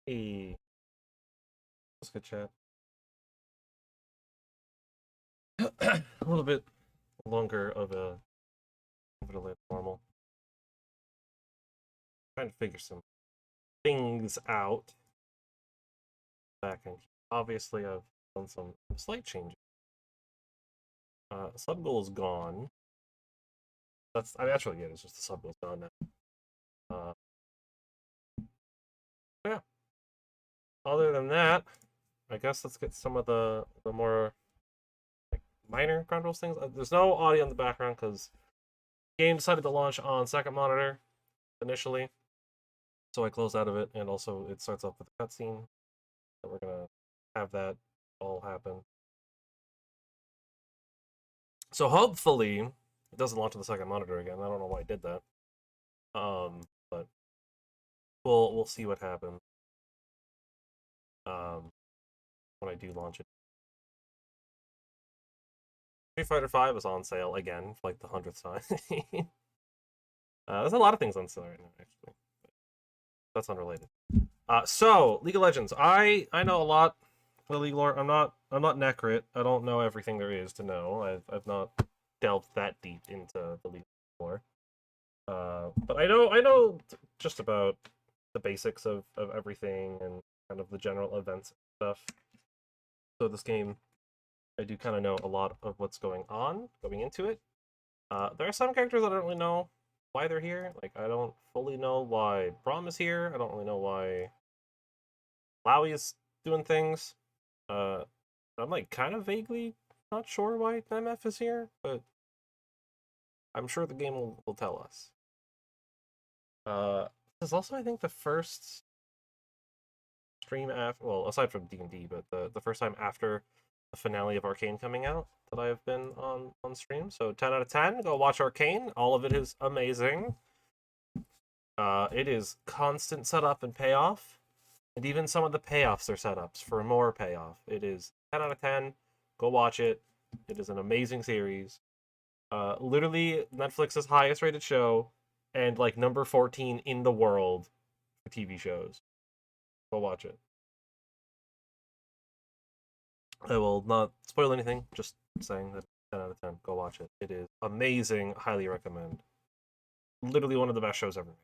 Hey, that's good chat. A little bit longer of a delay than normal. Trying to figure some things out. Back in obviously I've done some slight changes. Sub goal is gone. That's really it. It's just the sub goal's gone now. Yeah. Other than that, I guess let's get some of the more like minor controls things. There's no audio in the background because the game decided to launch on second monitor initially, so I closed out of it, and also it starts off with a cutscene. So we're gonna have that all happen. So hopefully it doesn't launch on the second monitor again. I don't know why it did that. But we'll see what happens. When I do launch it. Street Fighter V is on sale again for like the 100th time. There's a lot of things on sale right now, actually. That's unrelated. So League of Legends. I know a lot of League lore. I'm not Necrit. I don't know everything there is to know. I've not delved that deep into the League lore. But I know just about the basics of everything and kind of the general events and stuff. So this game, I do kind of know a lot of what's going on going into it. There are some characters I don't really know why they're here. Like, I don't fully know why Braum is here. I don't really know why Lowy is doing things. I'm like kind of vaguely not sure why MF is here, but I'm sure the game will tell us. This is also, I think, the first stream after, well, aside from D&D, but the first time after the finale of Arcane coming out that I have been on stream. So 10 out of 10, go watch Arcane. All of it is amazing. It is constant setup and payoff, and even some of the payoffs are setups for more payoff. It is 10 out of 10. Go watch it. It is an amazing series. Literally Netflix's highest rated show, and like number 14 in the world for TV shows. Go watch it. I will not spoil anything, just saying that 10 out of 10. Go watch it. It is amazing. Highly recommend. Literally one of the best shows ever made.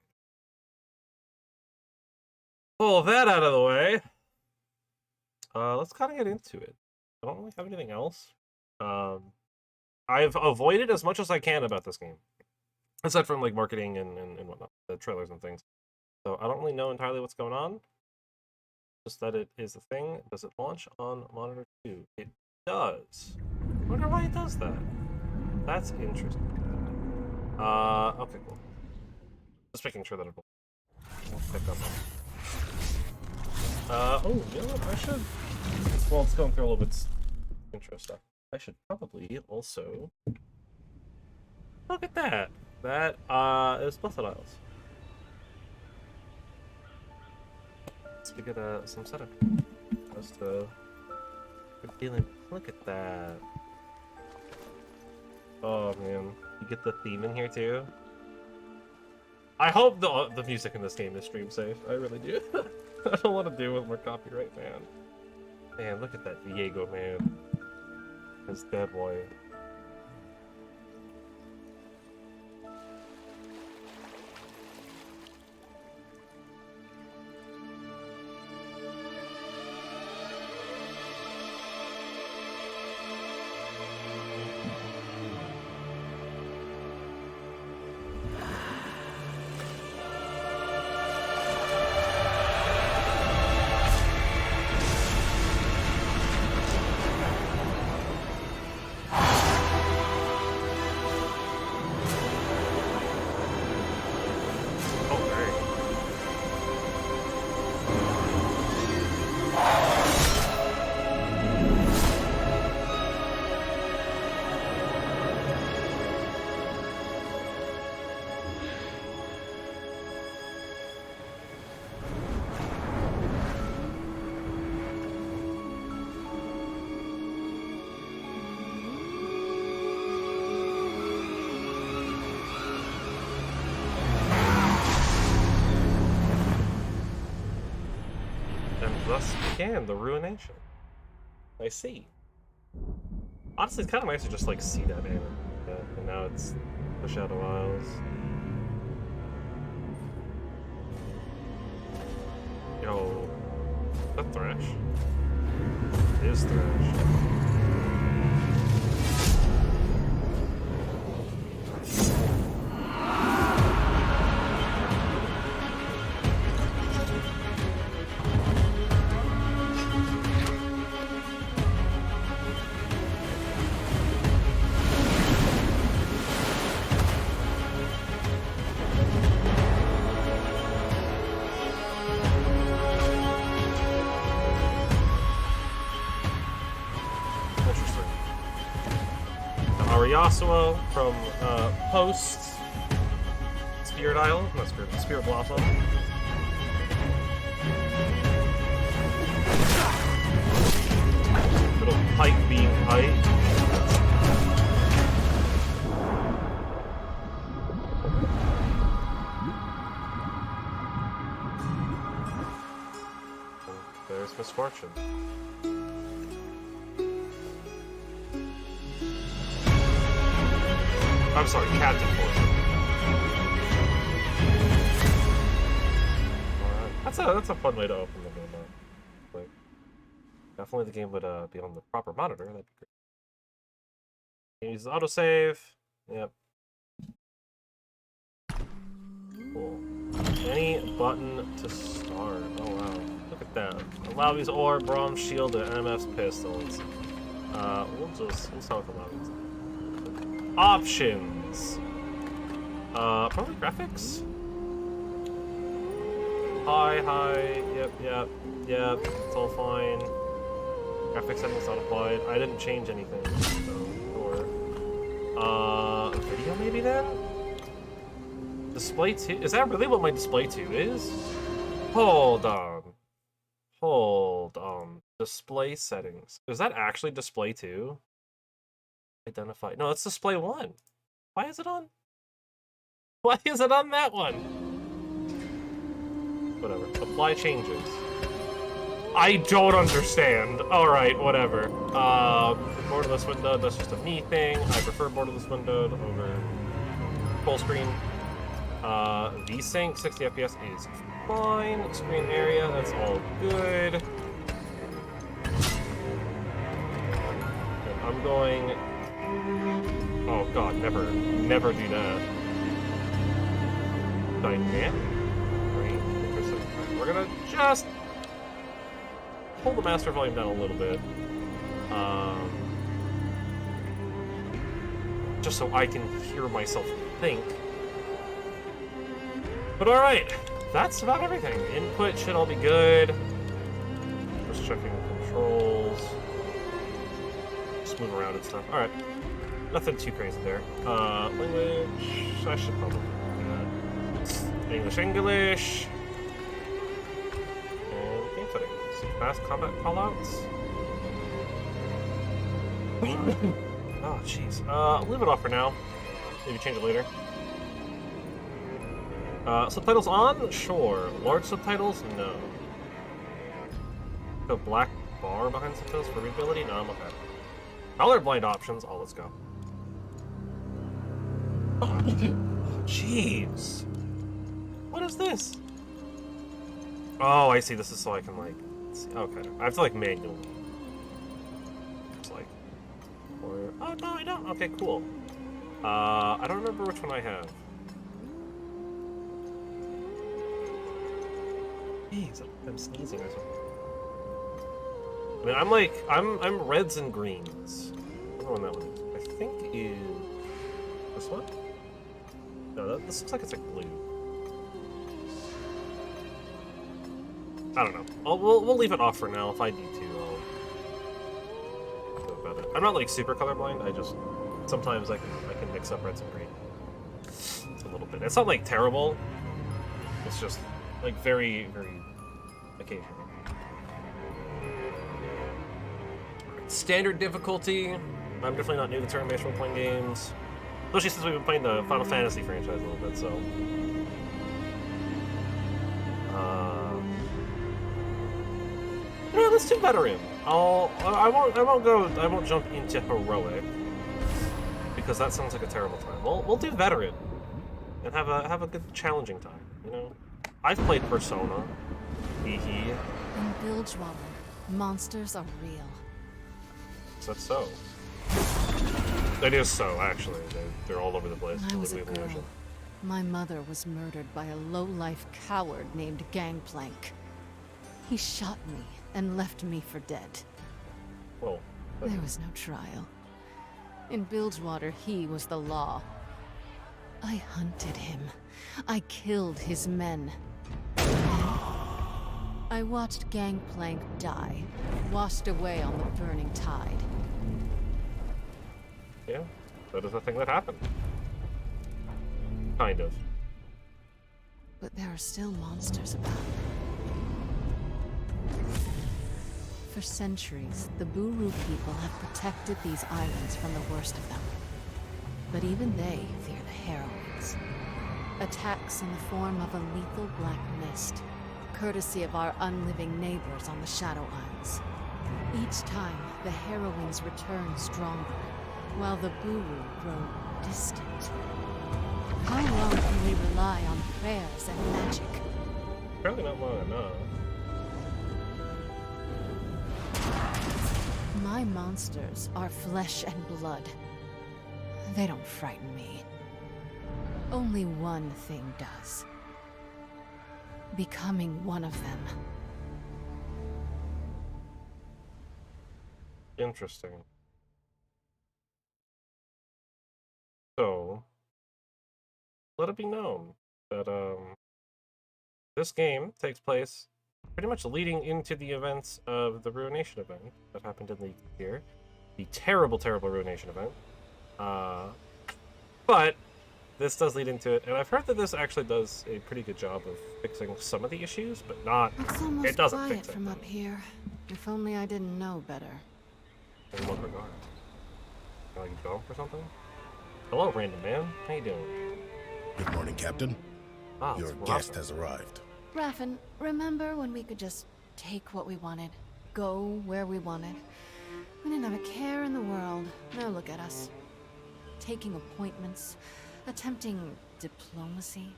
All of that out of the way. Let's kind of get into it. I don't really have anything else. I've avoided as much as I can about this game. Aside from like marketing and whatnot, the trailers and things. So I don't really know entirely what's going on. Just that it is a thing. Does it launch on monitor 2? It does. I wonder why it does that. That's interesting. Okay, cool. Just making sure that it will pick up on. Oh, you know what? I should. Well, it's going through a little bit intro stuff. I should probably also. Look at that. That is Blessed Isles. We get some setup. Just good feeling. Look at that. Oh man, you get the theme in here too. I hope the music in this game is stream safe. I really do. I don't want to deal with more copyright, man. Man, look at that Diego, man. His dead boy. thus began the ruination. I see. Honestly, it's kind of nice to just like see that anime. Yeah, and now it's the Shadow Isles. Yo, is that Thresh? It is Thresh. Yasuo from Post Spirit Isle, not Spirit Blossom. Little pipe beam pipe. There's Misfortune. I'm sorry, Captain Fortune. That's a fun way to open the game up. Like, definitely the game would be on the proper monitor. That'd be great. Use autosave. Yep. Cool. Any button to start. Oh wow. Look at that. Alawi's Orb, Brahm's Shield, and MF's Pistols. We'll start with Alawi's. Options. Probably graphics. Hi. Yep. It's all fine. Graphics settings not applied. I didn't change anything. So, video maybe then? Display 2? Is that really what my display 2 is? Hold on. Display settings. Is that actually display 2? Identify. No, it's display 1. Why is it on? Why is it on that one? Whatever. Apply changes. I don't understand. Alright, whatever. Borderless window, that's just a me thing. I prefer borderless windowed over full screen. VSync, 60 FPS is fine. Screen area, that's all good. And I'm going... Oh god, never do that. Dynamic? Great. Interesting. We're gonna just pull the master volume down a little bit. Just so I can hear myself think. But alright, that's about everything. Input should all be good. Just checking controls. Just move around and stuff. Alright. Nothing too crazy there. Language, I should probably do that. English. And game settings. Fast combat callouts. Oh, jeez. I'll leave it off for now. Maybe change it later. Subtitles on? Sure. Large subtitles? No. The black bar behind subtitles for readability? No, I'm okay. Colorblind options? Oh, let's go. Oh, jeez. What is this? Oh, I see. This is so I can, like... See. Okay. I have to, like, manually. It's like... Or... Oh, no, I don't. Okay, cool. I don't remember which one I have. Jeez, I'm sneezing or something. I mean, I'm like, I'm reds and greens. I don't know what that one is. I think is this one? No, this looks like it's like blue. I don't know. We'll leave it off for now. If I need to, I'll go about it. I'm not like super colorblind. I just sometimes I can mix up reds and green. It's a little bit. It's not like terrible. It's just like very occasional. Standard difficulty. I'm definitely not new to turn-based role-playing games, especially since we've been playing the Final Fantasy franchise a little bit. So, let's do veteran. I won't jump into heroic because that sounds like a terrible time. We'll do veteran and have a good challenging time. You know, I've played Persona. Hee hee. In Bilgewater, monsters are real. Is that so? It is so, actually. They're all over the place. When I was a girl, my mother was murdered by a low-life coward named Gangplank. He shot me and left me for dead. Well, there was no trial. In Bilgewater, he was the law. I hunted him. I killed his men. I watched Gangplank die, washed away on the burning tide. Yeah, that is a thing that happened. Kind of. But there are still monsters about. For centuries, the Buru people have protected these islands from the worst of them. But even they fear the Harrowings. Attacks in the form of a lethal black mist, courtesy of our unliving neighbors on the Shadow Isles. Each time, the Harrowings return stronger, while the Buru grow distant. How long can we rely on prayers and magic? Apparently not long enough. My monsters are flesh and blood. They don't frighten me. Only one thing does. Becoming one of them. Interesting. So, let it be known that this game takes place pretty much leading into the events of the Ruination event that happened in the year. The terrible, terrible Ruination event. But this does lead into it, and I've heard that this actually does a pretty good job of fixing some of the issues, but not. It's almost it doesn't quiet fix it from up here. If only I didn't know better. In what regard? Can I go for something? Hello, random man. How you doing? Good morning, Captain. Ah, Your guest has arrived. Raffen, remember when we could just take what we wanted, go where we wanted? We didn't have a care in the world. Now look at us. Taking appointments, attempting diplomacy.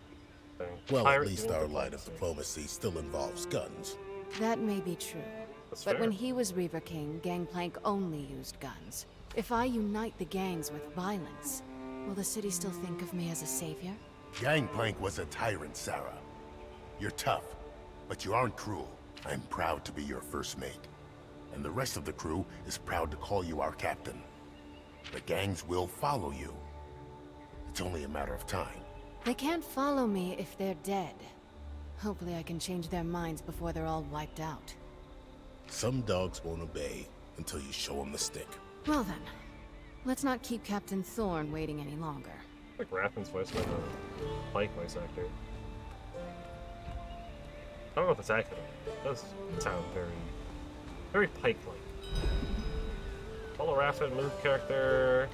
Well, at least our line of diplomacy still involves guns. That may be true. That's But fair. when he was Reaver King, Gangplank only used guns. If I unite the gangs with violence, will the city still think of me as a savior? Gangplank was a tyrant, Sarah. You're tough, but you aren't cruel. I'm proud to be your first mate. And the rest of the crew is proud to call you our captain. The gangs will follow you. It's only a matter of time. They can't follow me if they're dead. Hopefully I can change their minds before they're all wiped out. Some dogs won't obey until you show them the stick. Well then, let's not keep Captain Thorn waiting any longer. Like Raffen's voice by the Pike voice actor. I don't know if it's accurate. It does sound very Pike-like. Follow Raffen, move character.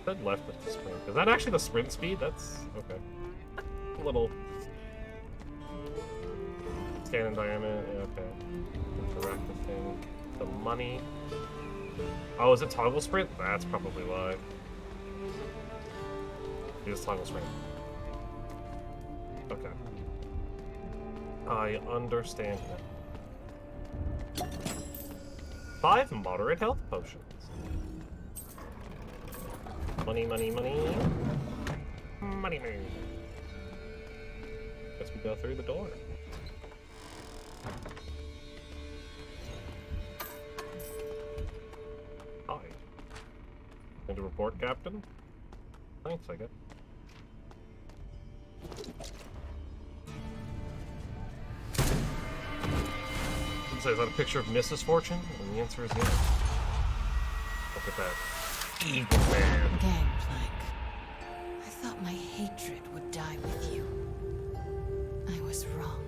That left with the sprint. Is that actually the sprint speed? That's okay. A little scan environment. Yeah, okay. Interact the thing. The money. Oh, is it toggle sprint? That's probably why. It is toggle sprint. Okay. I understand now. 5 moderate health potions. Money, money, money. Money, money. Guess we go through the door. Hi. And to report, Captain? Thanks, I guess. Is that a picture of Mrs. Fortune? And the answer is yes. Look at that. Evil man. Gangplank. I thought my hatred would die with you. I was wrong.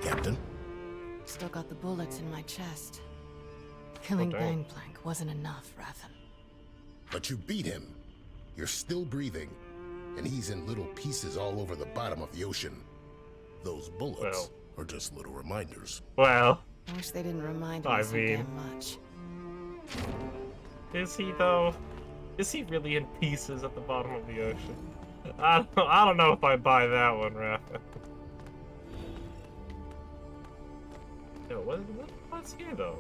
Captain? Still got the bullets in my chest. Killing dang. Gangplank wasn't enough, Rathan. But you beat him. You're still breathing, and he's in little pieces all over the bottom of the ocean. Those bullets Well. are just little reminders. Well, I wish they didn't remind me I so mean- damn much. is he though? Is he really in pieces at the bottom of the ocean? I don't know if I buy that one, Raph. Yo, what's here though?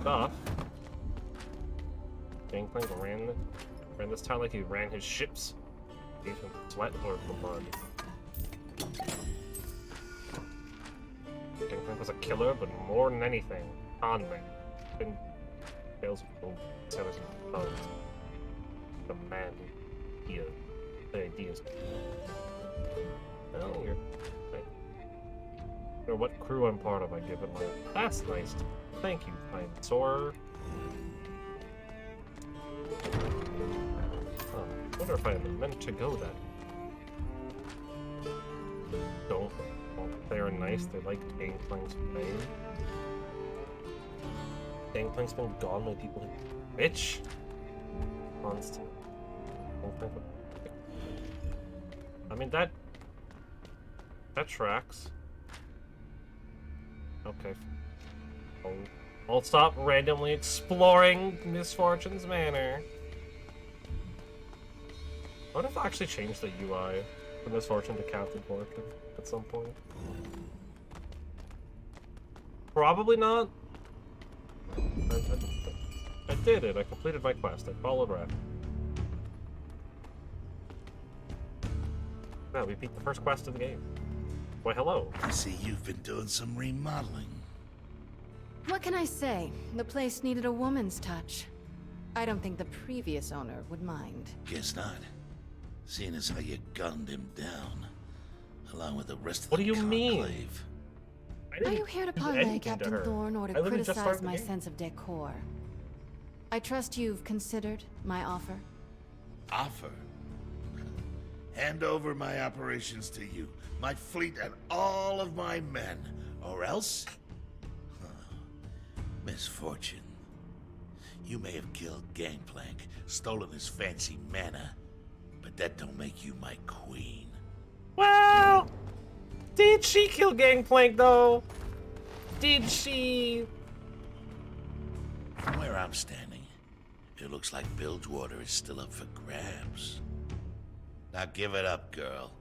Stuff. Gangplank ran this town like he ran his ships. Gave him sweat or blood. Gangplank was a killer, but more than anything, con man. Been tales of gold, sailors and thugs. The man who the ideas. Well, you're right. Or what crew I'm part of, I give it my. That's nice. Thank you, kind sir. I wonder if I am meant to go that. Don't. They're nice. They like Gangplank's fame. Gangplank's been gone by people who rich. Constant. I mean that tracks. Okay. I'll stop randomly exploring Misfortune's Manor. What if I actually change the UI from Misfortune to Captain Fortune at some point? Probably not. I did it. I completed my quest. I followed Raph. Yeah, we beat the first quest of the game. Why, hello. I see you've been doing some remodeling. What can I say? The place needed a woman's touch. I don't think the previous owner would mind. Guess not. Seeing as how you gunned him down, along with the rest of What the do you mean? conclave. Are you here to do parlay, anything to Captain her. Thorne, or I to literally just criticize started the my game. sense of decor? I trust you've considered my offer. Offer? Hand over my operations to you, my fleet, and all of my men, or else... Huh. Misfortune. You may have killed Gangplank, stolen his fancy manor, but that don't make you my queen. Well, did she kill Gangplank though? Did she? From where I'm standing, it looks like Bilgewater is still up for grabs. Now give it up, girl.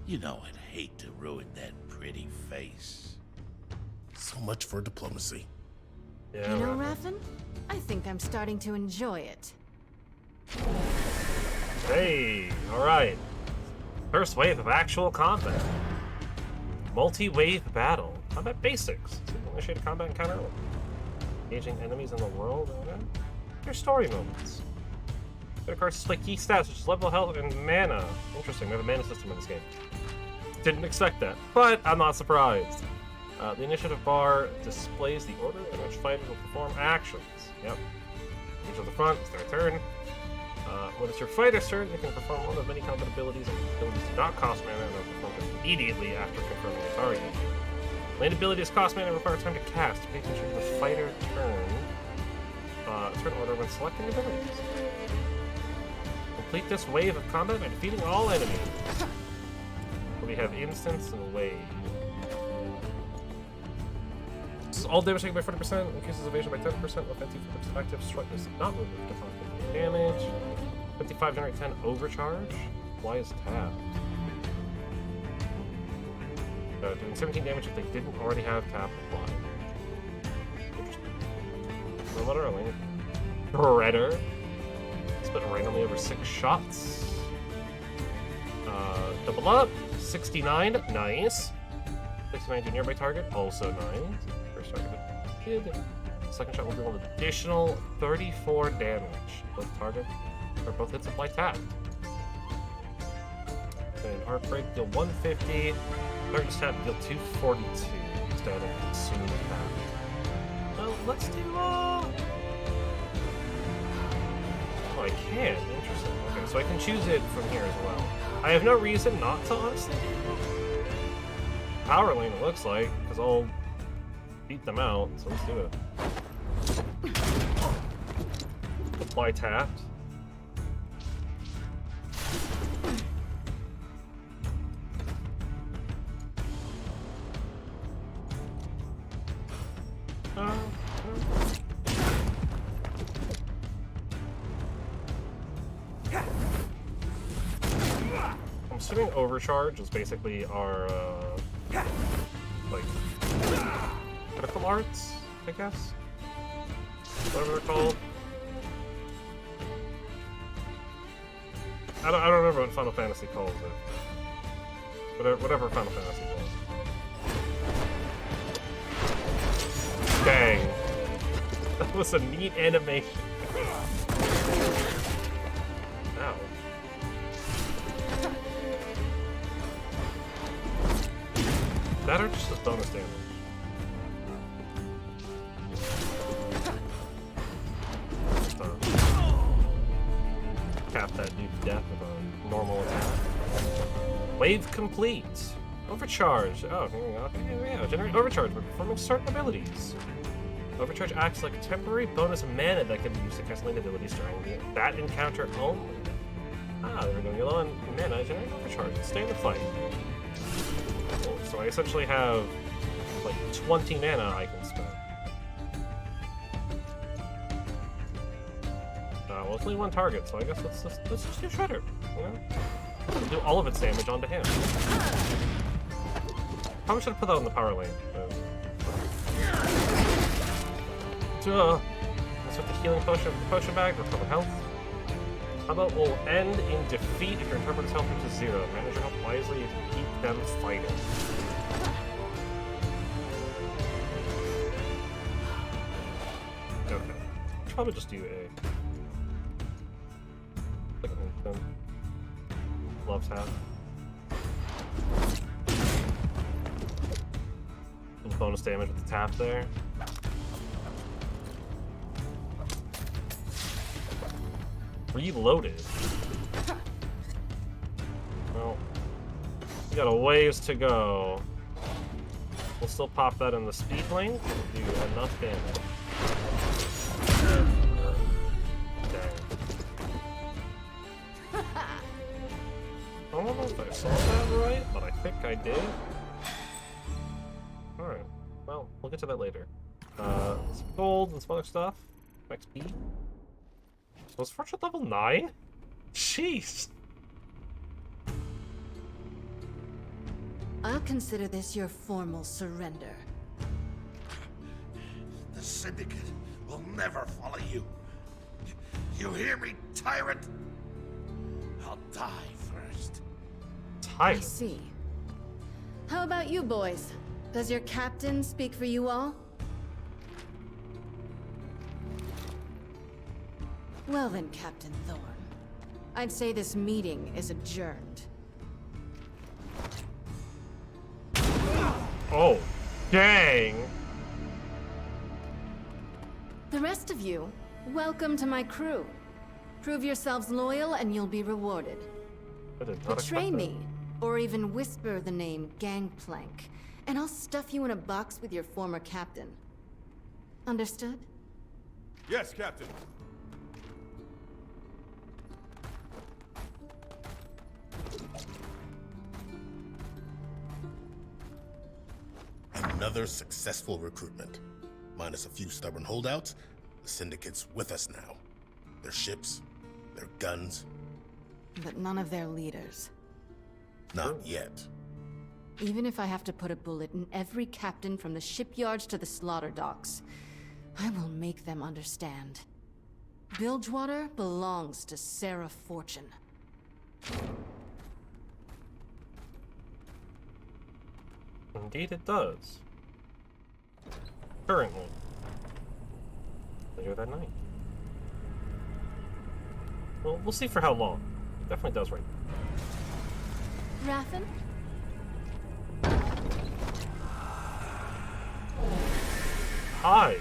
You know I'd hate to ruin that pretty face. So much for diplomacy. Yeah. You know, right. Rathan? I think I'm starting to enjoy it. Hey, all right. First wave of actual combat. Multi-wave battle. Combat basics. Initiate a combat encounter. Engaging enemies in the world. Your story moments. Their cards display key stats, which is level, health, and mana. Interesting. We have a mana system in this game. Didn't expect that, but I'm not surprised. The initiative bar displays the order in which fighters will perform actions. Yep. Each of the front, it's their turn. When it's your fighter's turn, they can perform one of many combat abilities, and abilities do not cost mana and are performed immediately after confirming a target. Land abilities cost mana and require time to cast. Pay attention to the fighter turn order when selecting abilities. Complete this wave of combat by defeating all enemies. We have instance and wave. All damage taken by 40%, increases evasion by 10%, offensive active strike is not removed to conflict damage. 55 generate 10 overcharge. Why is tapped? Doing 17 damage if they didn't already have tap applied. Interesting. What are we? Shredder. Split randomly over 6 shots. Double up. 69. Nice. 69 to nearby target. Also nice. First target hit. Second shot will deal an additional 34 damage. Both targets or both hits apply tap. And Heartbreak deal 150. Third tap deal 242 instead of consume tap. Well, let's do Oh, I can. Interesting. Okay, so I can choose it from here as well. I have no reason not to, honestly. power lane, it looks like, because I'll beat them out, so let's do it. Apply tapped. I'm assuming overcharge is basically our, like, critical arts, I guess? Whatever they're called. I don't remember what Final Fantasy calls it. Whatever Final Fantasy calls it. Dang. That was a neat animation. Ow. That or just bonus damage? Cap that dude to death with a normal attack. Wave complete. Overcharge. Oh, okay, yeah. Generate overcharge by performing certain abilities. Overcharge acts like a temporary bonus mana that can be used to cast lane abilities during that encounter only. Ah, there we go. You're low on mana. Generate overcharge and stay in the fight. Cool. So I essentially have like 20 mana I can spend. Well, it's only one target, so I guess let's just do Shredder. You know, we'll do all of its damage onto him. Probably should have put that on the power lane. Insert the healing potion with the potion bag, recover health. How about we'll end in defeat if your interpreter's health reaches 0. Manage your health wisely to keep them fighting. Okay. Probably just do a. Loves half. Some bonus damage with the tap there. Reloaded. Well, we got a ways to go. We'll still pop that in the speed lane. We'll do enough damage. I don't know if I saw that right, but I think I did. Alright, well, we'll get to that later. Some gold and some other stuff. XP. Was Fortune level 9? Jeez! I'll consider this your formal surrender. The Syndicate will never follow you. You hear me, tyrant? I'll die first. I Tyrant? see. How about you boys? Does your captain speak for you all? Well then, Captain Thorn. I'd say this meeting is adjourned. Oh, dang! The rest of you, welcome to my crew. Prove yourselves loyal and you'll be rewarded. I did not Betray expect that. me, or even whisper the name Gangplank, and I'll stuff you in a box with your former captain. Understood? Yes, Captain. Another successful recruitment. Minus a few stubborn holdouts, the Syndicate's with us now. Their ships, their guns, But none of their leaders. not yet. Even if I have to put a bullet in every captain from the shipyards to the slaughter docks, I will make them understand. Bilgewater belongs to Sarah Fortune. Indeed it does. Currently. Later that night. Well, we'll see for how long. It definitely does right now. Rathan? Hi,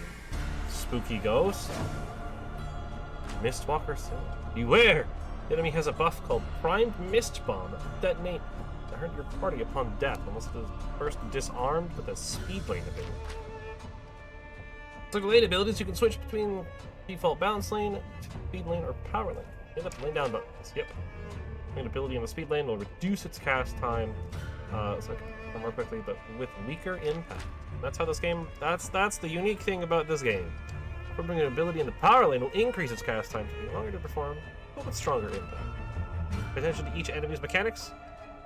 spooky ghost. Mistwalker said, beware! The enemy has a buff called Primed Mist Bomb. Detonate to hurt your party upon death, unless it is first disarmed with a speed lane ability. So related abilities, you can switch between default balance lane, speed lane, or power lane. End up laying down buttons. Yep. An ability in the speed lane will reduce its cast time, so it can perform more quickly, but with weaker impact. That's how this game. That's the unique thing about this game. Performing an ability in the power lane will increase its cast time to be longer to perform, but with stronger impact. Pay attention to each enemy's mechanics.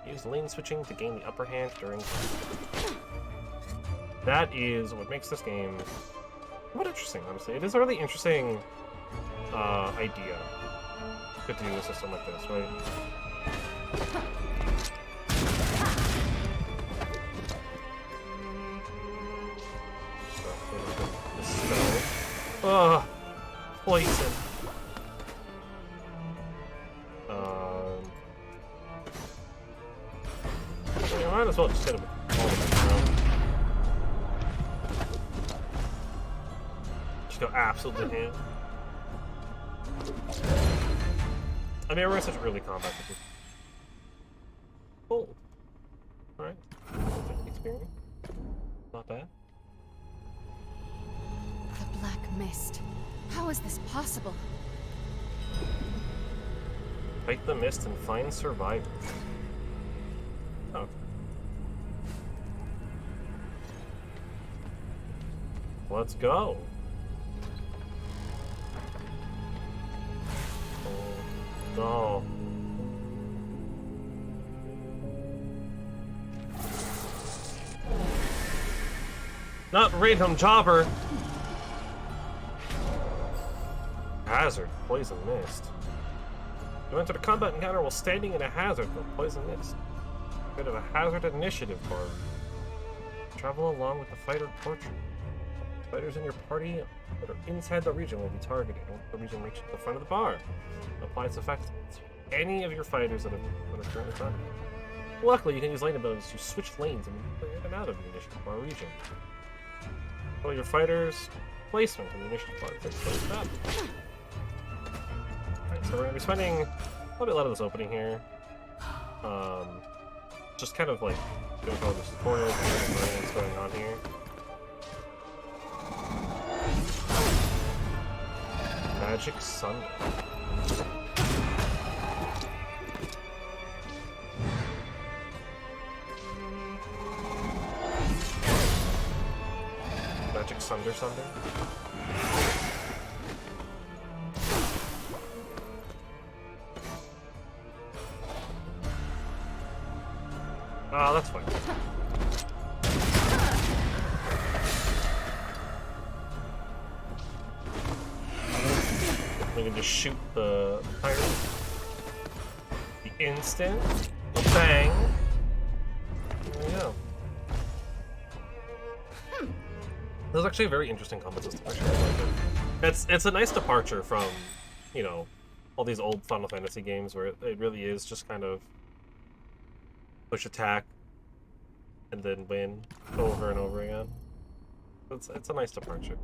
Use lane switching to gain the upper hand during combat. That is what makes this game somewhat interesting, honestly. It is a really interesting idea to do a system like this, right? Ugh, poison. I might as well just hit him with all of them. Just go absolutely ham. I mean, we're in such early combat with this. Cool. Alright. Experience. Not bad. The Black Mist. How is this possible? Fight the mist and find survivors. Oh. Let's go. Oh, no. Not Rhythm Jobber. Hazard, poison mist. You enter the combat encounter while standing in a hazard with poison mist. Bit of a hazard initiative bar. Travel along with the fighter portrait. Fighters in your party that are inside the region will be targeted once the region reaches the front of the bar. Apply its effect to any of your fighters that are currently targeted. Luckily, you can use lane abilities to switch lanes and move in and out of the initiative bar region. Control your fighters' placement in the initiative bar takes place up. Alright, so we're going to be spending a little bit of this opening here. Just kind of like doing all this tutorial and what's going on here. Magic Sunder. Magic Sunder. Ah, that's fine. We can just shoot the pirate. The instant. Bang. There we go. This is actually a very interesting combat system. Actually, I like it. It's a nice departure from, you know, all these old Final Fantasy games where it really is just kind of push attack and then win over and over again. It's a nice departure.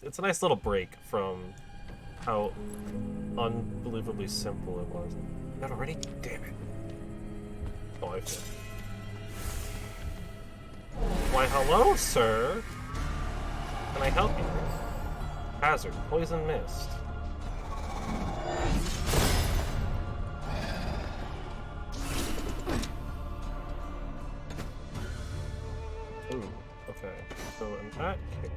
It's a nice little break from how unbelievably simple it was. Not already? Damn it. Oh, I feel. Why, hello, sir. Can I help you? Hazard, poison mist. Ooh, okay. So in that case...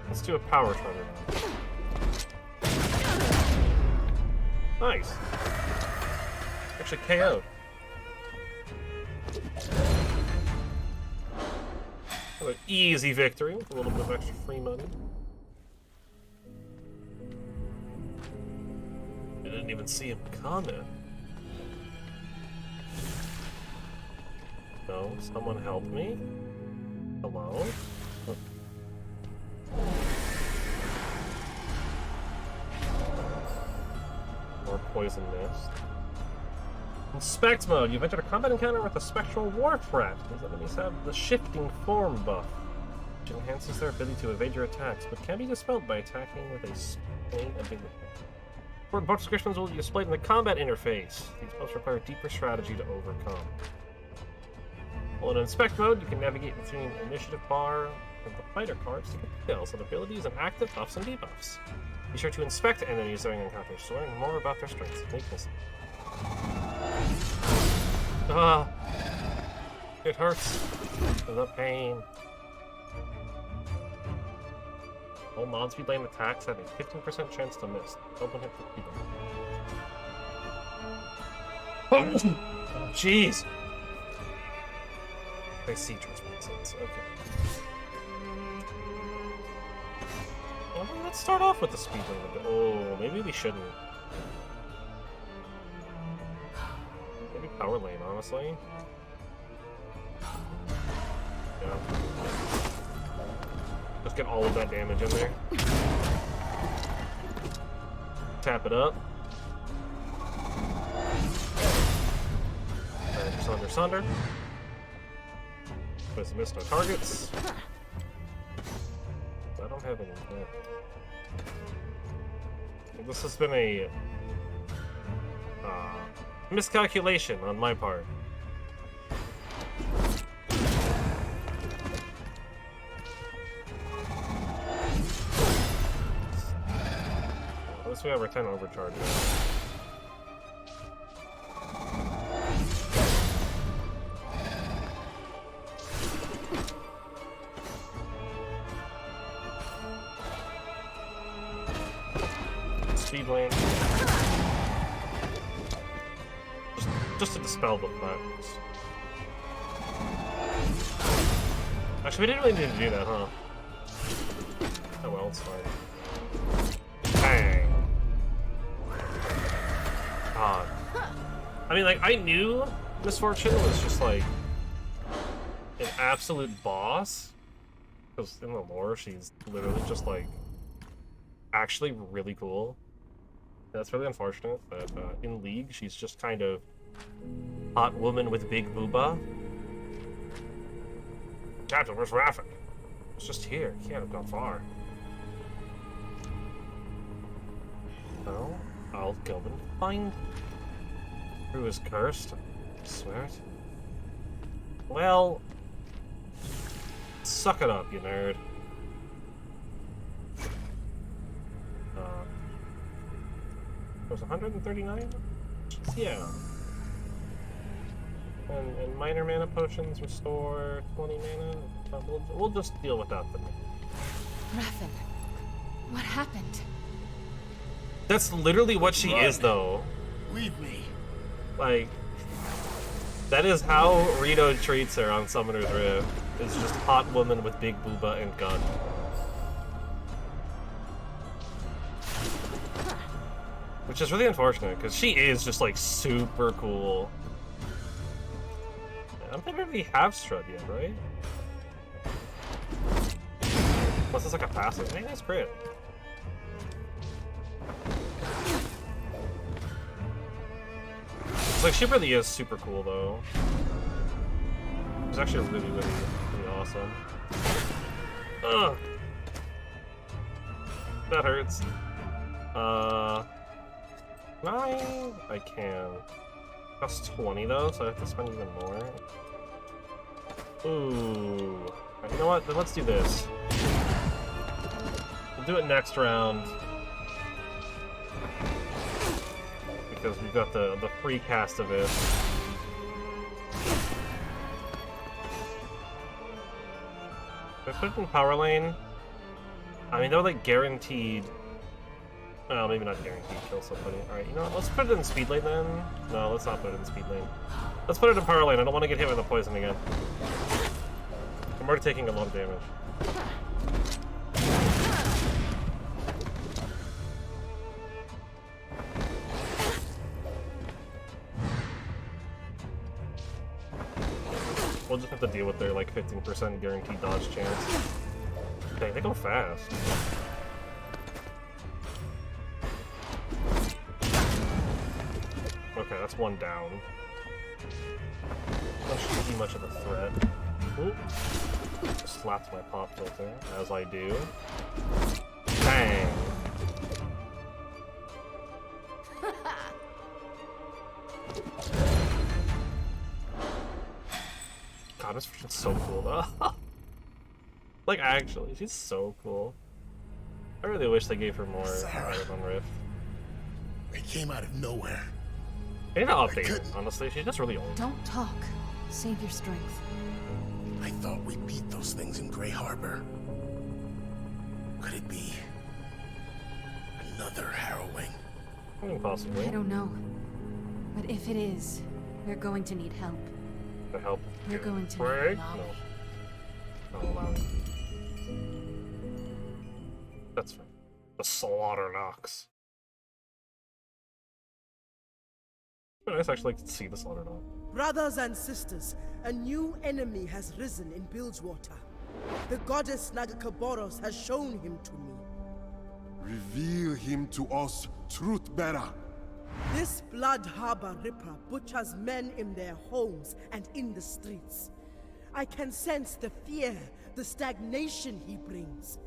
let's do a power shredder now. Nice. Actually KO'd. Another easy victory with a little bit of extra free money. I didn't even see him coming. No, someone help me? Hello? Oh. More poison mist. Inspect mode. You've entered a combat encounter with a spectral warp rat. These enemies have the shifting form buff. which enhances their ability to evade your attacks, but can be dispelled by attacking with a spelling ability. Important buff descriptions will be displayed in the combat interface. These buffs require deeper strategy to overcome. While in Inspect mode, you can navigate between Initiative bar and the fighter cards to get details on abilities and active buffs and debuffs. Be sure to inspect enemies during encounters to learn more about their strengths and weaknesses. Ah! It hurts. The pain. All non-speed lane attacks have a 15% chance to miss. Open hit repeatedly. Oh, jeez! I see translucence. Okay. Well, let's start off with the speed lane a bit. Oh, maybe we shouldn't. Maybe power lane, honestly. Yeah. Let's get all of that damage in there. Tap it up. And sunder. Put some missed no targets. I don't have any. This has been a miscalculation on my part. At least we have our 10 overcharge now. Speed lane. Just to dispel the bugs. Actually, we didn't really need to do that, huh? Oh well, it's fine. Bang! God. I mean, like, I knew Misfortune was just, like, an absolute boss. Because in the lore, she's literally just, like, actually really cool. That's really unfortunate that in League, she's just kind of hot woman with big booba. Captain, where's Raffen? It's just here. He can't have gone far. Well, I'll go and find who is cursed. I swear it. Well, suck it up, you nerd. It was 139? Yeah. And minor mana potions restore 20 mana. We'll just deal with that then. Raffen, what happened? That's literally what she is, though. Leave me. Like, that is how Rito treats her on Summoner's Rift. It's just hot woman with big booba and gun. Which is really unfortunate, because she is just, like, super cool. I don't think we really have Strut yet, right? Unless it's like a passive. Hey, nice crit. It's like, she really is super cool, though. It's actually really, really, really awesome. Ugh! That hurts. I can. Costs 20 though, so I have to spend even more. Ooh. Right, you know what? Then let's do this. We'll do it next round. Because we've got the free cast of it. If I put it in power lane, I mean, they're like guaranteed. Well, maybe not guaranteed kill somebody. Alright, you know what? Let's put it in speed lane then. No, let's not put it in speed lane. Let's put it in power lane. I don't want to get hit with the poison again. I'm already taking a lot of damage. We'll just have to deal with their like 15% guaranteed dodge chance. Dang, they go fast. Okay, that's one down. That shouldn't be much of a threat. Ooh. Just slapped my pop filter, as I do. Bang! God, this version's so cool though. Like, actually, she's so cool. I really wish they gave her more Sarah. on Rift. They came out of nowhere. They need to update her, couldn't- honestly. She's just really old. Don't talk. Save your strength. I thought we beat those things in Grey Harbor. Could it be another harrowing? I mean, possibly. I don't know. But if it is, we're going to need help. To help. We're going to break? allow No. it. Not allow it. That's fine. The Slaughter Knocks. It's nice actually to see the Slaughter Knock. Brothers and sisters, a new enemy has risen in Bilgewater. The goddess Nagakaboros has shown him to me. Reveal him to us, Truth-bearer. This Blood Harbor Ripper butchers men in their homes and in the streets. I can sense the fear, the stagnation he brings.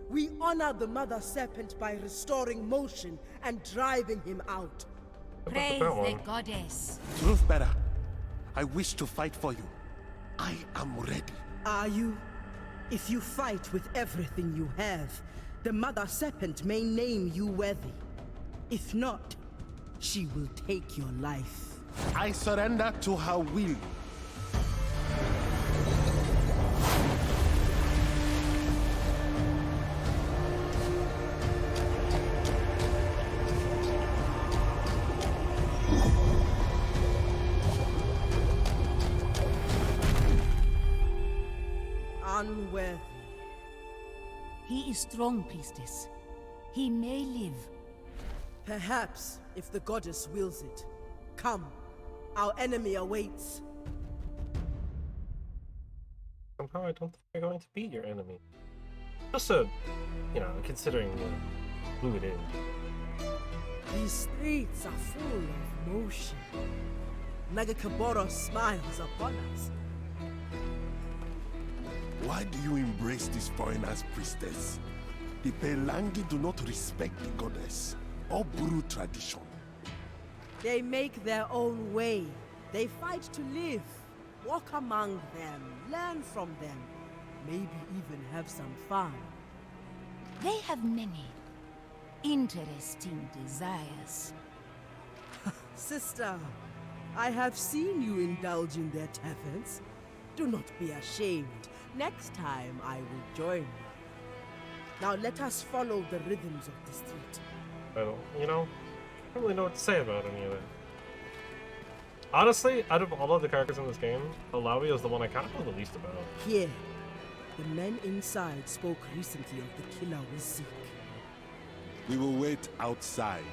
We honor the Mother Serpent by restoring motion and driving him out. Praise that the one. goddess. Truth-bearer, I wish to fight for you. I am ready. Are you? If you fight with everything you have, the Mother Serpent may name you worthy. If not, she will take your life. I surrender to her will. Unworthy. He is strong, priestess. He may live. Perhaps, if the goddess wills it. Come, our enemy awaits. Somehow I don't think you're going to beat your enemy. Just so, you know, considering who it is. These streets are full of motion. Nagakaboros smiles upon us. Why do you embrace this foreigner's priestess? The Pelangi do not respect the goddess or Buru tradition. They make their own way. They fight to live. Walk among them, learn from them. Maybe even have some fun. They have many interesting desires. Sister, I have seen you indulge in their taverns. Do not be ashamed. Next time I will join you. Now let us follow the rhythms of the street. I don't, you know, I don't really know what to say about any of it. Honestly, out of all of the characters in this game, Alawi is the one I kind of know the least about. Here, the men inside spoke recently of the killer we seek. We will wait outside.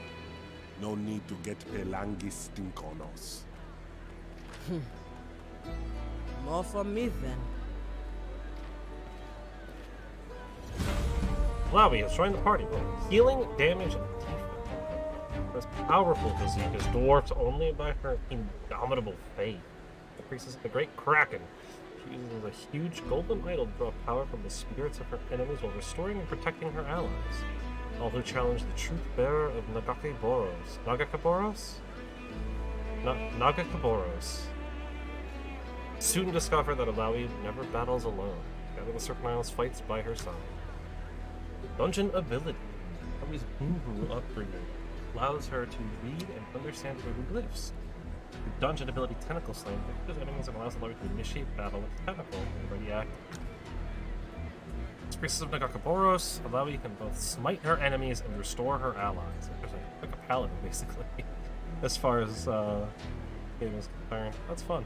No need to get Pelangi stink on us. More for me then. Alawi has joined the party with healing, damage, and defense. Her most powerful physique is dwarfed only by her indomitable faith. The priestess of the Great Kraken. She uses a huge golden idol to draw power from the spirits of her enemies while restoring and protecting her allies. All who challenge the truth bearer of Nagakaboros. Nagakaboros? Nagakaboros. Soon discover that Alawi never battles alone. Gathering the Serpent fights by her side. Dungeon ability. Alawi's Boo-Hoo upbringing allows her to read and understand hieroglyphs. The dungeon ability Tentacle Slam victors enemies and allows Alawi to initiate battle with the tentacle when ready active. As Priestess of Nagakaboros, Alawi can both smite her enemies and restore her allies. Like a paladin, basically, as far as game is concerned. That's fun.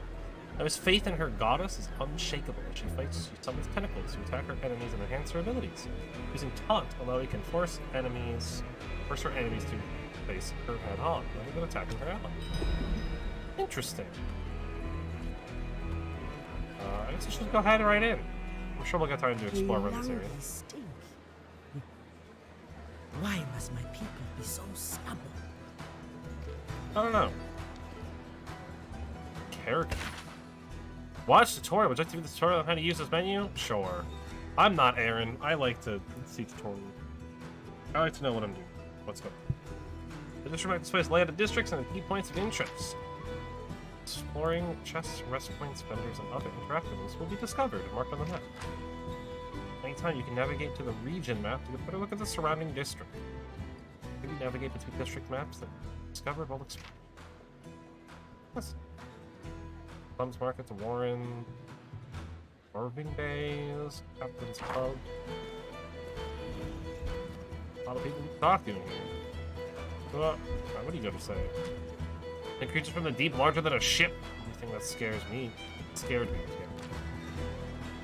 Alawi's faith in her goddess is unshakable. As she fights, she summons tentacles to attack her enemies and enhance her abilities. Using Taunt, Alawi can force her enemies to face her head on, rather than attacking her allies. Interesting. I guess we should go ahead right in. I'm sure we'll get time to explore around this area. Pelangi stink. Why must my people be so stubborn? I don't know. Character. Watch tutorial. Would you like to view the tutorial on how to use this menu? Sure. I'm not Aaron. I like to see tutorials. I like to know what I'm doing. What's going on. The district displays layout of districts and the key points of interest. Exploring chests, rest points, vendors, and other interactives will be discovered and marked on the map. Anytime you can navigate to the region map to get a better look at the surrounding district. Maybe navigate between district maps that discover while exploring. Yes. Plums Market to Warren. Irving Bays. Captain's Pub. A lot of people to talk to in here. What do you got to say? The creatures from the deep larger than a ship. Anything that scares me. Scared me.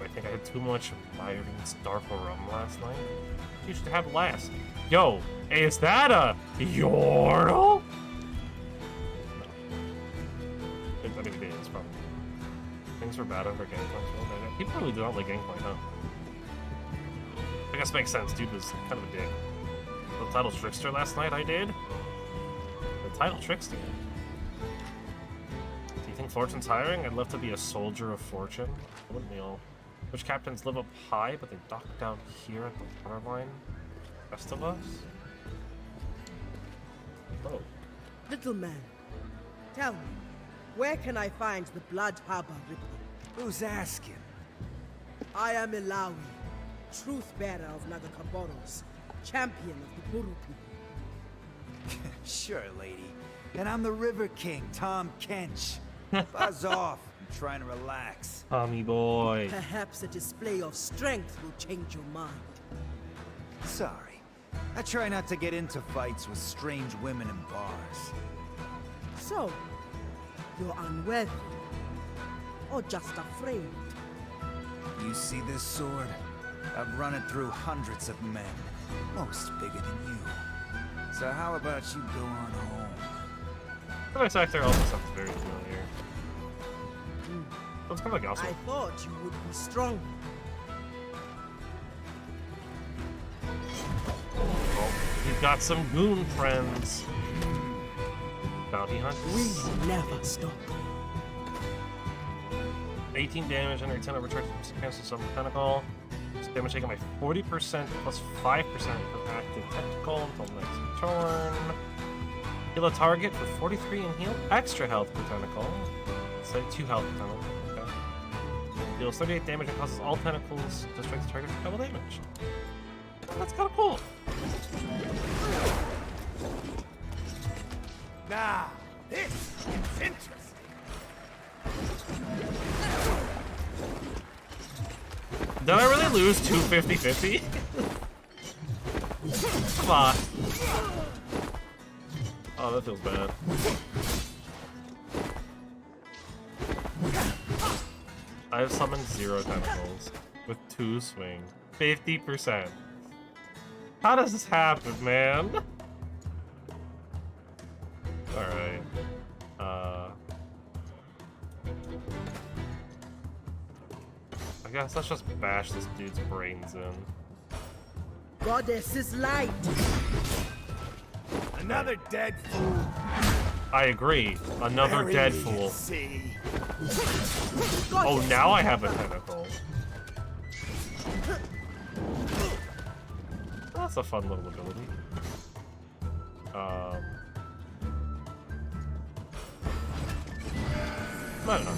I think I had too much Byron's Darko rum last night. You should have last. Yo, is that a Yordle? No. I mean, it is probably. Things were bad over Gangplank. People really do not like Gangplank, huh? I guess it makes sense. Dude was kind of a dick. The title Trickster last night, I did. The title Trickster. Do you think Fortune's hiring? I'd love to be a soldier of fortune. Wouldn't we all? Which captains live up high, but they dock down here at the waterline? Rest of us? Oh. Little man, tell me, where can I find the Blood Harbor Ripper? Who's asking? I am Ilawi, truth-bearer of Nagakaboros, champion of the Buru people. Sure, lady. And I'm the River King, Tom Kench. Buzz off. I'm trying to relax. Tommy boy. Perhaps a display of strength will change your mind. Sorry. I try not to get into fights with strange women in bars. So, you're unworthy. Or just afraid. You see this sword? I've run it through hundreds of men. Most bigger than you. So how about you go on home? The voice actor also sounds very familiar. Looks kind of like awesome. I thought you would be strong. Oh, you've got some goon friends. Bounty hunt. We never stop. 18 damage and return over charge cancels some tentacle. Damage taken by 40% plus 5% per active tentacle until next turn. Heal a target for 43 and heal extra health per tentacle. So 2 health per tentacle. Okay. Deals 38 damage and causes all tentacles to strike the target for double damage. Well, that's kind of cool. Now, this is interesting. Did I really lose 250-50? Come on. Oh, that feels bad. I have summoned 0 tentacles with 2 swing. 50%. How does this happen, man? Alright. I guess let's just bash this dude's brains in. Goddess is light. Another dead fool. I agree. Another Bury dead me, fool. See. Oh, now I have a tentacle. That's a fun little ability. I don't know.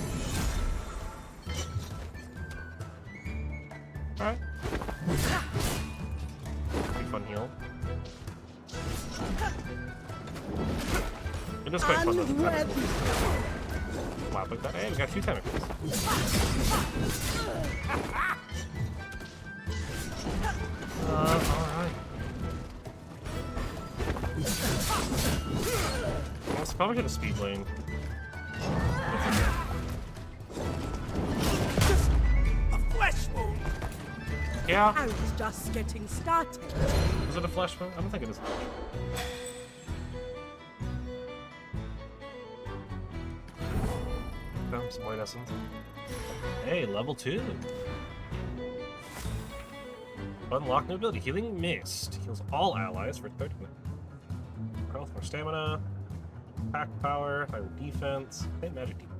Alright. Pretty fun heal. It is quite fun with the tentacles. Wow, look at that. Hey, we got 2 tentacles. Alright. Let's probably hit a speed lane. A flesh wound. Yeah. I was just getting started. Is it a flesh wound? I don't think it is. Found some white essence. Hey, level 2. Unlock new ability. Healing Mist. Heals all allies for 30 minutes. More health, more stamina. Attack power, higher defense. Hey, magic defense.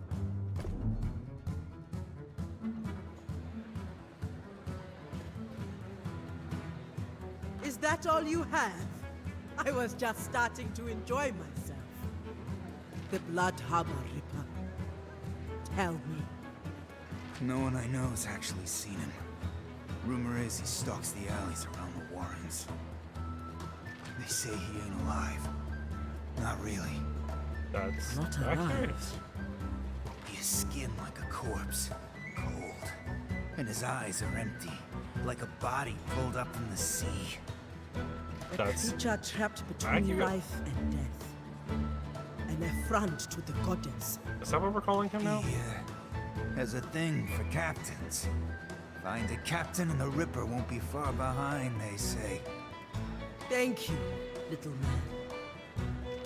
that all you have? I was just starting to enjoy myself. The Blood Harbor Ripper. Tell me. No one I know has actually seen him. Rumor is he stalks the alleys around the Warrens. They say he ain't alive. Not really. That's Not accurate. alive. He is skinned like a corpse, cold. And his eyes are empty, like a body pulled up from the sea. A That's creature trapped between accurate. life and death. An affront to the goddess. Is that what we're calling him now? He has a thing for captains. Find a captain and the Ripper won't be far behind, they say. Thank you, little man.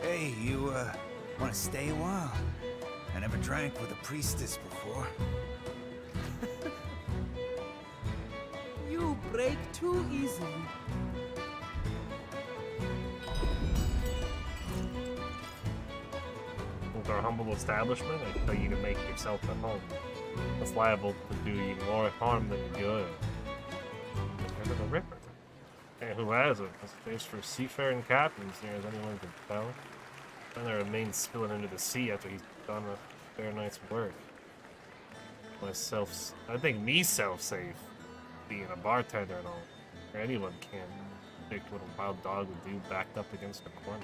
Hey, you, wanna stay a while? I never drank with a priestess before. You break too easily. With our humble establishment, I tell you to make yourself at home. It's liable to do you more harm than good. Compared to the Ripper. And who has it? As face for seafaring captains, near as anyone can tell. And there remains spilling into the sea after he's done a fair night's work. Myself, I think me self-safe, being a bartender and all. Or anyone can predict what a wild dog would do backed up against a corner.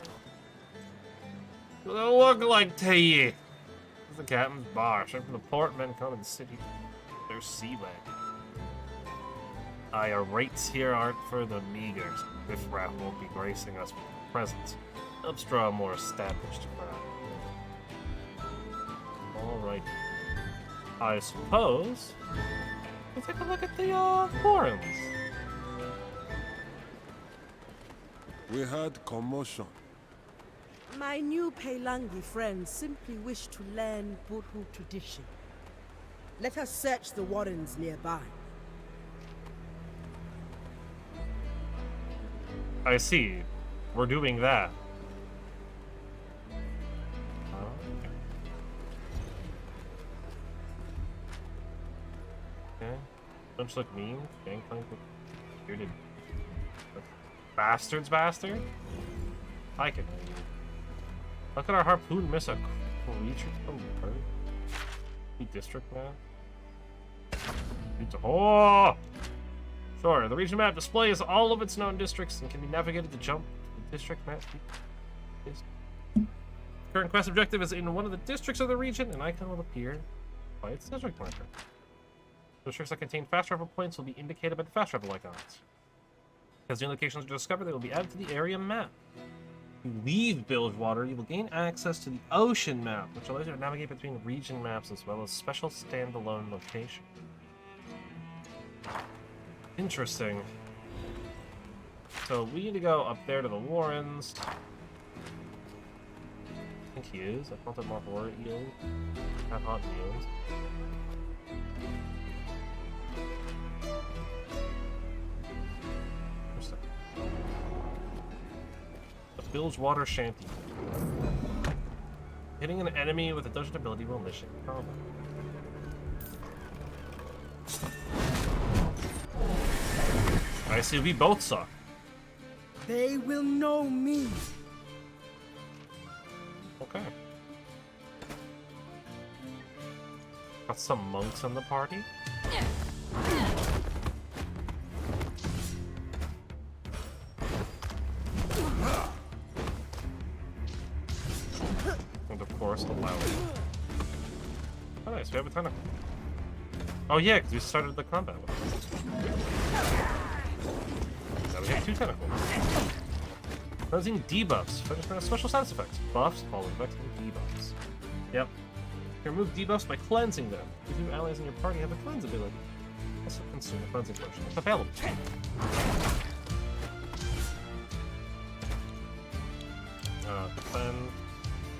What does it look like to you? This is the captain's bar. Straight from the port, men come to the city. There's sea wagon. Our rates here aren't for the meager. Riffraff won't be gracing us with their presence. Helps draw a more established crowd. Alright. I suppose we'll take a look at the forums. We heard commotion. My new Peilangi friends simply wish to learn Burhu tradition. Let us search the warrens nearby. I see. We're doing that. Okay. Don't you look mean? Gangplank with bearded bastards bastard? I can. Look at our harpoon miss a creature from the bird. New district map. Oh! Sure, the region map displays all of its known districts and can be navigated to jump to the district map. Current quest objective is in one of the districts of the region. An icon will appear by its district marker. Districts that contain fast travel points will be indicated by the fast travel icons. As new locations are discovered, they will be added to the area map. If you leave Bilgewater, you will gain access to the ocean map, which allows you to navigate between region maps as well as special standalone locations. Interesting. So we need to go up there to the Warrens. I think he is. I thought that Mark War is. Have hot meals. Interesting. The Bilgewater Shanty. Hitting an enemy with a dungeon ability will initiate combat. I see, we both suck. They will know me. Okay. Got some monks in the party. And of course, the loud. Oh, nice, we have a tentacle. Oh yeah, because we started the combat with it. Now we have two tentacles. Cleansing debuffs. Focus on special side effects. Buffs, follow effects, and debuffs. Yep. You can remove debuffs by cleansing them. If you allies in your party have a cleanse ability, also consume a cleansing potion. It's available. Defend.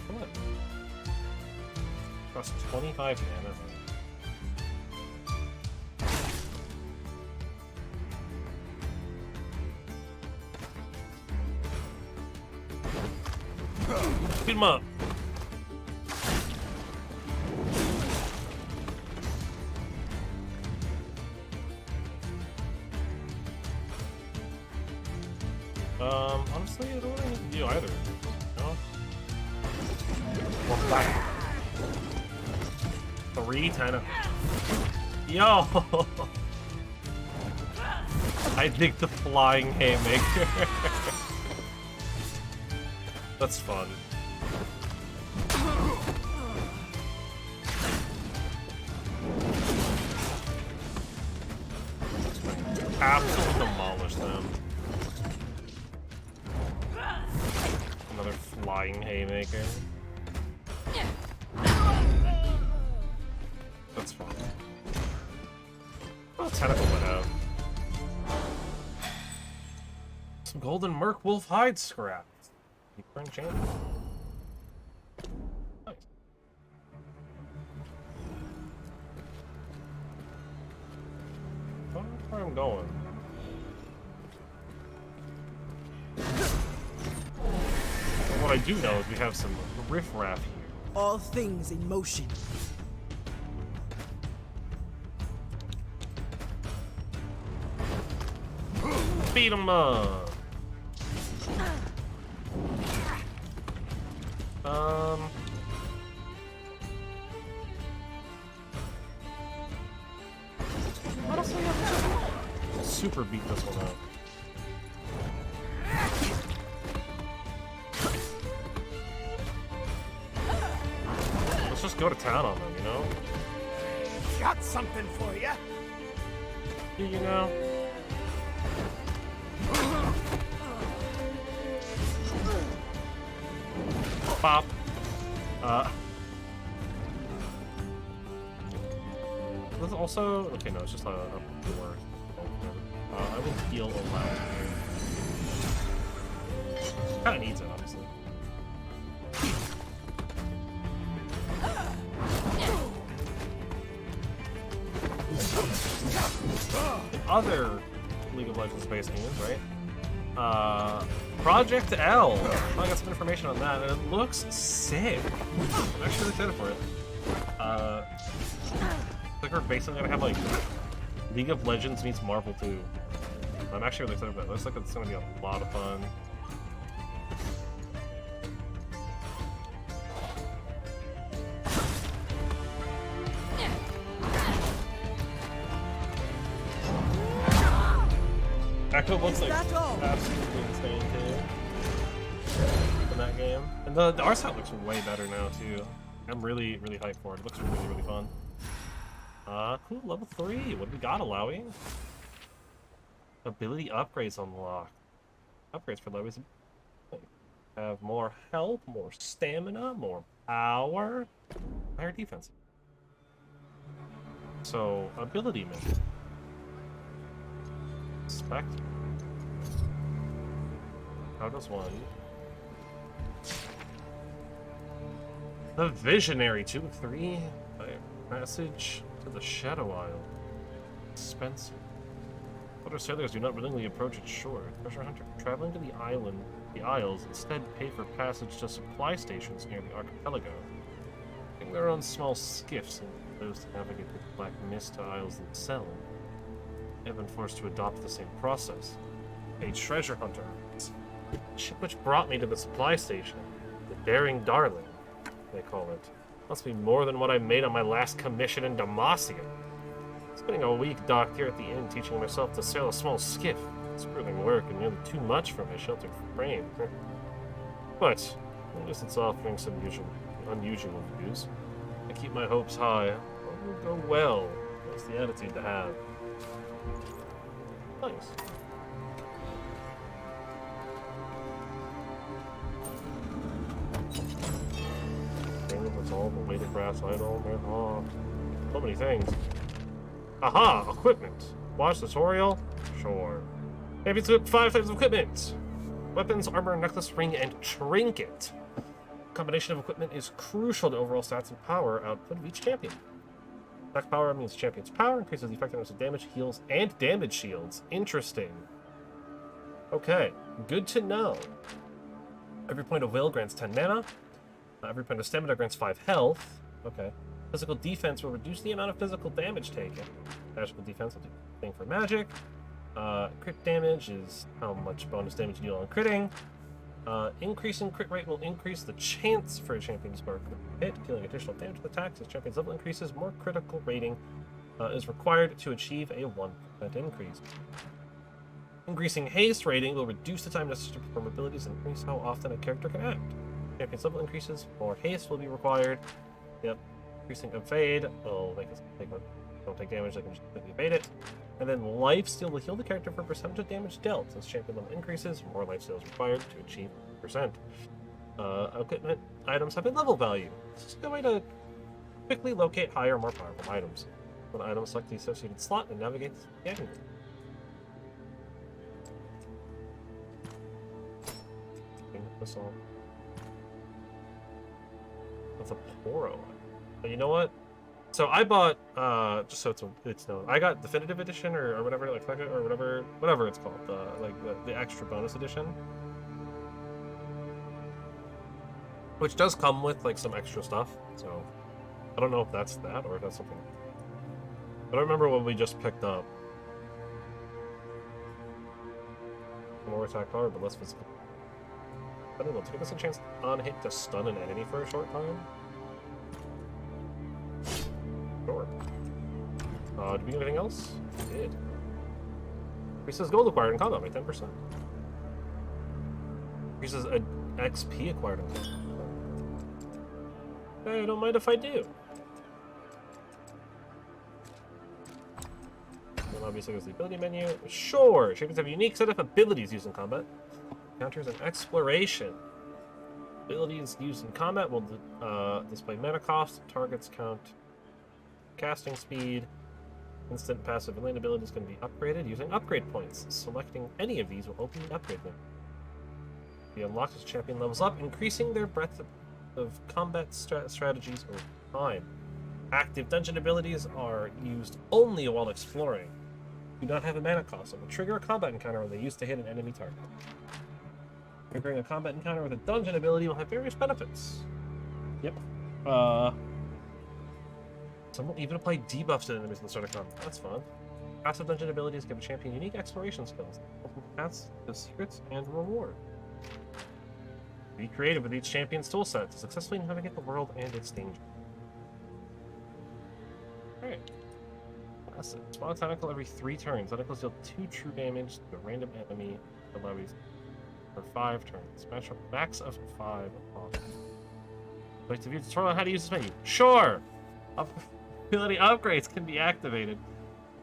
Come on. Costs 25 mana. Beat him up. Honestly, I don't really need to do either. No? One back. 3, 10. Yo! I think the flying haymaker. That's fun. Absolutely demolish them. Another flying haymaker. That's fun. Oh, tentacle went out. Some golden merc wolf hide scrap. Current champion. Nice. I don't know where I'm going. What I do know is we have some riffraff here. All things in motion. Beat 'em up! Honestly, I'll super beat this one up. Let's just go to town on them, you know? Got something for you. You know? Pop. This also okay. No, it's just a door. I will heal aloud here. Kind of needs it, honestly. In other League of Legends based games, right? Project L. I got some information on that, and it looks sick. I'm actually excited for it. Like we're basically gonna have like League of Legends meets Marvel 2. I'm actually really excited for that. It looks like it's gonna be a lot of fun. Echo looks like absolutely insane too in that game, and the art style looks way better now too. I'm really hyped for it. It looks really fun. Cool. Level 3. What do we got, Alawi? Ability upgrades unlocked. Upgrades for Alawi's. Have more health, more stamina, more power, higher defense. So ability menu. Spectre. How does one? The Visionary 2 of 3. Passage to the Shadow Isle. Spencer. Other sailors do not willingly approach its shore. Treasure hunter traveling to the Isles instead pay for passage to supply stations near the archipelago. Taking their own small skiffs and those to navigate the Black Mist to Isles themselves. Have been forced to adopt the same process. A treasure hunter. The ship which brought me to the supply station. The Daring Darling, they call it. Must be more than what I made on my last commission in Demacia. Spending a week docked here at the inn teaching myself to sail a small skiff. It's grueling work and nearly too much for my sheltered frame. But, at least it's offering some unusual views. I keep my hopes high. It will go well. That's the attitude to have. Nice. That's all the weighted brass idol. So many things. Aha! Equipment. Watch tutorial? Sure. Maybe it's 5 types of equipment. Weapons, armor, necklace, ring, and trinket. Combination of equipment is crucial to overall stats and power output of each champion. Attack power means champion's power, increases the effectiveness of damage, heals, and damage shields. Interesting. Okay, good to know. Every point of will grants 10 mana. Every point of stamina grants 5 health. Okay. Physical defense will reduce the amount of physical damage taken. Magical defense will do the thing for magic. Crit damage is how much bonus damage you deal on critting. Increasing crit rate will increase the chance for a champion to score a crit hit, dealing additional damage with attacks. As champion's level increases, more critical rating is required to achieve a 1% increase. Increasing haste rating will reduce the time necessary to perform abilities and increase how often a character can act. Champion's level increases, more haste will be required. Yep. Increasing evade will make us don't take damage, they can just completely evade it. And then lifesteal will heal the character for a percentage of damage dealt. As champion level increases, more lifesteal is required to achieve percent. Equipment items have a level value. This is a good way to quickly locate higher, more powerful items. When items select the associated slot and navigate the game. Missile. That's a Poro. But you know what? So I bought just so it's known. I got definitive edition or whatever, like or whatever it's called, like the extra bonus edition, which does come with like some extra stuff. So I don't know if that's that or if that's something. But I remember when we just picked up more attack power, but less physical. I don't know. To give us a chance on hit to stun an enemy for a short time. Sure. Did we get anything else? We did. Increases gold acquired in combat by 10%. Increases XP acquired in combat. Hey, I don't mind if I do. Then obviously there's the ability menu. Sure! Champions have a unique set of abilities used in combat. Counters and exploration. Abilities used in combat will display mana cost, targets count, casting speed. Instant passive and lane abilities can be upgraded using upgrade points. Selecting any of these will open the upgrade menu. Be unlocked as champion levels up, increasing their breadth of combat strategies over time. Active dungeon abilities are used only while exploring. Do not have a mana cost and will trigger a combat encounter when they used to hit an enemy target. Triggering a combat encounter with a dungeon ability will have various benefits. Yep. Some will even apply debuffs to enemies in the start of combat. That's fun. Passive dungeon abilities give a champion unique exploration skills, open paths to secrets and reward. Be creative with each champion's toolset to successfully navigate the world and its danger. Alright. Passive. Spawn a tentacle every 3 turns. Tentacles deal 2 true damage to a random enemy. Allow you for 5 turns. Max of 5. Like to view a tutorial on how to use this menu. Sure! Ability upgrades can be activated.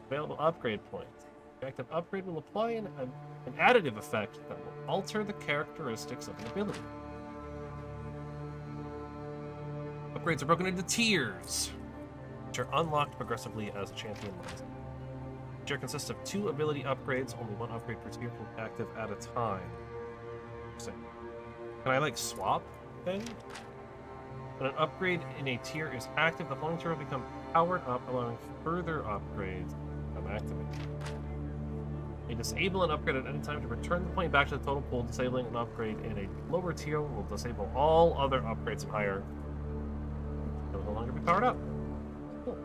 Available upgrade points. The active upgrade will apply an additive effect that will alter the characteristics of an ability. Upgrades are broken into tiers, which are unlocked progressively as a champion levels. The tier consists of 2 ability upgrades, only 1 upgrade per tier can be active at a time. Can I like swap then? When an upgrade in a tier is active, the following tier will become powered up, allowing further upgrades to become activated. You disable an upgrade at any time to return the point back to the total pool. Disabling an upgrade in a lower tier will disable all other upgrades and higher. It will no longer be powered up. Cool.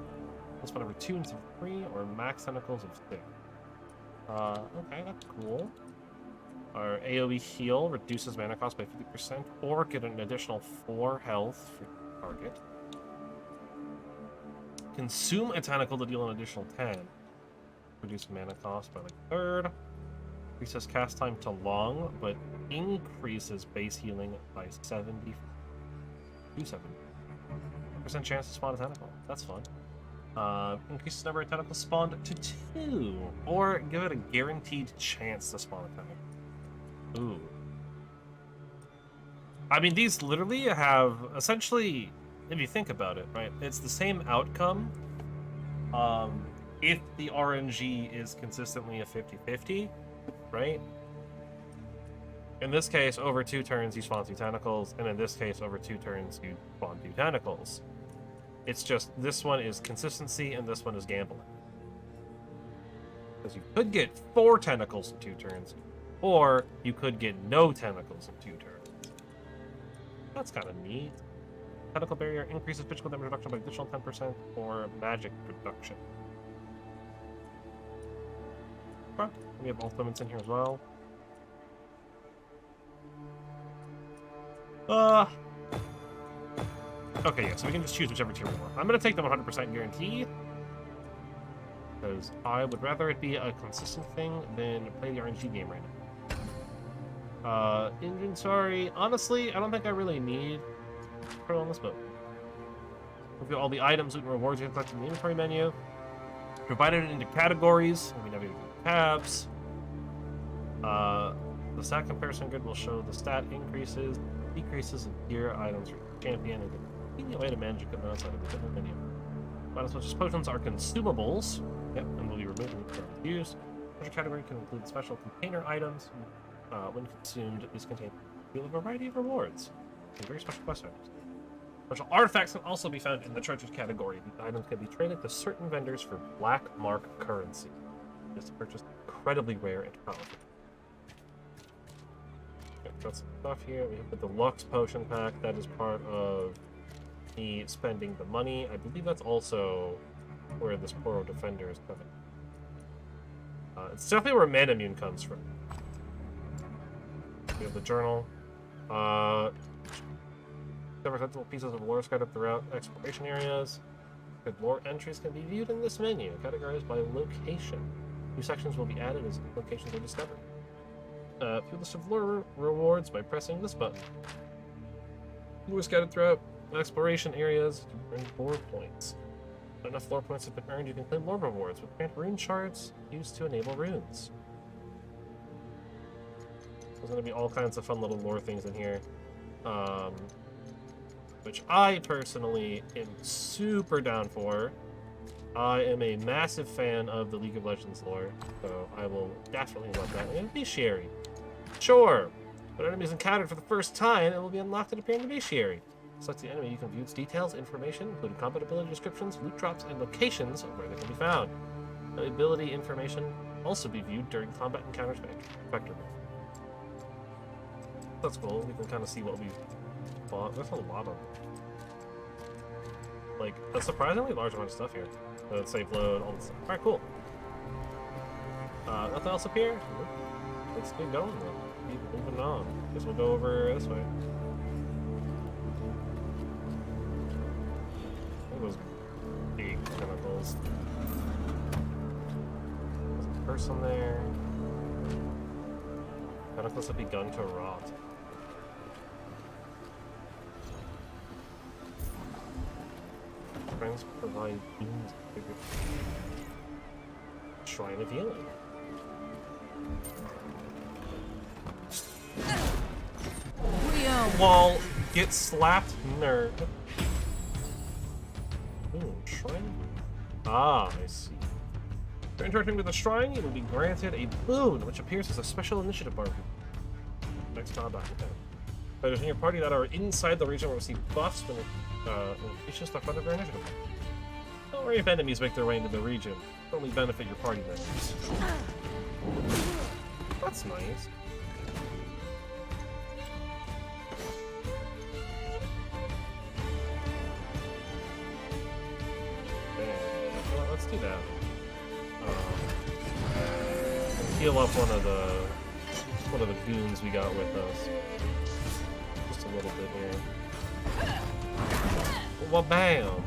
This one over 2 and 3, or max tentacles of 6. Okay, that's cool. Our AoE heal reduces mana cost by 50%, or get an additional 4 health for your target. Consume a tentacle to deal an additional 10. Reduce mana cost by like a third. Increases cast time to long, but increases base healing by 70 to 70%. Chance to spawn a tentacle. That's fun. Increases the number of tentacles spawned to 2, or give it a guaranteed chance to spawn a tentacle. Ooh. I mean, these literally have, essentially, if you think about it, right, it's the same outcome if the RNG is consistently a 50-50, right? In this case, over 2 turns, you spawn 2 tentacles, and in this case, over 2 turns, you spawn 2 tentacles. It's just, this one is consistency, and this one is gambling. Because you could get 4 tentacles in 2 turns, or you could get no tentacles in 2 turns. That's kind of neat. Tentacle barrier increases physical damage reduction by additional 10%, or magic reduction. Okay. We have ultimates in here as well. Okay, yeah, so we can just choose whichever tier we want. I'm gonna take the 100% guarantee, because I would rather it be a consistent thing than play the RNG game right now. Inventory, honestly, I don't think I really need put on this boat. We've got all the items and rewards you can collect in the inventory menu. Divided it into categories. We navigate the tabs. The stat comparison grid will show the stat increases, decreases in gear items for champion, and a way to manage equipment outside of the equipment menu. Items such as potions are consumables. Yep, and will be removed when used. Treasure category can include special container items. When consumed, these contain a variety of rewards and very special quest items. Special artifacts can also be found in the treasures category. These items can be traded to certain vendors for black mark currency. Just to purchase incredibly rare and powerful. Okay, got some stuff here. We have the deluxe potion pack. That is part of me spending the money. I believe that's also where this Poro Defender is coming. It's definitely where Mana Immune comes from. We have the journal. Several sensible pieces of lore scattered throughout exploration areas. Good lore entries can be viewed in this menu, categorized by location. New sections will be added as locations are discovered. View list of lore rewards by pressing this button. Lore scattered throughout exploration areas to earn lore points. When enough lore points have been earned, you can claim lore rewards with grant rune shards used to enable runes. There's going to be all kinds of fun little lore things in here. Which I personally am super down for. I am a massive fan of the League of Legends lore, so I will definitely love that. And Bestiary. Sure! When enemies encountered for the first time, it will be unlocked and appear in the Bestiary. Select the enemy, you can view its details, information, including combat ability descriptions, loot drops, and locations of where they can be found. The ability information also be viewed during combat encounters by Vector mode. That's cool. We can kind of see what we've bought. There's a lot of, like, a surprisingly large amount of stuff here. Save load, all this stuff. Alright, cool. Nothing else up here? Let's keep going then. Keep moving on. Guess we'll go over this way. Look at those big tentacles. There's a person there. Tentacles have begun to rot. Friends provide beams. Shrine of Healing. Wall, get slapped, nerd. Ooh, shrine? Ah, I see. After interacting with the shrine, you will be granted a boon, which appears as a special initiative bar. Next combat. Fighters in your party that are inside the region will receive buffs when it's just the front of their initiative. Don't worry if enemies make their way into the region. It'll only benefit your party members. That's nice. Well, let's do that. Heal up one of the goons we got with us. Just a little bit here. Well, bam!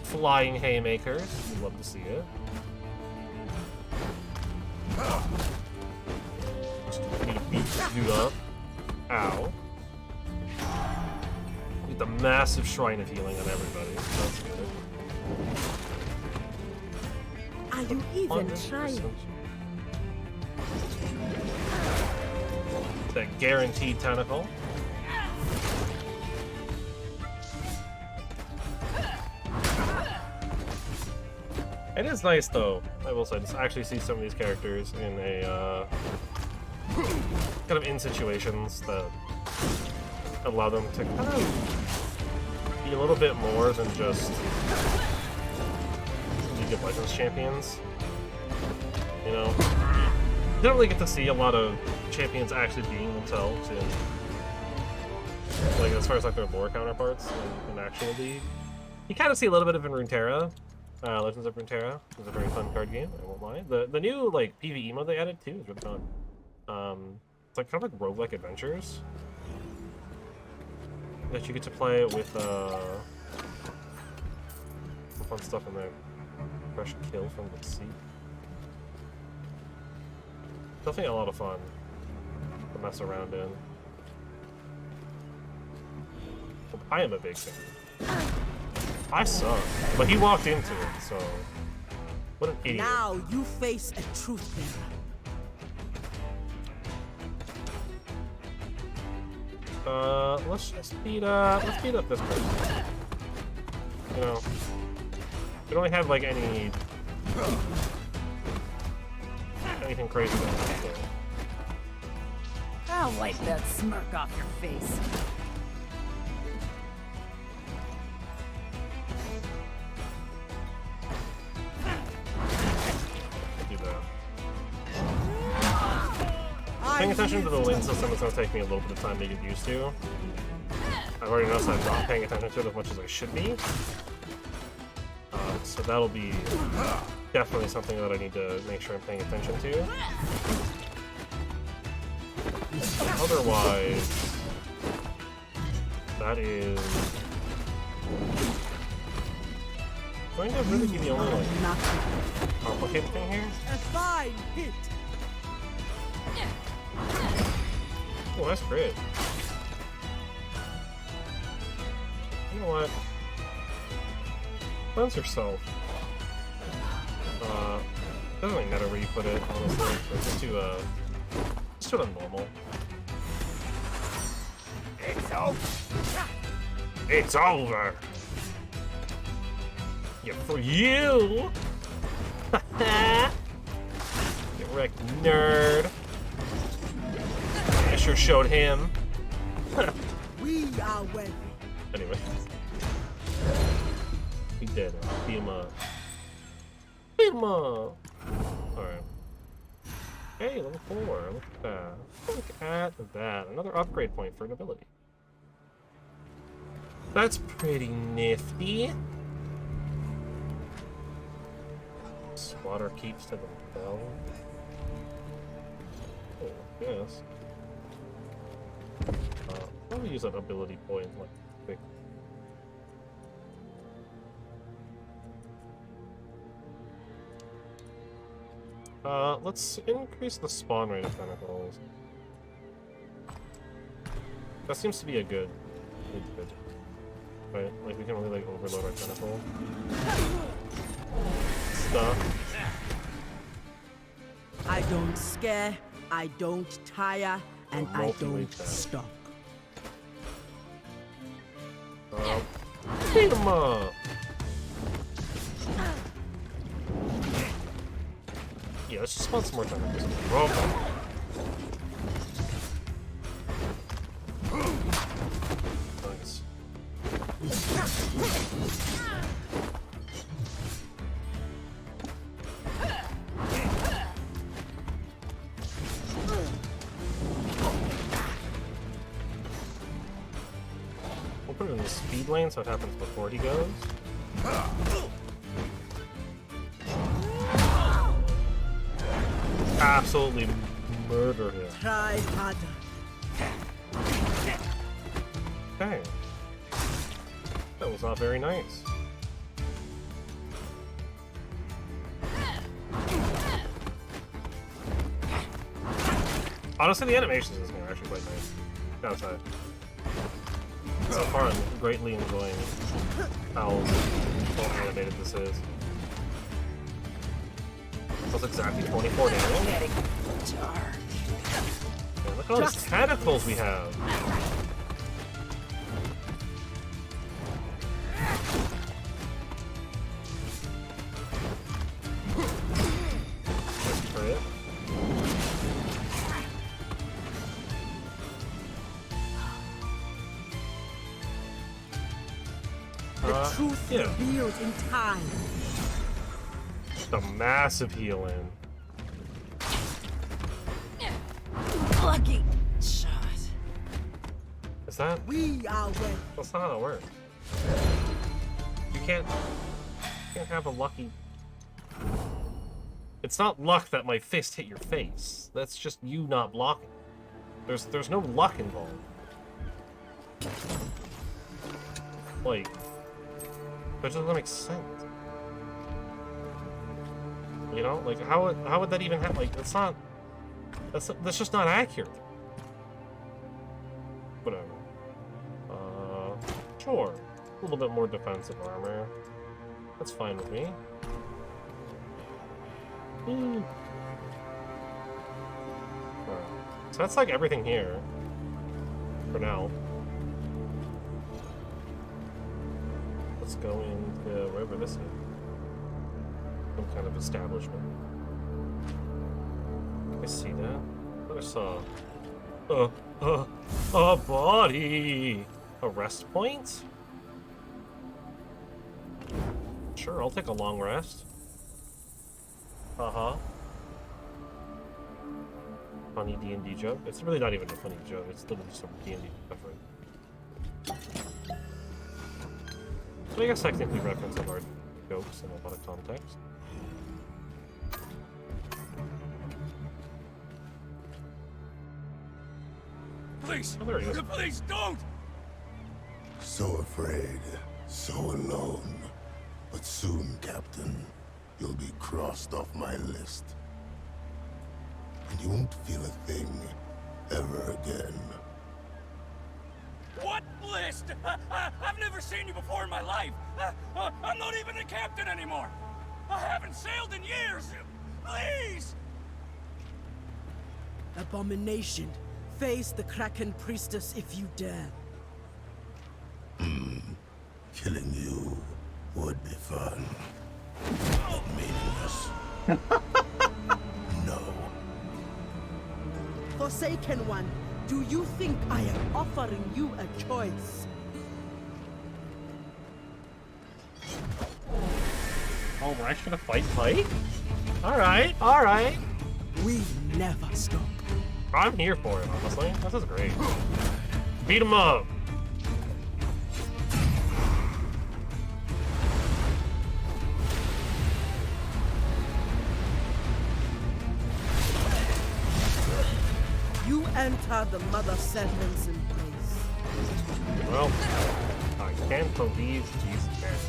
Flying haymakers. We'd love to see it. Just need to beat this dude up. Ow. Get the massive Shrine of Healing on everybody. That's good. Are you even trying? That guaranteed tentacle. It is nice, though, I will say, to actually see some of these characters in a, kind of in situations that allow them to kind of be a little bit more than just League of Legends champions. You know? You don't really get to see a lot of champions actually being themselves in, like, as far as, like, their lore counterparts in actual League. You kind of see a little bit of in Runeterra, Legends of Runeterra is a very fun card game. I won't lie. The new like PvE mode they added too is really fun. It's like kind of like roguelike adventures that you get to play with some fun stuff in there. Fresh kill from the sea. Definitely a lot of fun to mess around in. I am a big fan. I suck, but he walked into it, so what an idiot. Now you face a truth bearer. Let's just beat up this person. You know, we don't have like anything crazy going on, so. I'll wipe that smirk off your face. Do that. Paying attention to the lane system is going to take me a little bit of time to get used to. I've already noticed I'm not paying attention to it as much as I should be. So that'll be definitely something that I need to make sure I'm paying attention to. Otherwise, that is going to really be the only like complicated thing here. A fine hit. Oh, that's great. You know what? Cleanse yourself. Doesn't really matter where you put it, honestly. Just do it normal. It's over. It's over. Yeah, for you. Get wrecked, nerd. I sure showed him. We are worthy. Anyway. He did it. Beat him up. Beat him up! Alright. Hey, level 4. Look at that. Look at that. Another upgrade point for an ability. That's pretty nifty. Swatter keeps to the bell. Oh, yes. Probably use that ability point like quick. Let's increase the spawn rate of tentacles. That seems to be a good. Right? Like we can really like overload our tentacle stuff. I don't scare, I don't tire, and I don't stop. Beat him up! Yeah, let's just spawn some more tentacles. Roll. Nice. We'll put it in the speed lane so it happens before he goes. Absolutely murder him. Try harder. Okay. That was not very nice. Honestly, the animations in this game are actually quite nice. Gotta say. So far, I'm greatly enjoying how well animated this is. That's exactly 24 damage. And look at all these tentacles we have. Nice crit. The truth yeah. revealed in time. The massive heal-in. Lucky shot. Is that? We are worthy. That's not how it works. You can't. can't have a lucky... It's not luck that my fist hit your face. That's just you not blocking. There's no luck involved. Like, that doesn't make sense. You know, like how would that even happen? Like, that's just not accurate. Whatever. Sure. A little bit more defensive armor. That's fine with me. Alright. So that's like everything here. For now. Let's go into wherever this is. Some kind of establishment. I see that. There's a body. A rest point? Sure, I'll take a long rest. Uh-huh. Funny D&D joke. It's really not even a funny joke. It's literally some D&D stuff, right? So I guess technically reference of our jokes in a lot of context. Please! Oh, there he is. Please, don't! So afraid, so alone. But soon, Captain, you'll be crossed off my list. And you won't feel a thing ever again. What list? I've never seen you before in my life. I'm not even a captain anymore. I haven't sailed in years. Please! Abomination. Face the Kraken Priestess if you dare. Killing you would be fun. But meaningless. No. Forsaken One, do you think I am offering you a choice? Oh, we're actually gonna fight? Alright, alright. We never stop. I'm here for it, honestly. This is great. Beat him up! You enter the mother sentence in place. Well, I can't believe he's dead.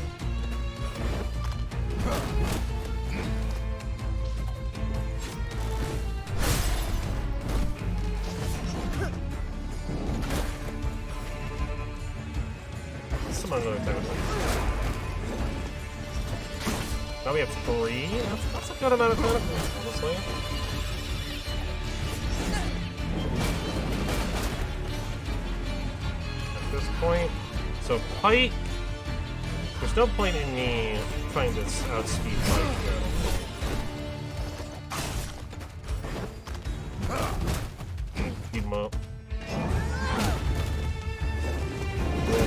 Summon another attack. Now we have 3. That's a good amount of tentacles, honestly. At this point, so Pike. There's no point in me trying to outspeed Pike here. Beat him up.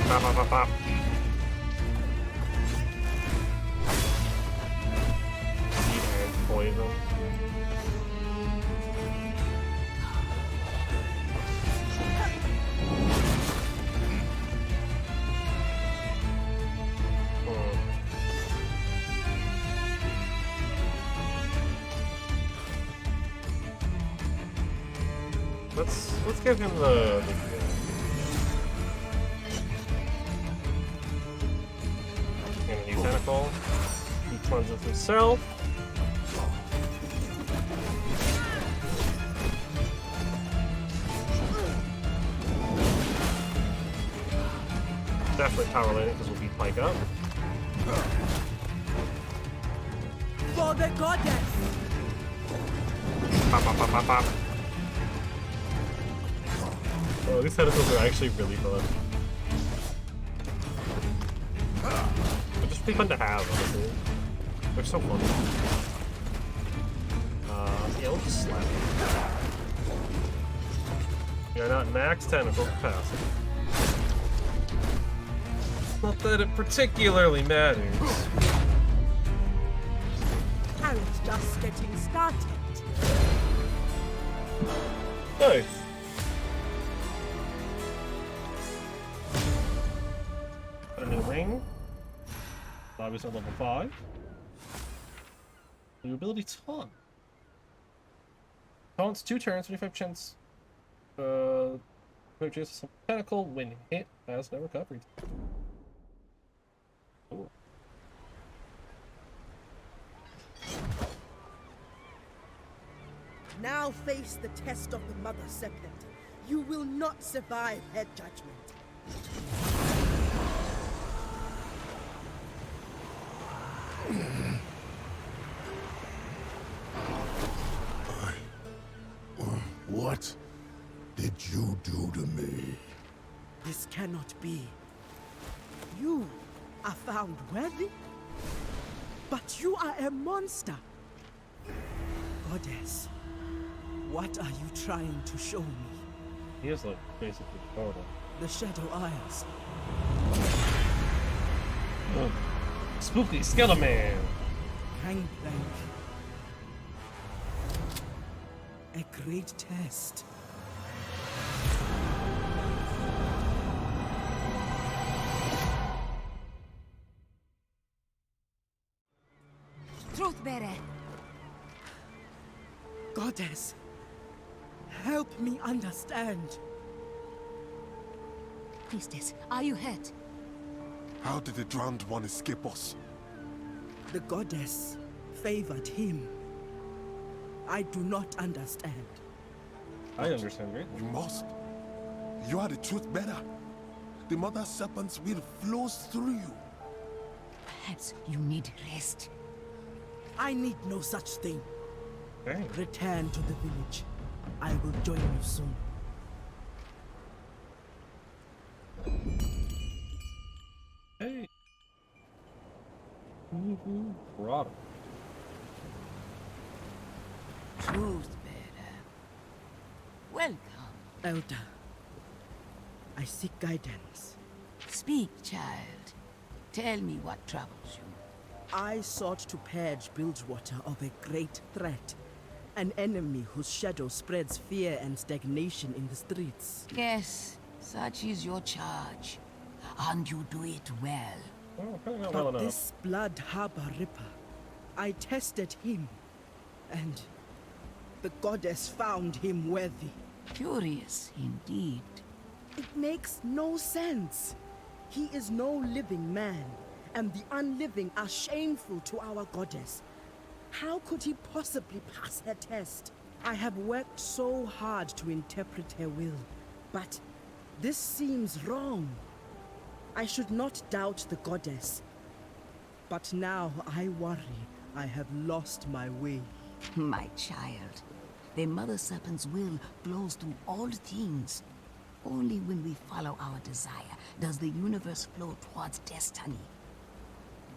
Pop, pop, pop, pop. Heat and poison. Let's give him the Infinity Tentacle. He cleanses himself. Definitely power landing because we'll beat Pike up. For the goddess! Pop, pop, pop, pop, pop. Oh, these tentacles are actually really fun. They're just pretty fun to have, honestly. They're so fun. Yeah, we'll just slap you. You're not max tentacle capacity. Not that it particularly matters. And just getting started. Nice. Got a new ring. Thought obviously on level 5. New ability Taunt. Taunts 2 turns, 25 chance. Purchase some tentacle when hit has no recovery. Cool. Now face the test of the Mother Serpent. You will not survive her judgment. What did you do to me? This cannot be. You are found worthy, but you are a monster. Goddess, what are you trying to show me? He is like basically horrible. The Shadow Isles. Oh. Spooky Skeleton Man. Gangplank. A great test. Truth-bearer. Goddess, help me understand. Priestess, are you hurt? How did the drowned one escape us? The goddess favored him. I do not understand. I understand, right? You must. You are the truth bearer. The Mother Serpent's will flows through you. Perhaps you need rest. I need no such thing. Dang. Return to the village. I will join you soon. Hey. Brought him. Truth-bearer. Welcome. Elder, I seek guidance. Speak, child. Tell me what troubles you. I sought to purge Bilgewater of a great threat. An enemy whose shadow spreads fear and stagnation in the streets. Yes, such is your charge. And you do it well. Oh, probably not well But enough. this Blood Harbor Ripper, I tested him, and the goddess found him worthy. Curious indeed. It makes no sense. He is no living man, and the unliving are shameful to our goddess. How could he possibly pass her test? I have worked so hard to interpret her will, but this seems wrong. I should not doubt the goddess, but now I worry I have lost my way. My child, the Mother Serpent's will flows through all things. Only when we follow our desire does the universe flow towards destiny.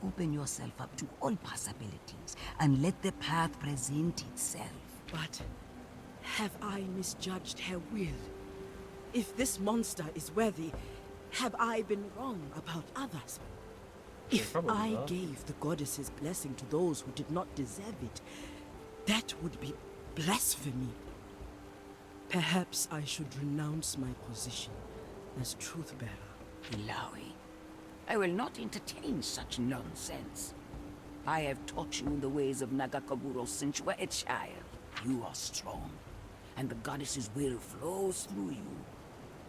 Open yourself up to all possibilities and let the path present itself. But have I misjudged her will? If this monster is worthy, have I been wrong about others? If probably I not. gave the goddess's blessing to those who did not deserve it, that would be blasphemy. Perhaps I should renounce my position as truth-bearer. Ilawi, I will not entertain such nonsense. I have taught you the ways of Nagakaburo since you were a child. You are strong, and the goddess's will flows through you.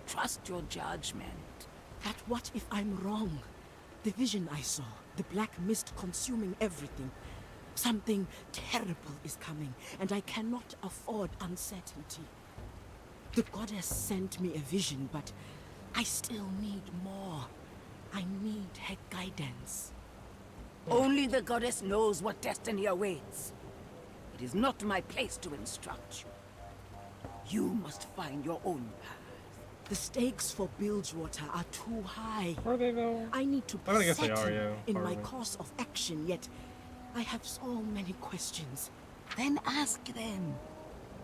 Trust your judgment. But what if I'm wrong? The vision I saw, the black mist consuming everything. Something terrible is coming, and I cannot afford uncertainty. The goddess sent me a vision, but I still need more. I need her guidance. Only the goddess knows what destiny awaits. It is not my place to instruct you. You must find your own path. The stakes for Bilgewater are too high. Are they though? I need to I mean, I guess they settle are, yeah, in my probably. course of action, yet I have so many questions. Then ask them.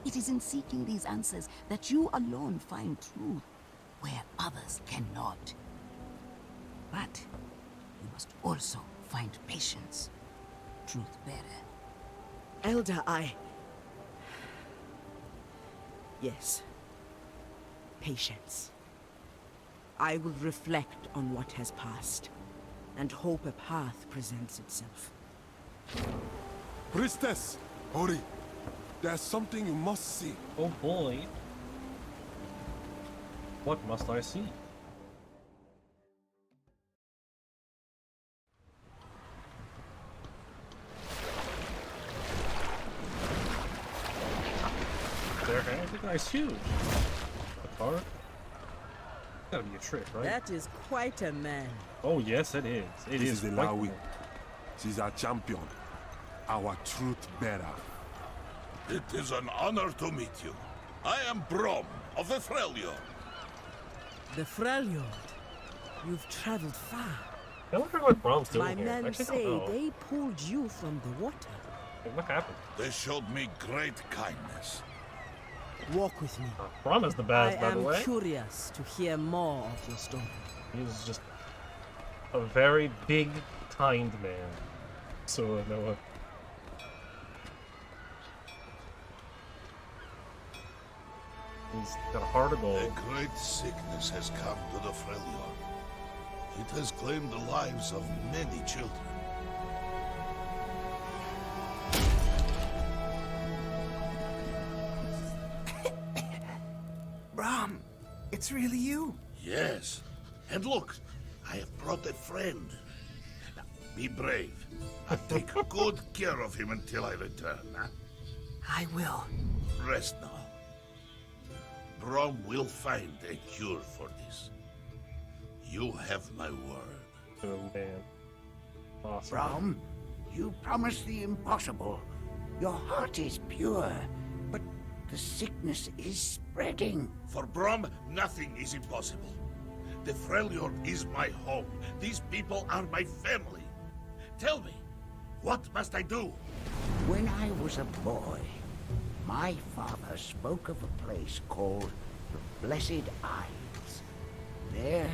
It is in seeking these answers that you alone find truth, where others cannot. But you must also find patience. Truth-bearer. Elder, Yes. Patience. I will reflect on what has passed. and hope a path presents itself. Priestess, hurry. There's something you must see. Oh boy. What must I see? There, I think the guy's huge. The car? Gotta be a trick, right? That is quite a man. Oh yes, it is. It This is is quite Ilawi. cool. She's our champion. Our truth bearer. It is an honor to meet you. I am Brom of the Freljord. The Freljord. You've traveled far. I wonder what Brom's doing My here. men Actually, I say don't know. they pulled you from the water. Like, what happened? They showed me great kindness. Walk with me. Brom is the best, I by the am way. curious to hear more of your story. He's just a very big, kind man. So, Noah. He's got a heart of A gold. great sickness has come to the Freljord. It has claimed the lives of many children. Brom, it's really you. Yes. And look, I have brought a friend. Now, be brave. I'll take good care of him until I return. Huh? I will. Rest now. Brom will find a cure for this. You have my word. Oh, man. Awesome. Brom, you promised the impossible. Your heart is pure, but the sickness is spreading. For Brom, nothing is impossible. The Freljord is my home. These people are my family. Tell me, what must I do? When I was a boy, my father spoke of a place called the Blessed Isles. There,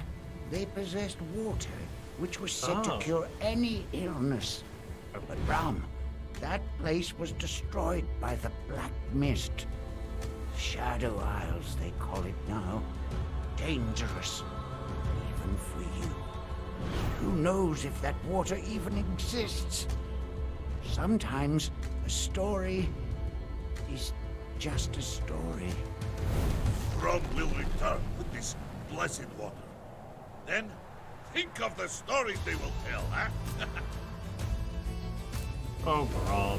they possessed water, which was said to cure any illness. But Brom, that place was destroyed by the Black Mist. Shadow Isles, they call it now. Dangerous, even for you. Who knows if that water even exists? Sometimes a story is just a story. Brom will return with this blessed water. Then, think of the stories they will tell, huh? Oh, Brom.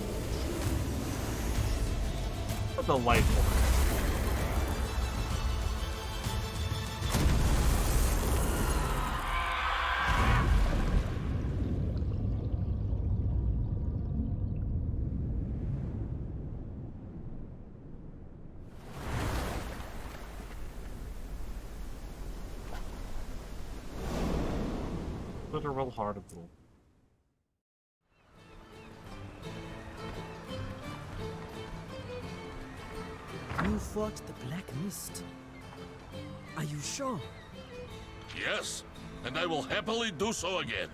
What a delightful. Literal heart of gold. You fought the Black Mist. Are you sure? Yes, and I will happily do so again.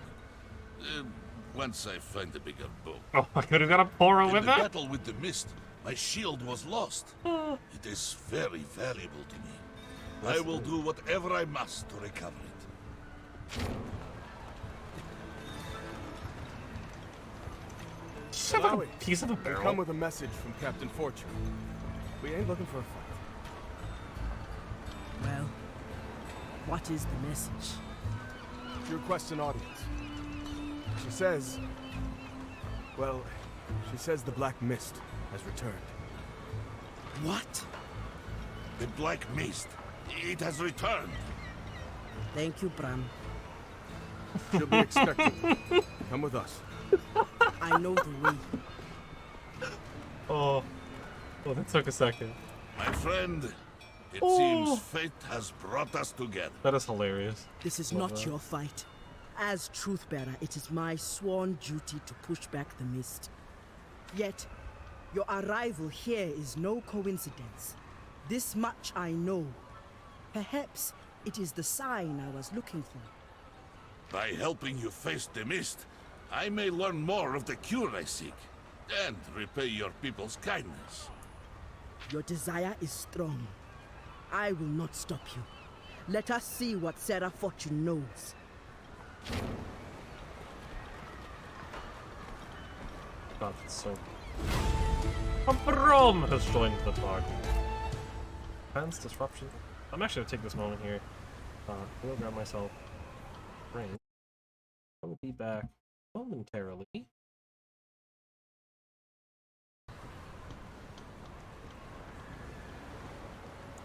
Once I find a bigger book. Oh, I could have got a poro In with the that? battle with the mist, my shield was lost. It is very valuable to me. I will do whatever I must to recover it. Just have a piece of a We come barrel. with a message from Captain Fortune. We ain't looking for a fight. Well, what is the message? She requests an audience. She says... Well, she says the Black Mist has returned. What? The Black Mist. It has returned. Thank you, Bram. She'll be expecting you. Come with us. I know the way. Oh, that took a second. My friend, it Oh. seems fate has brought us together. That is hilarious. This is Love not that. your fight. As Truth-Bearer, it is my sworn duty to push back the mist. Yet, your arrival here is no coincidence. This much I know. Perhaps it is the sign I was looking for. By helping you face the mist, I may learn more of the cure I seek, and repay your people's kindness. Your desire is strong. I will not stop you. Let us see what Sarah Fortune knows. God, it's so... A Brom has joined the party. Plans disruption. I'm actually gonna take this moment here. I'll grab myself a drink. I'll be back momentarily.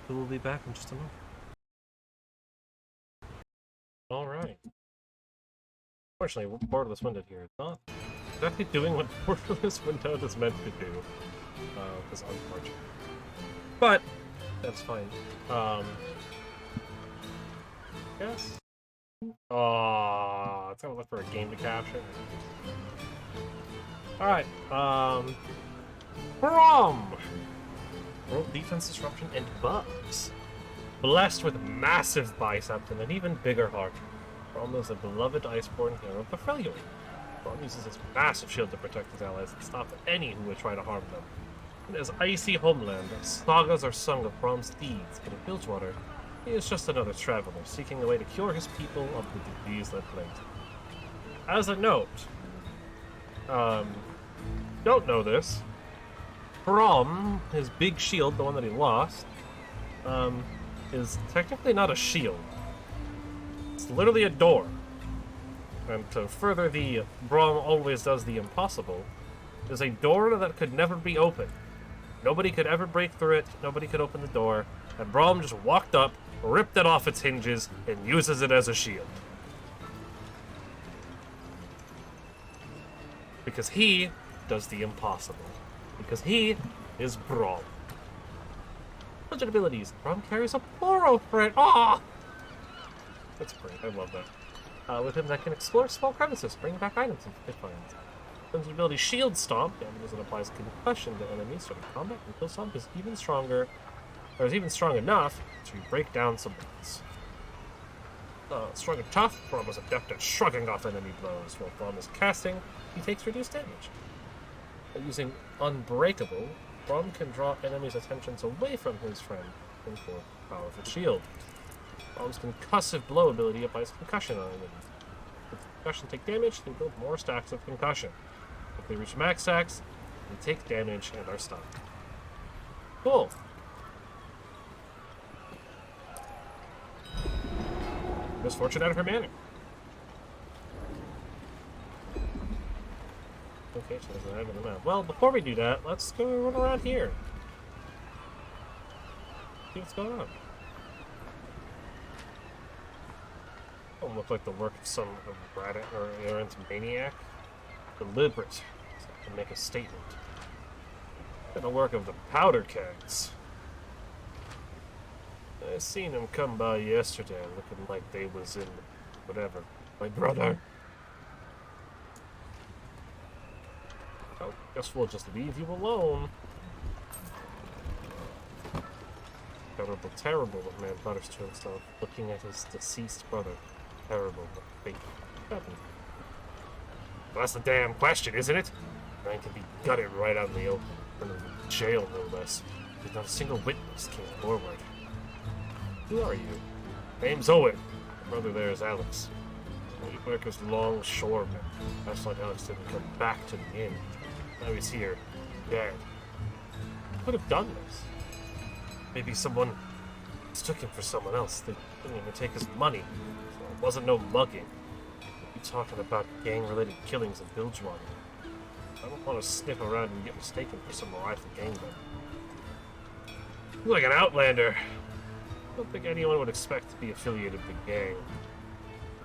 We'll be back in just a moment. Alright. Fortunately, Borderless Windowed here is not exactly doing what Borderless Windowed is meant to do. It's unfortunate. But, that's fine. Yes. Oh, it's gonna look for a game to capture. Alright, Brom! World defense disruption and bugs. Blessed with massive biceps and an even bigger heart. Brom is a beloved Iceborne hero of the Freljord. Brom uses his massive shield to protect his allies and stop any who would try to harm them. In his icy homeland, sagas are sung of Brom's deeds, but in Bilgewater, he is just another traveler seeking a way to cure his people of the disease that plagues them. As a note, don't know this. Brom, his big shield, the one that he lost, is technically not a shield. It's literally a door. And to further the Brom always does the impossible, is a door that could never be opened. Nobody could ever break through it, nobody could open the door, and Brom just walked up, ripped it off its hinges, and uses it as a shield. Because he does the impossible. Because he is Brom. Legend abilities. Brom carries a Plorofrit. Ah! That's great. I love that. With him, that can explore small crevices, bring back items and pit finds. Legend ability Shield Stomp damages and applies concussion to enemies during combat, and Kill Stomp is even stronger, or is even strong enough to break down some walls. Strong and tough, Brom is adept at shrugging off enemy blows. While Brom is casting, he takes reduced damage. By using Unbreakable, Brom can draw enemies' attentions away from his friend and form a powerful shield. Brom's concussive blow ability applies concussion on enemies. If concussion take damage, they build more stacks of concussion. If they reach max stacks, they take damage and are stunned. Cool. Misfortune out of her manner. Okay, so there's an item in the map. Well, before we do that, let's go run around here. See what's going on. Don't look like the work of some erratic or errant maniac. Deliberate, so I can make a statement. And the work of the powder kegs. I seen them come by yesterday, looking like they was in whatever. My brother. Well, guess we'll just leave you alone. Terrible, terrible what man mutters to himself, looking at his deceased brother. Terrible what fate happened. Well, that's the damn question, isn't it? Man can be gutted right out in the open. In the jail, no less. There's not a single witness came forward. Who are you? Name's Owen. My brother there is Alex. We work as longshoremen. That's why Alex didn't come back to the inn. Now he's here, dead. Who could have done this? Maybe someone mistook him for someone else. They didn't even take his money. So it wasn't no mugging. You talking about gang-related killings in Bilgewater. I don't want to sniff around and get mistaken for some rival gang member. You're like an outlander. I don't think anyone would expect to be affiliated with the gang.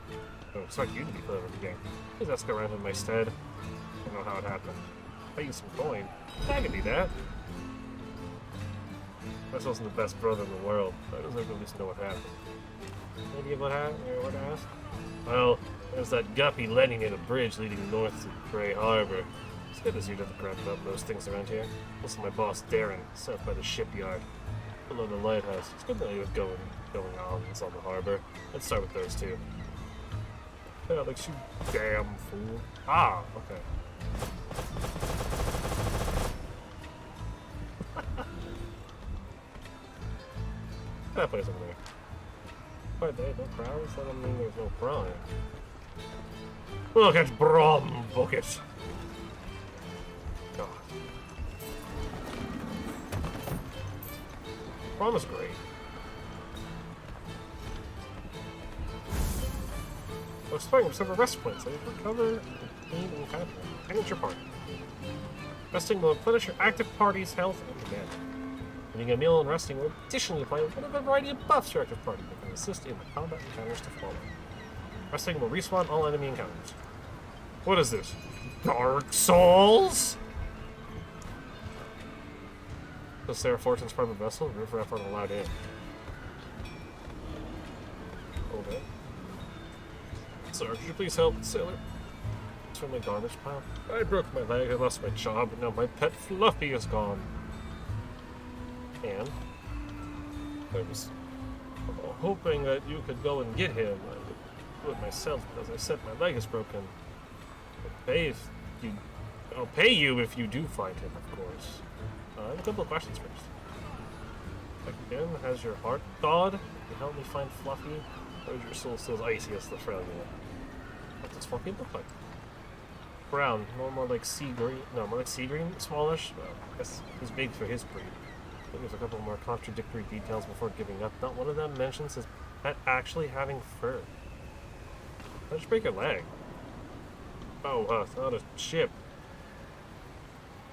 I don't expect you to be affiliated with the gang. Please ask around in my stead. I don't know how it happened. Pay you some coin. I can do that. This wasn't the best brother in the world, but I deserve to at least know what happened. Any of what happened? Or what I asked? Well, there's that guppy Lenny near the bridge leading north to Grey Harbor. It's good as you never grabbed up those things around here. Also, my boss Darren, set up by the shipyard. Below the lighthouse. It's good that he was going on on the harbor. Let's start with those two. Alex, you damn fool. Ah, okay. That place over there. Quite there, no crowds? That doesn't mean there's no crime. Look at Brom Bucket. Prom is great. Well, exploring several rest points, so you can recover the pain and kind of signature party. Resting will replenish your active party's health and mana. Eating a meal and resting will additionally apply one of a variety of buffs to your active party that can assist in the combat encounters to follow. Resting will respawn all enemy encounters. What is this? Dark Souls? The Sarah Fortune's private vessel, river effort allowed in. Okay. Sir, could you please help, sailor? It's from my garbage pile. I broke my leg, I lost my job, and now my pet Fluffy is gone. And I was hoping that you could go and get him. I would do it myself, but as I said, my leg is broken. I'll pay you if you do find him, of course. I have a couple of questions first. Again, has your heart thawed? Can you help me find Fluffy? Or is your soul still as icy as the frail unit? What does Fluffy look like? Brown, more like sea green. No, more like sea green, smallish. Well, I guess he's big for his breed. I think there's a couple more contradictory details before giving up. Not one of them mentions his pet actually having fur. How'd you break your leg? Oh, it's not a ship.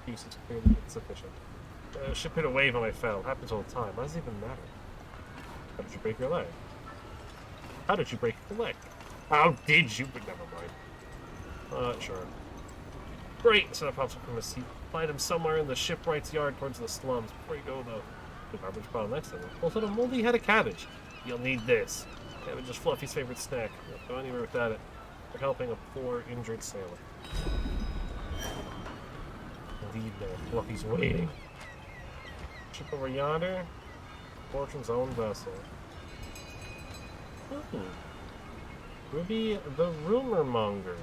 Use it's clearly insufficient. Ship hit a wave and I fell. Happens all the time. Why does it even matter? How did you break your leg? How did you break your leg? How did you? But never mind. Sure. Great! So that pops up from his seat. Find him somewhere in the shipwright's yard towards the slums. Before you go, though, the garbage pile next to him. Also, a moldy head of cabbage. You'll need this. Cabbage is Fluffy's favorite snack. Don't go anywhere without it. We're helping a poor, injured sailor. Indeed, Fluffy's waiting. Ship over yonder. Fortune's own vessel. Ruby the Rumor Monger.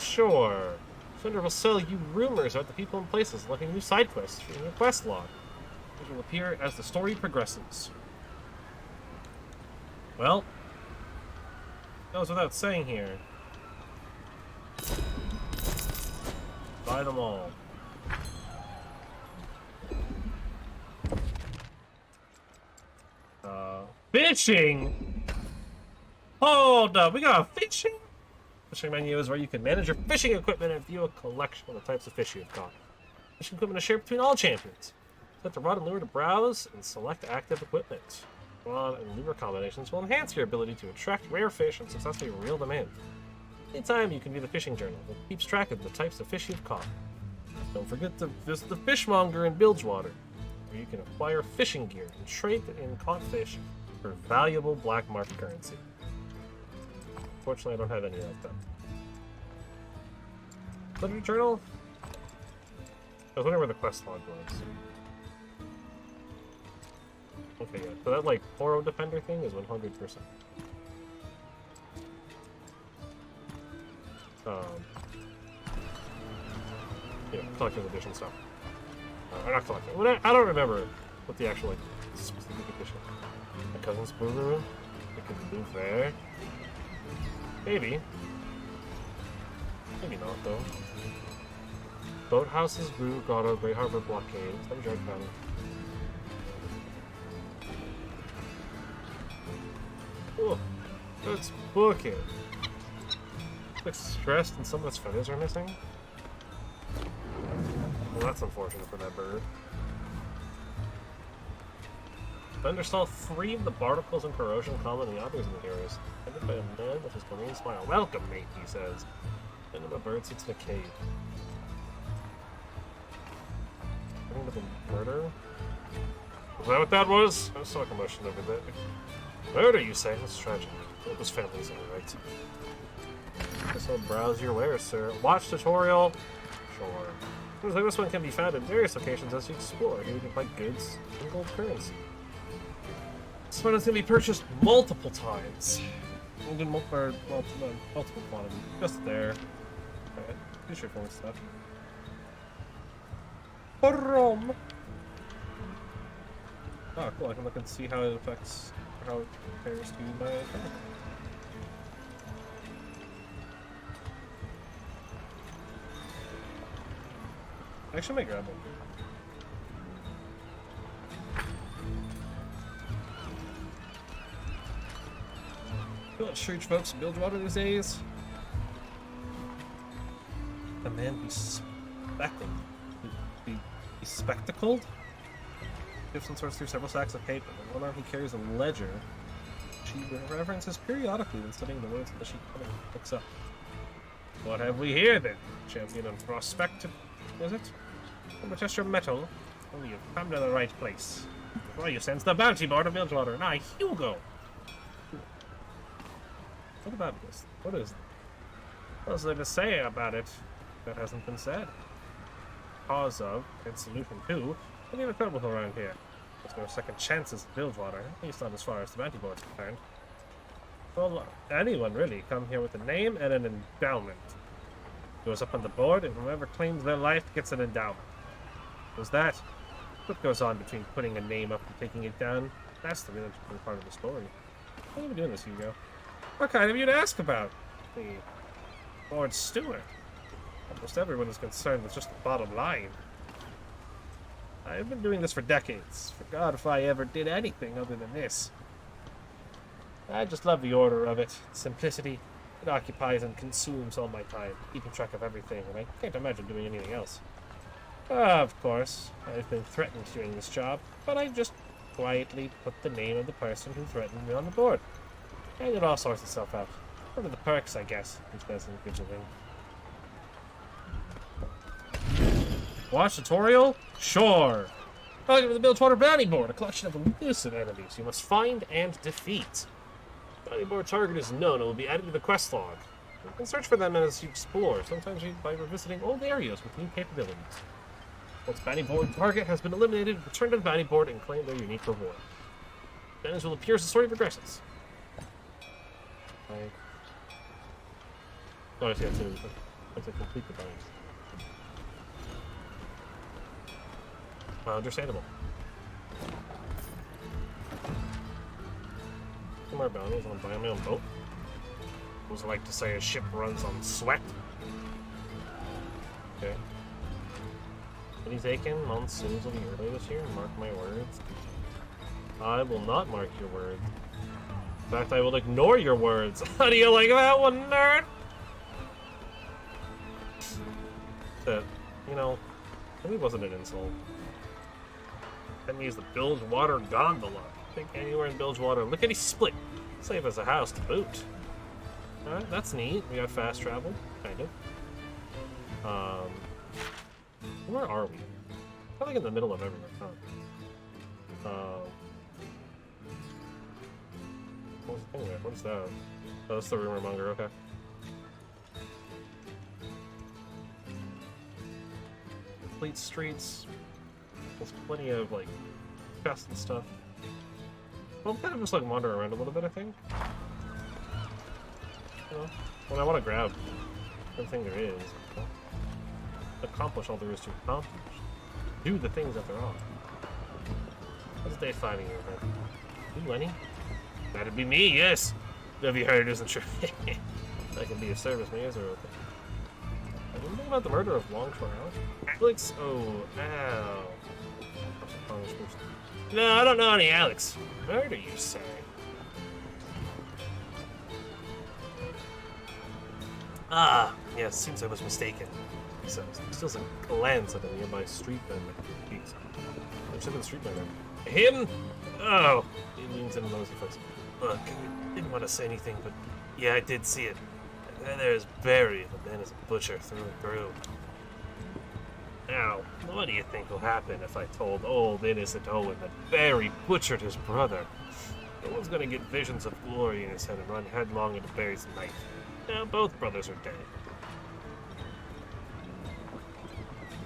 Sure. Fender will sell you rumors about the people and places, looking new side quests in your quest log. These will appear as the story progresses. Well, goes without saying here. Buy them all. Fishing? Hold up, we got fishing? Fishing menu is where you can manage your fishing equipment and view a collection of the types of fish you've caught. Fishing equipment is shared between all champions. Set the rod and lure to browse and select active equipment. Rod and lure combinations will enhance your ability to attract rare fish and successfully reel them in. Anytime you can view the fishing journal that keeps track of the types of fish you've caught. Don't forget to visit the fishmonger in Bilgewater, where you can acquire fishing gear and trade in caught fish for valuable black market currency. Unfortunately, I don't have any of that. Literature journal? I was wondering where the quest log was. Okay, yeah. So that, like, Poro Defender thing is 100%. Yeah, collector's edition stuff. Or not collecting. I don't remember what the actual, like, specific edition. My cousin's brew room? We could move there? Maybe. Maybe not, though. Boathouses, Brew, Grotto, Great Harbor Blockade. Let's have a drag battle. Oh, let's book it. Looks stressed and some of its feathers are missing. Well, that's unfortunate for that bird. Thunderstall 3 of the barnacles and corrosion common in the others in the areas. Headed by a man with his marine smile. Welcome, mate, he says. And then a bird sits in a cave. Running with a murder? Was that what that was? I saw a commotion over there. Murder, you say? That's tragic. It was families, alright. Guess I'll browse your wares, sir. Watch tutorial? Sure. Things like this one can be found in various locations as you explore. Here you can buy goods and gold currency. This one is going to be purchased multiple times. And in multiple quantities. Just there. Alright, pretty straightforward stuff. Rom! Oh, cool. I can look and see how it affects, how it compares to my account. I actually might grab one. You know what church folks build water these days? A man be spectacled. Be spectacled? Gibson sorts through several stacks of paper. In one arm he carries a ledger. She references periodically when studying the words that she picks up. What have we here then? Champion and prospect, is it? Come to test your mettle. Oh, you've come to the right place. Before you sense the bounty board of Bilgewater, and I, Hugo. What about this? What is there to say about it that hasn't been said? Cause of, and solution to, any incredible around here. There's no second chances at Bilgewater, at least not as far as the bounty board's concerned. Well, anyone really come here with a name and an endowment. Goes up on the board, and whoever claims their life gets an endowment. Was that? What goes on between putting a name up and taking it down? That's the real interesting part of the story. Why are you doing this, Hugo? What kind of you to ask about? The Lord Steward. Almost everyone is concerned with just the bottom line. I've been doing this for decades. Forgot if I ever did anything other than this. I just love the order of it. Simplicity. It occupies and consumes all my time, keeping track of everything, and I can't imagine doing anything else. Of course, I've been threatened doing this job, but I just quietly put the name of the person who threatened me on the board. And it all sorts itself out. One of the perks, I guess, which doesn't give a ring. Watch tutorial? Sure! Welcome to the Bilgewater Bounty Board, a collection of elusive enemies you must find and defeat. Bounty Board target is known and will be added to the quest log. You can search for them as you explore, sometimes by revisiting old areas with new capabilities. Once Bounty Board target has been eliminated, return to the Bounty Board and claim their unique reward. Banners will appear as the story progresses. Oh, I see, I have to complete the banners. Understandable. Some more bounties on buying my own boat. What was it like to say a ship runs on sweat? Okay. City's aching, monsoons will be early this year, mark my words. I will not mark your words. In fact, I will ignore your words. How do you like that one, nerd? That, you know, maybe it wasn't an insult. That means the Bilgewater gondola. Think anywhere in Bilgewater. Look at he split. Save us a house to boot. Alright, that's neat. We got fast travel, kind of. Where are we? Kind of like in the middle of everywhere, huh? What's the thing there? What's that? Oh, that's the rumor monger, okay. Complete streets. There's plenty of, like, chests and stuff. Well, I'm kind of just, like, wander around a little bit, I think. You know, when I want to grab everything there is, you know, accomplish all there is to accomplish. Do the things that there are. What's day finding you over there? You, Lenny? That'd be me, yes! Have you heard, isn't true? That can be of service, me, is there? Okay. Anything about the murder of Longshore Alex? Oh, ow. No, I don't know any Alex. Murder, you say? Ah, yes, seems I was mistaken. He says, steals a glance at a nearby street vendor. Jeez. I've seen the street vendor. Him? Oh! He leans in and knows he face. Look, I didn't want to say anything, but yeah, I did see it. There's Barry, the man is a butcher through and through. Now, what do you think will happen if I told old innocent Owen that Barry butchered his brother? No one's gonna get visions of glory in his head and run headlong into Barry's knife. Now both brothers are dead.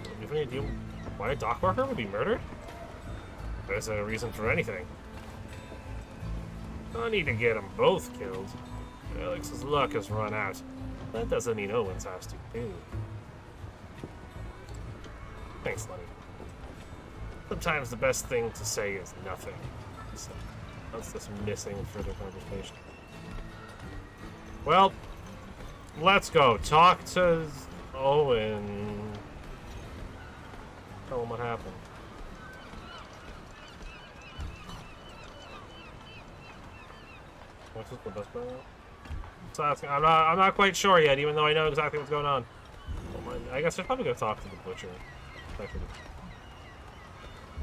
Do you have any idea why a dock worker would be murdered? There isn't a reason for anything. I need to get them both killed. Alex's luck has run out. That doesn't mean Owens has to, too. Thanks, Lenny. Sometimes the best thing to say is nothing. So that's just missing further conversation. Well, let's go. Talk to Owen. Tell him what happened. What's this, the best part? So I'm not quite sure yet, even though I know exactly what's going on. Oh, I guess I'm probably gonna talk to the butcher.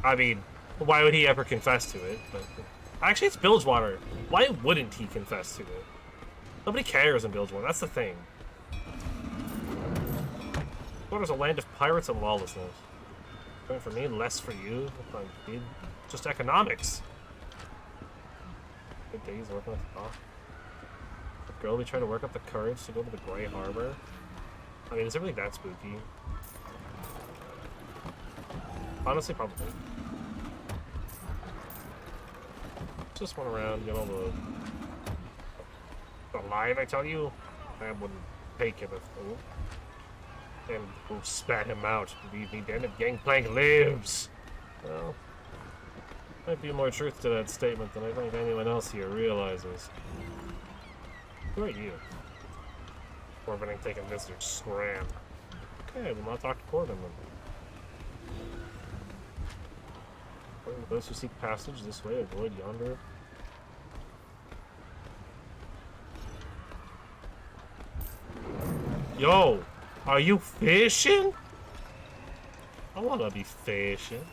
I mean, why would he ever confess to it? But actually, it's Bilgewater. Why wouldn't he confess to it? Nobody cares in Bilgewater. That's the thing. Bilgewater's a land of pirates and lawlessness. Going for me, less for you. Just economics. Good days working at the dock. The girl we try to work up the courage to go to the Grey Harbor. I mean, is it really that spooky? Honestly, probably. Just went around, get all the alive, I tell you. I wouldn't take him if and who spat him out. Believe me, damn it, Gangplank lives. Well, might be more truth to that statement than I think anyone else here realizes. Who are you? Corbin ain't taking visitors. Scram. Okay, we'll not talk to Corbin then. According to those who seek passage this way, avoid yonder. Yo! Are you fishing? I wanna be fishing.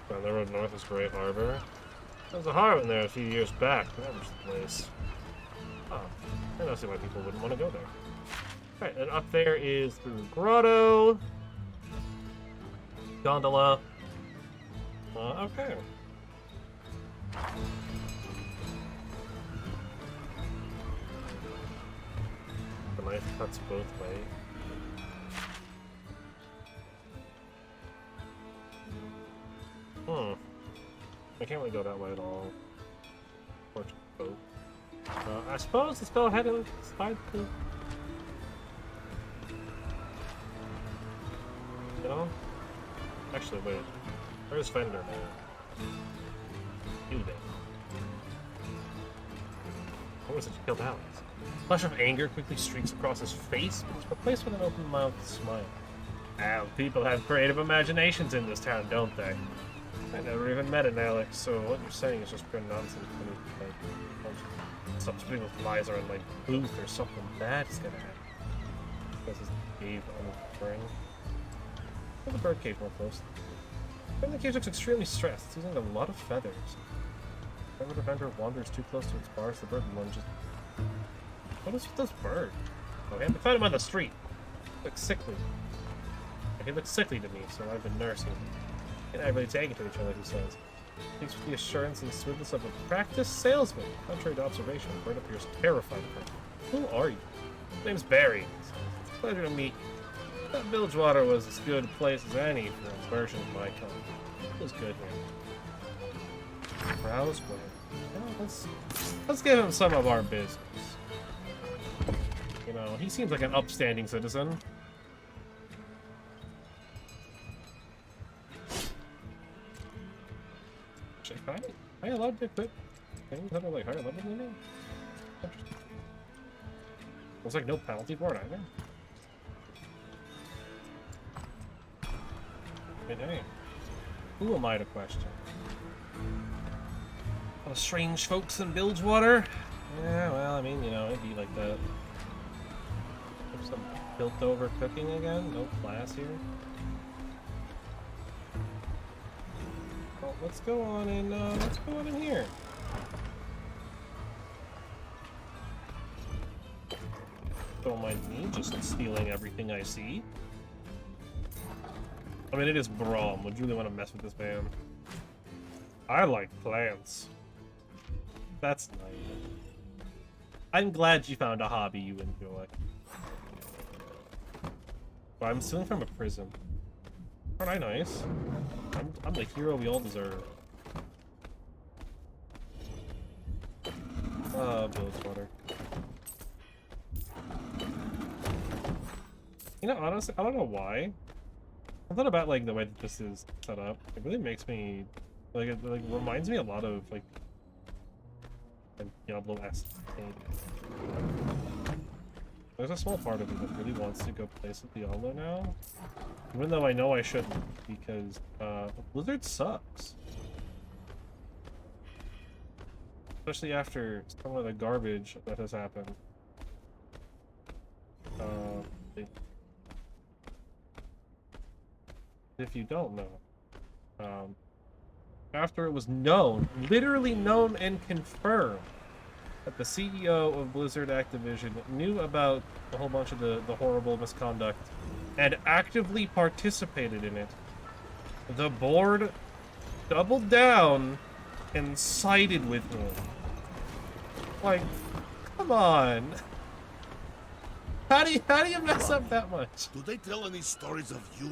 On the road north is Grey Harbor. There was a harbor in there a few years back. That was the place. Oh, I don't see why people wouldn't want to go there. Alright, and up there is the grotto. Gondola. Okay. The knife cuts both ways. I can't really go that way at all. I suppose let's go ahead and slide through. You know? Actually, wait. Where's Fender now? You there. What was it you killed Alex? A flash of anger quickly streaks across his face, but it's replaced with an open-mouthed smile. People have creative imaginations in this town, don't they? I never even met an Alex, so what you're saying is just pure nonsense. Like, some people with lies are in like booth or something bad's gonna happen. This is the cave on the spring. Look at the bird cave more closely. The cave looks extremely stressed. It's using a lot of feathers. Whenever the vendor wanders too close to its bars, the bird lunges. What is with this bird? Oh, I found him on the street. He looks sickly. He looks sickly to me, so I've been nursing him. And I really take it to each other, he says. Speaks with the assurance and smoothness of a practiced salesman. Contrary to observation, the bird appears terrified of him. Who are you? My name's Barry. It's a pleasure to meet you. That Bilgewater was as good a place as any for a version of my kind. It was good here. Browse way. Well, let's give him some of our business. You know, he seems like an upstanding citizen. Am I allowed to equip things that are like higher level than me? Interesting. There's like no penalty for it either. Hey, who am I to question? A lot of strange folks in Bilgewater. Yeah, well, I mean, you know, it'd be like that. Some built-over cooking again. No class here. Well, let's go on in here. Don't mind me just stealing everything I see. I mean, it is Braum. Would you really want to mess with this man? I like plants. That's nice. I'm glad you found a hobby you enjoy. But I'm stealing from a prison. Aren't I nice? I'm the hero we all deserve. Bilgewater. You know, honestly, I don't know why. I thought about like the way that this is set up. It really makes me like it like reminds me a lot of like Diablo-esque thing. There's a small part of me that really wants to go play some Diablo now. Even though I know I shouldn't, because Blizzard sucks. Especially after some of the garbage that has happened. If you don't know, after it was known, literally known and confirmed, that the CEO of Blizzard Activision knew about a whole bunch of the horrible misconduct and actively participated in it, the board doubled down and sided with him. Like, come on. How do you mess up that much? Do they tell any stories of you,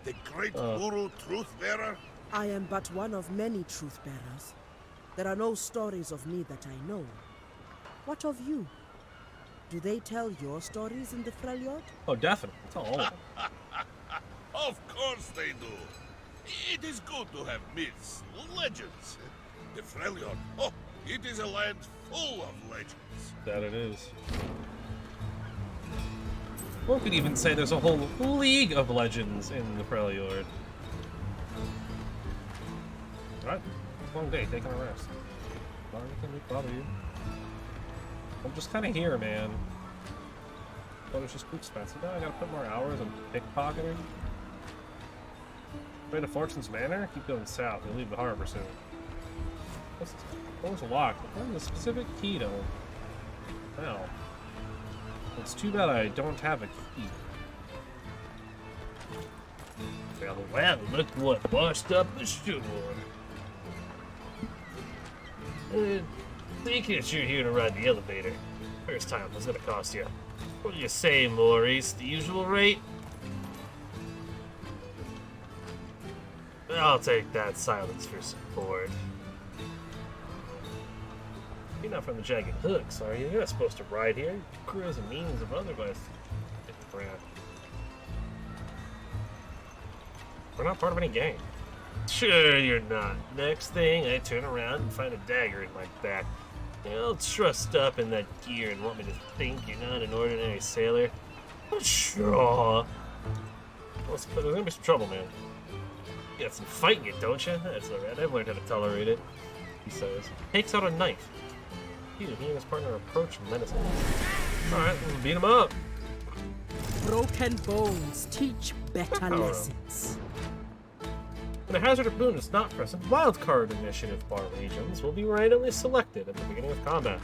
the great Guru Truth Bearer? I am but one of many truth bearers. There are no stories of me that I know. What of you? Do they tell your stories in the Freljord? Oh, definitely. It's all of them. Of course they do. It is good to have myths, legends. The Freljord, oh, it is a land full of legends. That it is. One could even say there's a whole league of legends in the Freljord. Alright, long day, taking a rest. Not anything to bother you. I'm just kind of here, man. But it's just too expensive now. I gotta put more hours in pickpocketing. Way to Fortune's Manor? Keep going south. You'll leave the harbor soon. What's this? Door's locked. Find the specific key to Wow. It's too bad I don't have a key. Well, look what washed up the store. Think you're here to ride the elevator. First time, what's gonna cost you? What do you say, Maurice? The usual rate? I'll take that silence for support. You're not from the Jagged Hooks, are you? You're not supposed to ride here. Crew has a means of otherwise. Crap. We're not part of any gang. Sure you're not. Next thing, I turn around and find a dagger in my back. You'll trussed up in that gear and want me to think you're not an ordinary sailor? Sure. Well, there's gonna be some trouble, man. You got some fight in you, don't you? That's alright. I've learned how to tolerate it. He says. Takes out a knife. He and his partner approach menacingly. Alright, we'll beat him up. Broken bones teach better lessons. When a hazard or boon is not present, wildcard initiative bar regions will be randomly selected at the beginning of combat.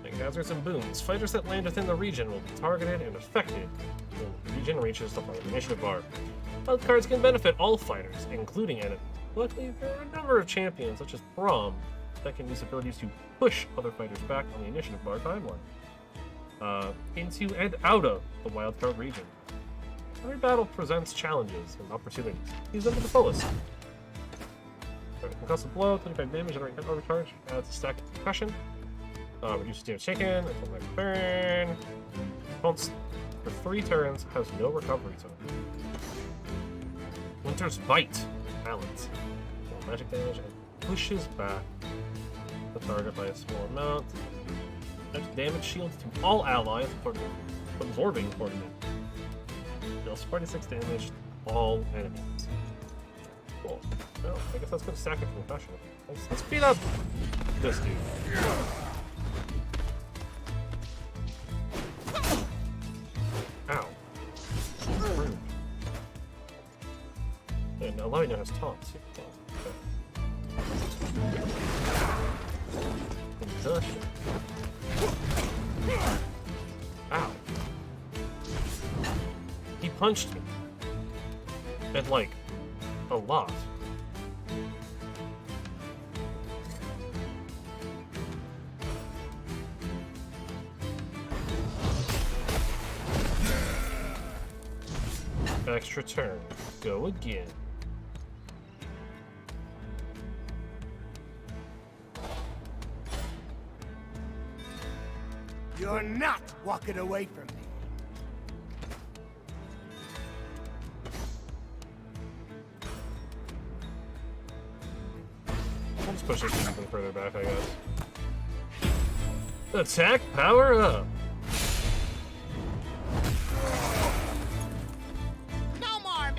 Like hazards and boons, fighters that land within the region will be targeted and affected when the region reaches the part of the initiative bar. Wildcards can benefit all fighters, including enemies. Luckily, there are a number of champions, such as Braum, that can use abilities to push other fighters back on the initiative bar timeline, into and out of the wildcard region. Every battle presents challenges and opportunities. Use them to the fullest. Concussive blow, 25 damage, generate hit overcharge, adds a stack of concussion, reduces damage taken until next turn. Once for 3 turns, has no recovery zone. Winter's Bite, balance. Magic damage and pushes back the target by a small amount. Next damage shields to all allies, absorbing coordinate. Deals 46 damage to all enemies. Cool. Well, I guess that's gonna stack a concussion. Let's beat up this dude. Ow. Rude. And now Lino has taunts. Okay. Ow. He punched me. And like, a lot. Extra turn. Go again. You're not walking away from me. I'll just push it even further back, I guess. Attack power up! No more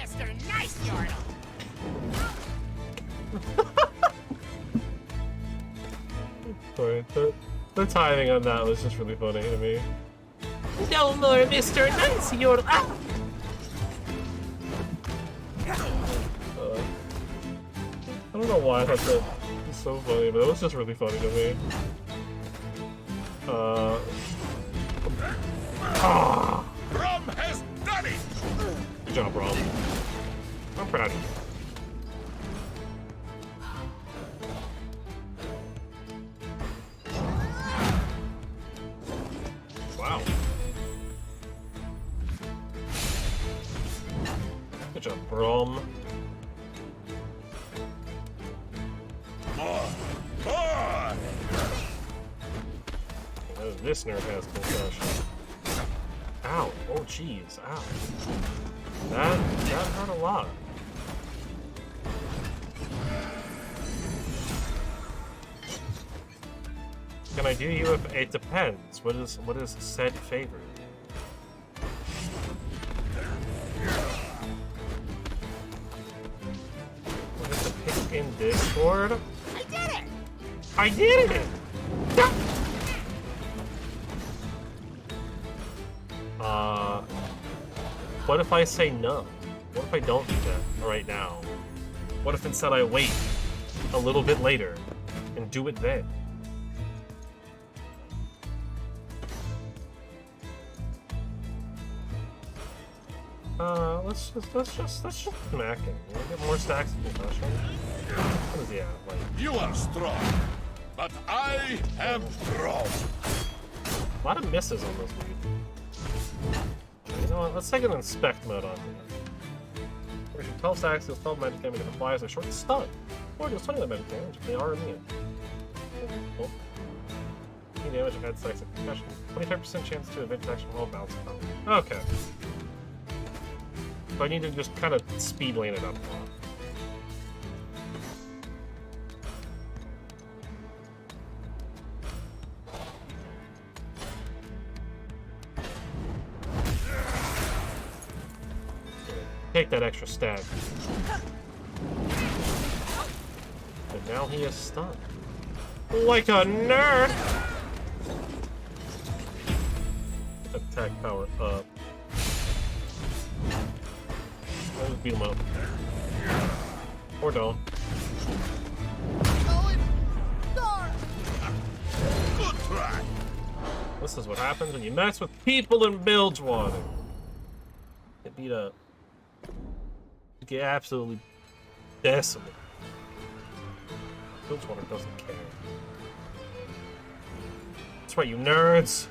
The timing on that was just really funny to me. No more Mr. Nice, you're out! I don't know why I thought that was so funny, but it was just really funny to me. Rum has done it! Good job, Rob. I'm proud of you. Wow. Good job, Brom. More! This nerd has concussion. Ow. Oh, jeez. Ow. That hurt a lot. Can I do you if it depends? What is said favor? What is the pick in Discord? I did it! I did it! What if I say no? What if I don't do that right now? What if instead I wait a little bit later and do it then? Let's just smack him. You know, get more stacks of concussion. What is he at? Like, You are strong, but I am strong. a lot of misses on this dude. You know what? Let's take an inspect mode on him. Whereas 12 stacks deals 12 magic damage and applies a short stun. Or deals 20 magic damage if they are immune. Cool. 15 damage if head stacks of concussion. 25% chance to evade action while bouncing. Okay. So I need to just kind of speed lane it up a lot. Take that extra stab. But now he is stunned. Like a nerd! Attack power up. I'll just beat him up. Or don't. Good try. This is what happens when you mess with people in Bilgewater. Get beat up. You get absolutely decimated. Bilgewater doesn't care. That's right, you nerds.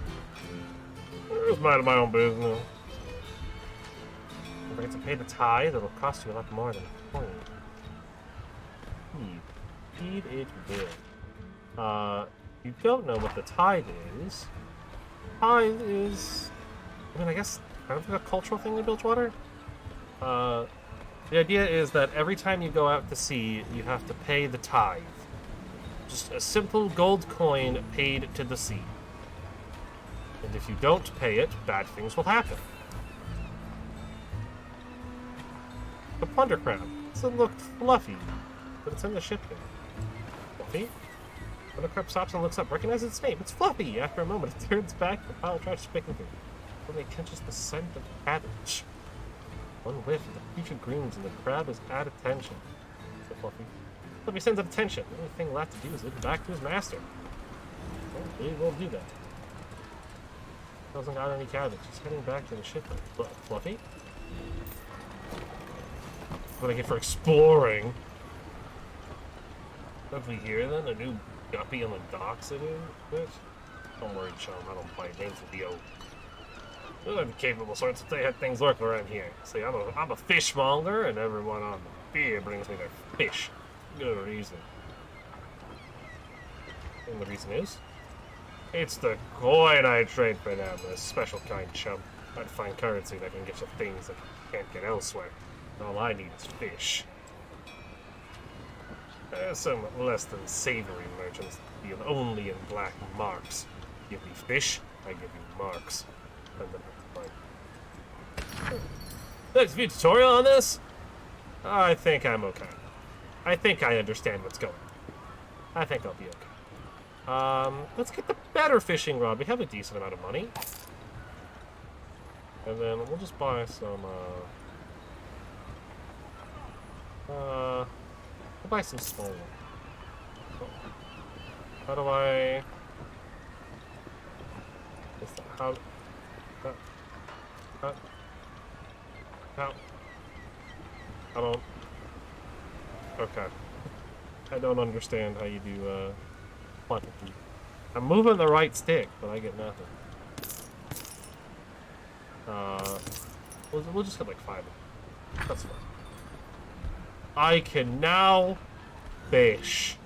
I'm just minding my own business. If I get to pay the tithe, it'll cost you a lot more than a coin. Feed it will. You don't know what the tithe is. Tithe is, I mean, I guess kind of like a cultural thing in Bilgewater. The idea is that every time you go out to sea, you have to pay the tithe. Just a simple gold coin paid to the sea. And if you don't pay it, bad things will happen. The plunder crab. Doesn't look fluffy, but it's in the ship here. Fluffy? Plunder crab stops and looks up, recognizes its name. It's Fluffy! After a moment, it turns back, the pile of trash is picking through. Suddenly it catches the scent of cabbage. One whiff, the creature grooms, and the crab is at attention. So Fluffy. Fluffy sends at attention. The only thing left to do is lead him back to his master. Well, he will do that. Doesn't got any cabbage. He's heading back to the ship. Fluffy? What I get for exploring. What we here then? A new guppy on the docks it is? Bitch? Don't worry, chum. I don't play names with the old. They're the capable sorts if they had things lurking around here. See, I'm a fishmonger, and everyone on the pier brings me their fish. Good reason. And the reason is? It's the coin I trade for them, a special kind, chum. I'd find currency that can get you things that you can't get elsewhere. All I need is fish. There's some less than savory merchants that deal only in black marks. Give me fish, I give you marks. And then next video tutorial on this? I think I'm okay. I think I understand what's going on. I think I'll be okay. Let's get the better fishing rod. We have a decent amount of money. And then we'll just buy some, we'll buy some small one. How do I... How... I don't... Okay. I don't understand how you do, quantity. I'm moving the right stick, but I get nothing. We'll just get like 5. That's fine. I can now fish.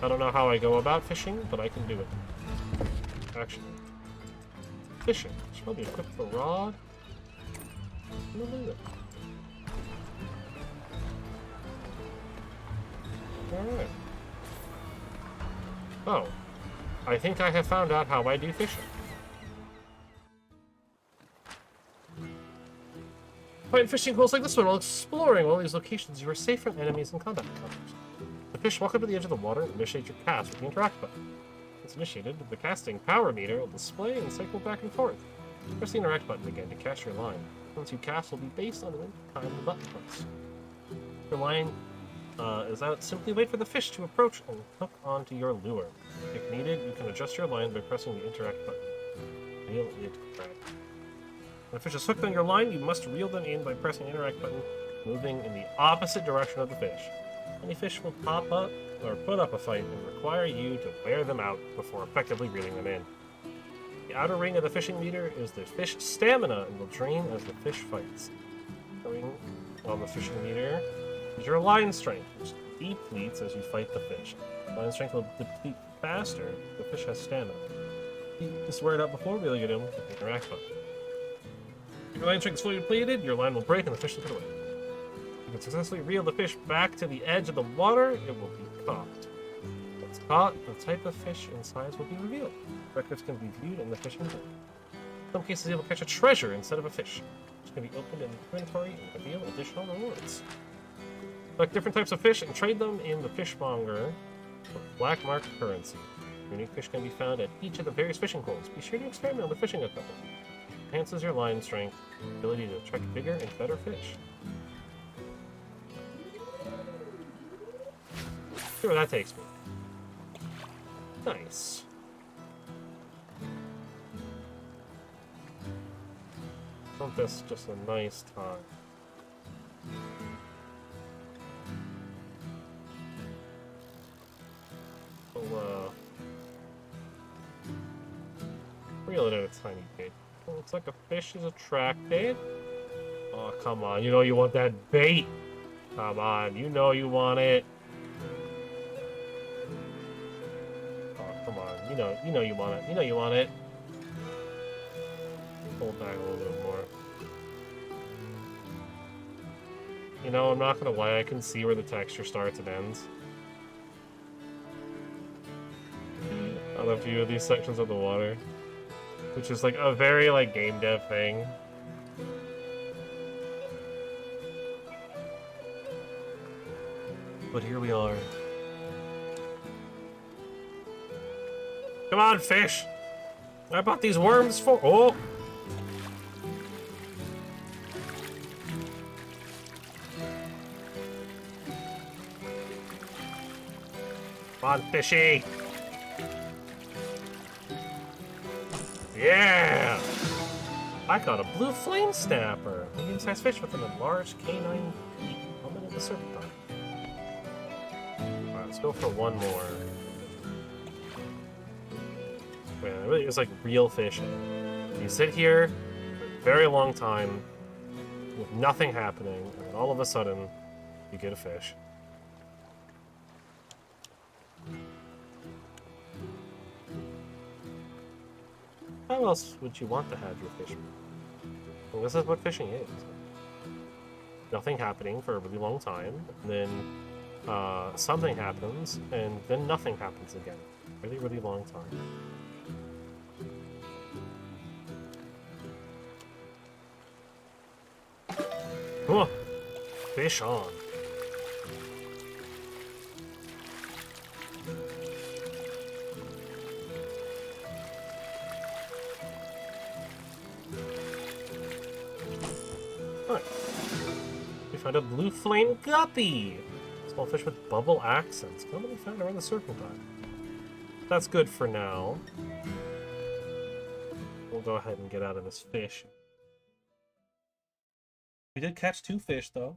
I don't know how I go about fishing, but I can do it. Actually. Fishing. Should probably equip the rod. I'm gonna do it. Alright. Oh. I think I have found out how I do fishing. Find fishing holes like this one while exploring all these locations. You are safe from enemies and combat encounters. The fish walk up to the edge of the water and initiate your cast with the interact button. Once initiated, the casting power meter will display and cycle back and forth. Press the interact button again to cast your line. Once you cast will be based on the time the button press. Your line is out, simply wait for the fish to approach and hook onto your lure. If needed, you can adjust your line by pressing the interact button. Reel it back. When a fish is hooked on your line, you must reel them in by pressing the interact button, moving in the opposite direction of the fish. Any fish will pop up or put up a fight and require you to wear them out before effectively reeling them in. The outer ring of the fishing meter is the fish stamina and will drain as the fish fights. The ring on the fishing meter is your line strength, which depletes as you fight the fish. Line strength will deplete faster if the fish has stamina. Just wear it out before reeling it in with the interact button. If your line strength is fully depleted, your line will break and the fish will get away. If you can successfully reel the fish back to the edge of the water, it will be caught. Once caught, the type of fish and size will be revealed. Records can be viewed in the fishing book. In some cases, you will catch a treasure instead of a fish, which can be opened in the inventory and reveal additional rewards. Collect different types of fish and trade them in the fishmonger for black market currency. Unique fish can be found at each of the various fishing holes. Be sure to experiment with fishing equipment. It enhances your line strength, ability to attract bigger and better fish. See where that takes me. Nice. Isn't this just a nice time? We'll, reel it at a tiny bit. Looks like a fish is attracted. Oh, come on. You know you want that bait. Come on. You know you want it. Oh, come on. You know you want it. You know you want it. Pull back a little bit more. You know, I'm not gonna lie. I can see where the texture starts and ends. On a few of these sections of the water. Which is like a very like game dev thing. But here we are. Come on, fish! I bought these worms for— oh! Come on, fishy! Yeah! I caught a blue flame snapper. Medium-sized fish with an enlarged canine beak. Helmet of the serpentine. Alright, let's go for one more. Man, it really is like real fishing. You sit here for a very long time with nothing happening, and then all of a sudden, you get a fish. How else would you want to have your fish? Well, this is what fishing is. Nothing happening for a really long time, and then something happens, and then nothing happens again. Really, really long time. Whoa. Fish on. Alright. We found a blue flame guppy! Small fish with bubble accents. Commonly found around the serpentine. That's good for now. We'll go ahead and get out of this fish. We did catch 2 fish, though.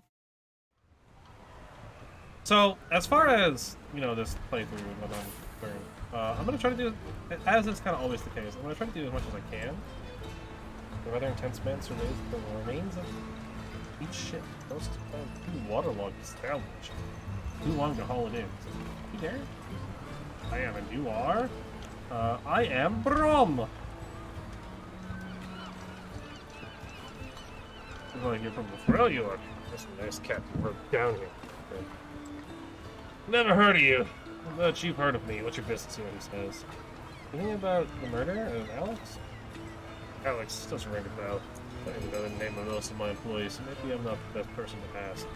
So, as far as, you know, this playthrough and what I'm doing, I'm going to try to do, as is kind of always the case, I'm going to try to do as much as I can. The rather intense man surveys the remains of each ship. Most two waterlogged salvage. Too long to haul it in. You there? I am, and you are? I am Brom! Like you're from the Well, you are. That's a nice captain. We're down here. Okay. Never heard of you. But you've heard of me. What's your business here? He says. Anything about the murder of Alex? Alex doesn't ring a bell. I don't even know the name of most of my employees, so maybe I'm not the best person to ask.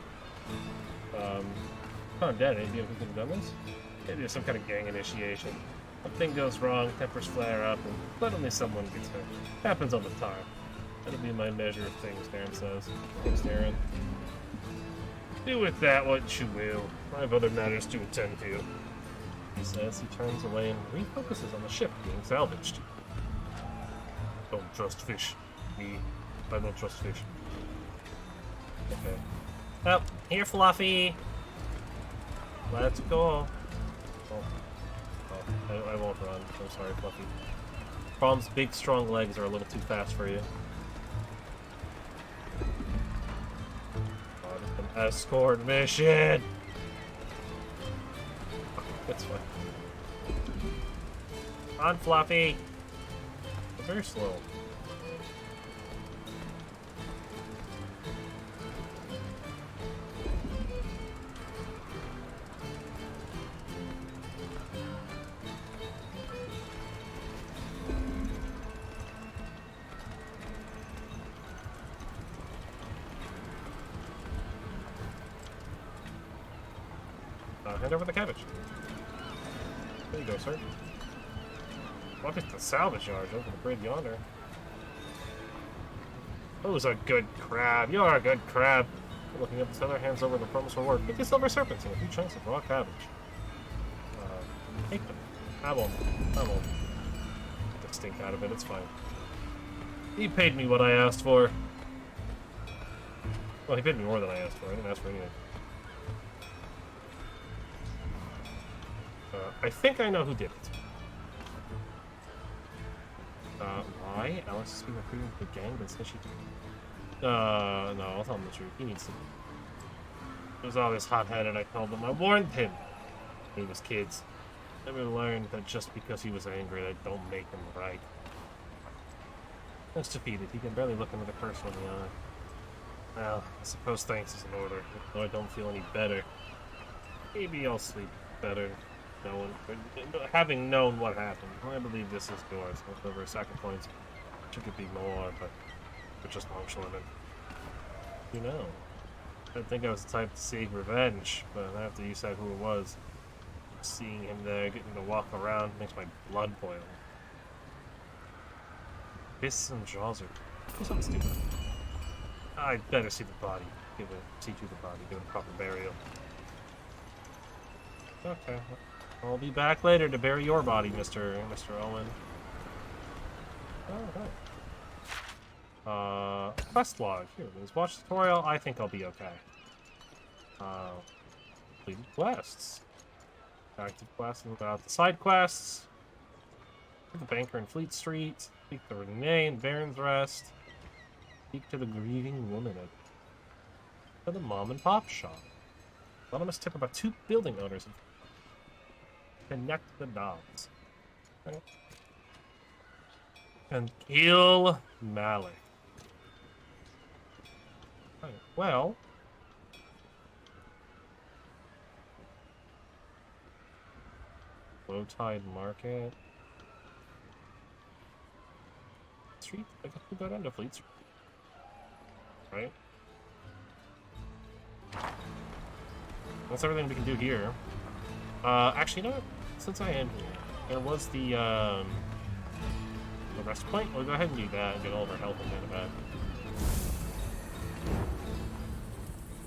I'm dead. Any idea who could have done this? Maybe it's some kind of gang initiation. Something goes wrong, tempers flare up, and suddenly someone gets hurt. Happens all the time. That'll be my measure of things, Darren says. Thanks, Darren. Do with that what you will. I have other matters to attend to. He says. He turns away and refocuses on the ship being salvaged. Don't trust fish. Me. I don't trust fish. Okay. Oh, here, Fluffy! Let's go. Oh, I won't run. I'm sorry, Fluffy. Brom's big, strong legs are a little too fast for you. Oh, it's an escort mission! That's fine. On, Fluffy! They're very slow. Hand over the cabbage. There you go, sir. What is the salvage yard over the bridge yonder? Who's a good crab? You're a good crab. Looking up, the other hands over the promised reward. 50 silver serpents and a few chunks of raw cabbage. Take them. I won't. Get the stink out of it, it's fine. He paid me what I asked for. Well, he paid me more than I asked for. I didn't ask for anything. I think I know who did it. Why? Alex has been recruiting the gang, but says she... no, I'll tell him the truth. He needs to... He was always hot-headed, I told him. I warned him. He was kids. Never learned that just because he was angry, that don't make him right. That's defeated. He can barely look another person in the eye. Well, I suppose thanks is in order. Though I don't feel any better. Maybe I'll sleep better. Having known what happened, I believe this is yours. Over a sack of coins. It could be more, but we're just nonchalant. You know, I think I was the type to seek revenge, but after you said who it was, seeing him there, getting to walk around, makes my blood boil. Fists and jaws are... Do something stupid. I'd better see the body. See to the body, give it a proper burial. Okay. I'll be back later to bury your body, Mr. Owen. Alright. Quest log. Here it is. Watch tutorial. I think I'll be okay. Completed quests. Active quests about the side quests. The banker in Fleet Street. Speak to Renee in Baron's Rest. Speak to the grieving woman at the mom and pop shop. Anonymous tip about 2 building owners. Connect the dots. Right. And kill Malik. Right. Well. Low Tide Market. Street? I guess we go down to Fleet Street. Right? That's everything we can do here. Actually, you know what? Since I am here, there was the rest point. We'll go ahead and do that and get all of our health and mana back.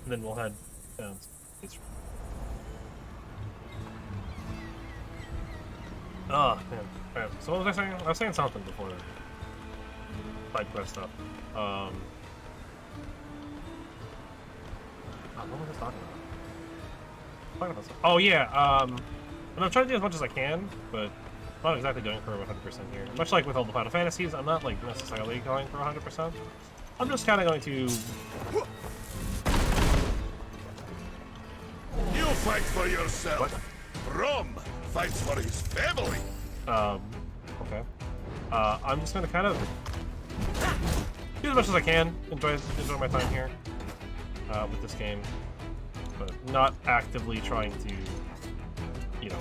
And then we'll head down. Oh, man. Alright, so what was I saying? I was saying something before side quest stuff. What was I talking about? Oh yeah, and I'm trying to do as much as I can, but I'm not exactly going for 100% here. Much like with all the Final Fantasies, I'm not like necessarily going for 100%. I'm just kind of going to... You fight for yourself. Rom fights for his family. Okay. I'm just gonna kind of do as much as I can, enjoy my time here with this game, but not actively trying to, you know,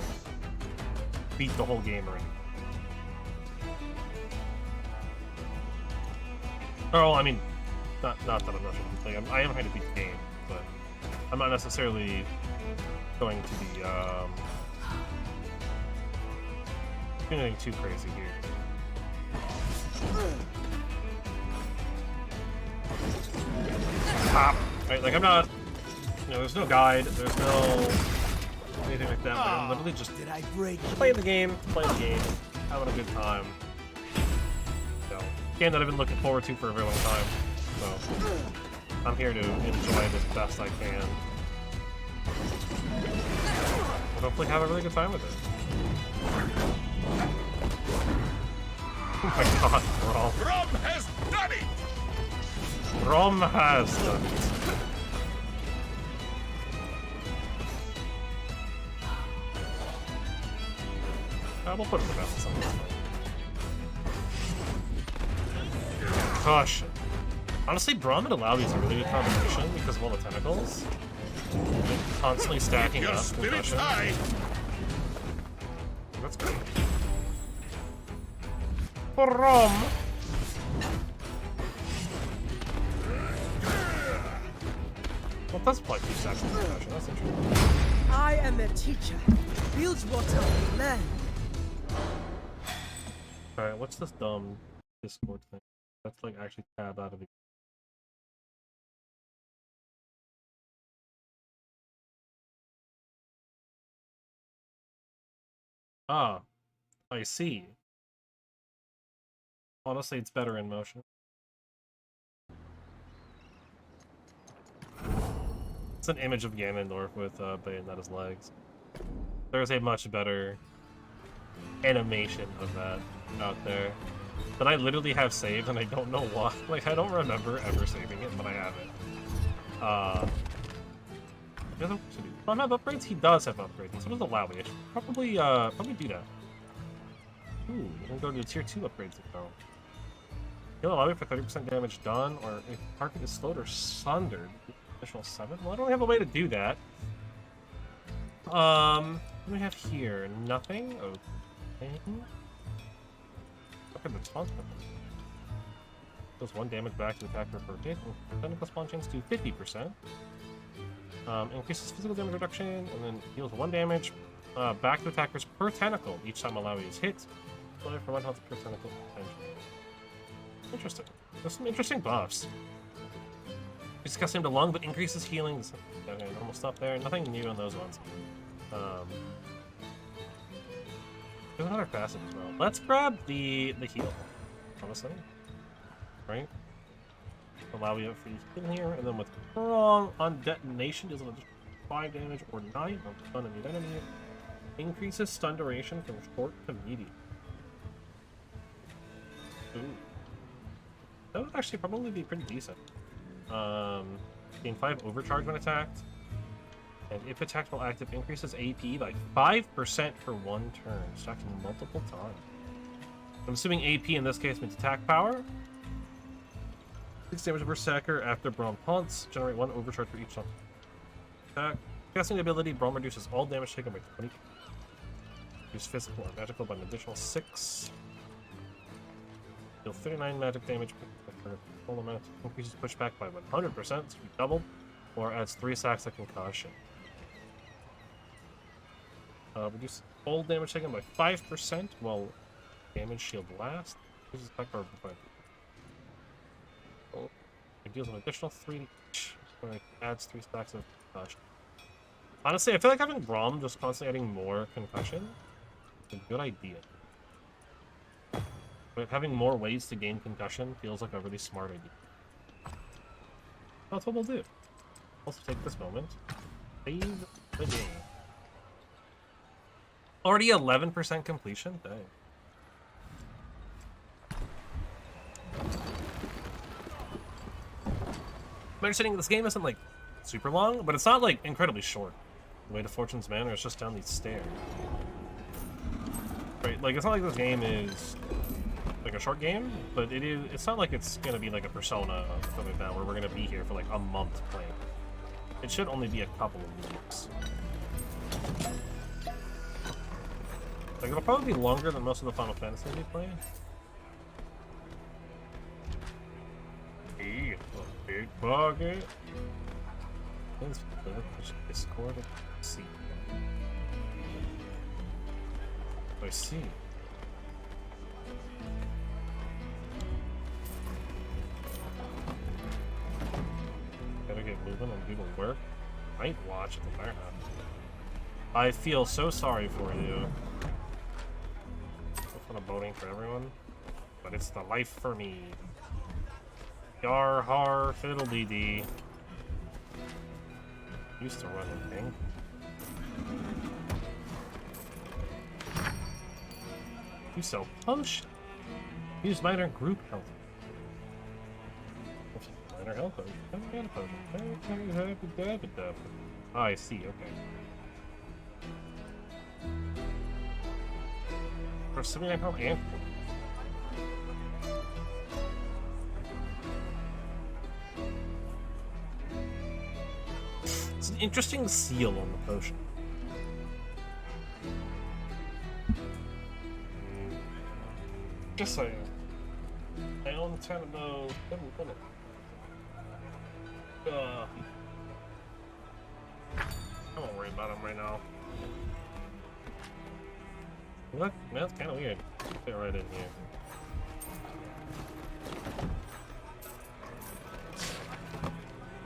beat the whole game or anything. Oh, I mean, not that I'm not like I am trying to beat the game, but I'm not necessarily going to be doing anything too crazy here. Pop. Right, like I'm not, you know, there's no guide, there's no anything like that. Like, I'm literally just playing the game, having a good time. You know, game that I've been looking forward to for a very long time. So I'm here to enjoy it as best I can. And hopefully have a really good time with it. Oh my god, Rom. Rom has done it! Rom has done it. We'll put it in the best of something. Caution. Honestly, Braum and Alawi is a really good combination because of all the tentacles. Like, constantly stacking Your up. spirit's Concussion. high. That's good. Braum! Well, that's probably 2 stacks of concussion. That's interesting. I am a teacher. Bilgewater will learn. Alright, what's this dumb Discord thing? That's like actually tab out of the... Ah, I see. Honestly, it's better in motion. It's an image of Ganondorf with Bayonetta's legs. There's a much better animation of that out there that I literally have saved, and I don't know why. Like, I don't remember ever saving it, but I have it. Does Braum have upgrades? He does have upgrades, and so does Alawi. I should probably do that. Ooh, we can go to the tier 2 upgrades now. Heal Alawi for 30% damage done, or if target is slowed or sundered. Additional 7? Well, I don't have a way to do that. What do we have here? Nothing? Okay. Look at the response button. Does 1 damage back to the attacker per hit. Technical spawn chance to 50%. Increases physical damage reduction, and then deals 1 damage back to attackers per tentacle each time Alawi is hit. For 1 health per tentacle. Interesting. There's some interesting buffs. Discuss him to lung, but increases healing. Okay, normal stuff there. Nothing new on those ones. There's another facet as well. Let's grab the heal. Honestly. Right? Allow you for heal here, and then with Prong on detonation does an additional 5 damage or 9 on stun immune enemy. Increases stun duration from short to medium. Ooh. That would actually probably be pretty decent. Gain 5 overcharge when attacked. And if attacked while active, increases AP by 5% for 1 turn, stacking multiple times. I'm assuming AP in this case means attack power. 6 damage per Berserker after Braum taunts. Generate 1 overcharge for each taunt. Attack. Casting ability, Braum reduces all damage taken by 20. Reduce physical or magical by an additional 6. Deal 39 magic damage per full amount. Increases pushback by 100%, so we doubled. Or adds 3 stacks of concussion. Reduce all damage taken by 5% while damage shield lasts. Uses attack power before. Oh, it deals an additional 3 each. It adds 3 stacks of concussion. Honestly, I feel like having Braum just constantly adding more concussion is a good idea. But having more ways to gain concussion feels like a really smart idea. That's what we'll do. Also take this moment. Save the game. Already 11% completion? Dang. My understanding this game isn't like super long, but it's not like incredibly short. The way to Fortune's Manor is just down these stairs. Right, like it's not like this game is like a short game, but it's not like it's gonna be like a Persona or something like that where we're gonna be here for like a month playing. It should only be a couple of weeks. Like it'll probably be longer than most of the Final Fantasy we play. Hey, a big bucket. Thanks for the Discord. See. I see. Gotta get moving and do the work. Night watch at the warehouse. I feel so sorry for you. It's not a boating for everyone, but it's the life for me. Yar har fiddle-dee dee. Used to run the thing. You sell punch. Use minor group health. Minor health. Oh, I see. Okay. For 79 health and. It's an interesting seal on the potion. Just saying. I own 10 of those. I won't worry about them right now. Look, that's kind of weird. Fit right in here.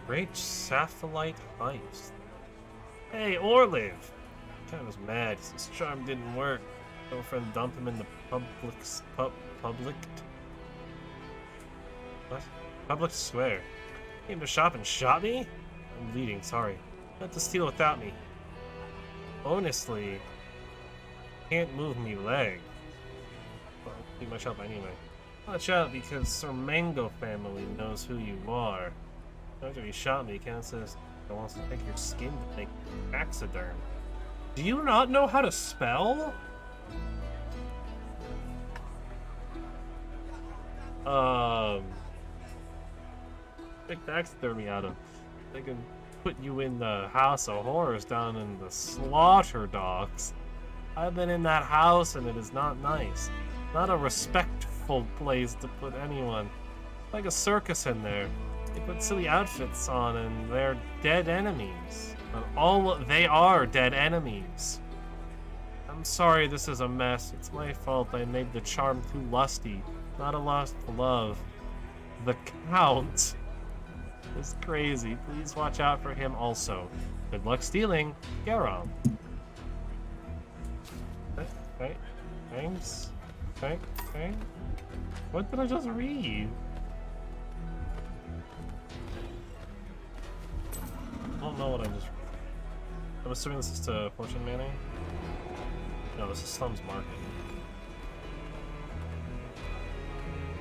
Great satellite heist. Hey, Orliv! Kind of was mad. His charm didn't work. Girlfriend dumped him in the public square. Came to shop and shot me? I'm bleeding, sorry. Had to steal without me. Honestly, can't move me leg. Well, I'll need my shop anyway. Watch out because Sir Mango family knows who you are. After he shot me, Ken says he wants to take your skin to make taxiderm. Do you not know how to spell? Make taxidermy out of. They can put you in the House of Horrors down in the Slaughter Docks. I've been in that house and it is not nice. Not a respectful place to put anyone. Like a circus in there. They put silly outfits on and they're dead enemies. But they are dead enemies. I'm sorry this is a mess. It's my fault I made the charm too lusty. Not a lust for love. The Count is crazy. Please watch out for him also. Good luck stealing. Garam. Okay. Thanks. Okay. What did I just read? I don't know what I just read. I'm assuming this is to Fortune Manor? No, this is Slum's Market.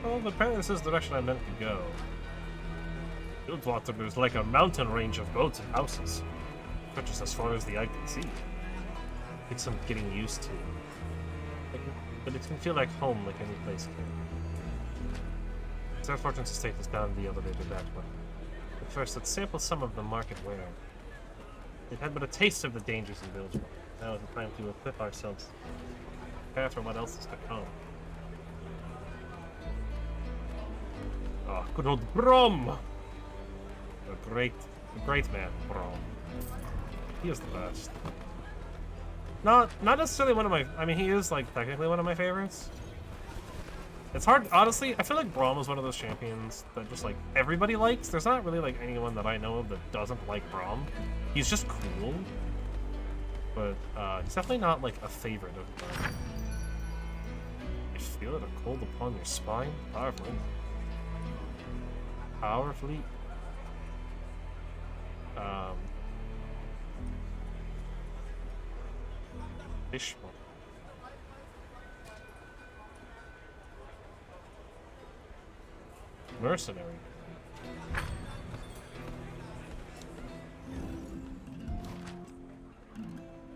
Well, apparently this is the direction I meant to go. Tues-Thurs is like a mountain range of boats and houses. Stretches as far as the eye can see. It's some getting used to. But it can feel like home like any place can. Sir Fortune's estate is down the elevator that way. But first, let's sample some of the market wear. We've had but a taste of the dangers in village life. Now is the time to equip ourselves. Prepare for what else is to come. Oh, good old Braum! The great man, Braum. He is the best. Not necessarily one of my... I mean, he is, like, technically one of my favorites. It's hard... Honestly, I feel like Braum is one of those champions that just, like, everybody likes. There's not really, like, anyone that I know of that doesn't like Braum. He's just cool. But, he's definitely not, like, a favorite of mine. You feel it a cold upon your spine? Powerfully. Powerfully. Fishbowl. Mercenary.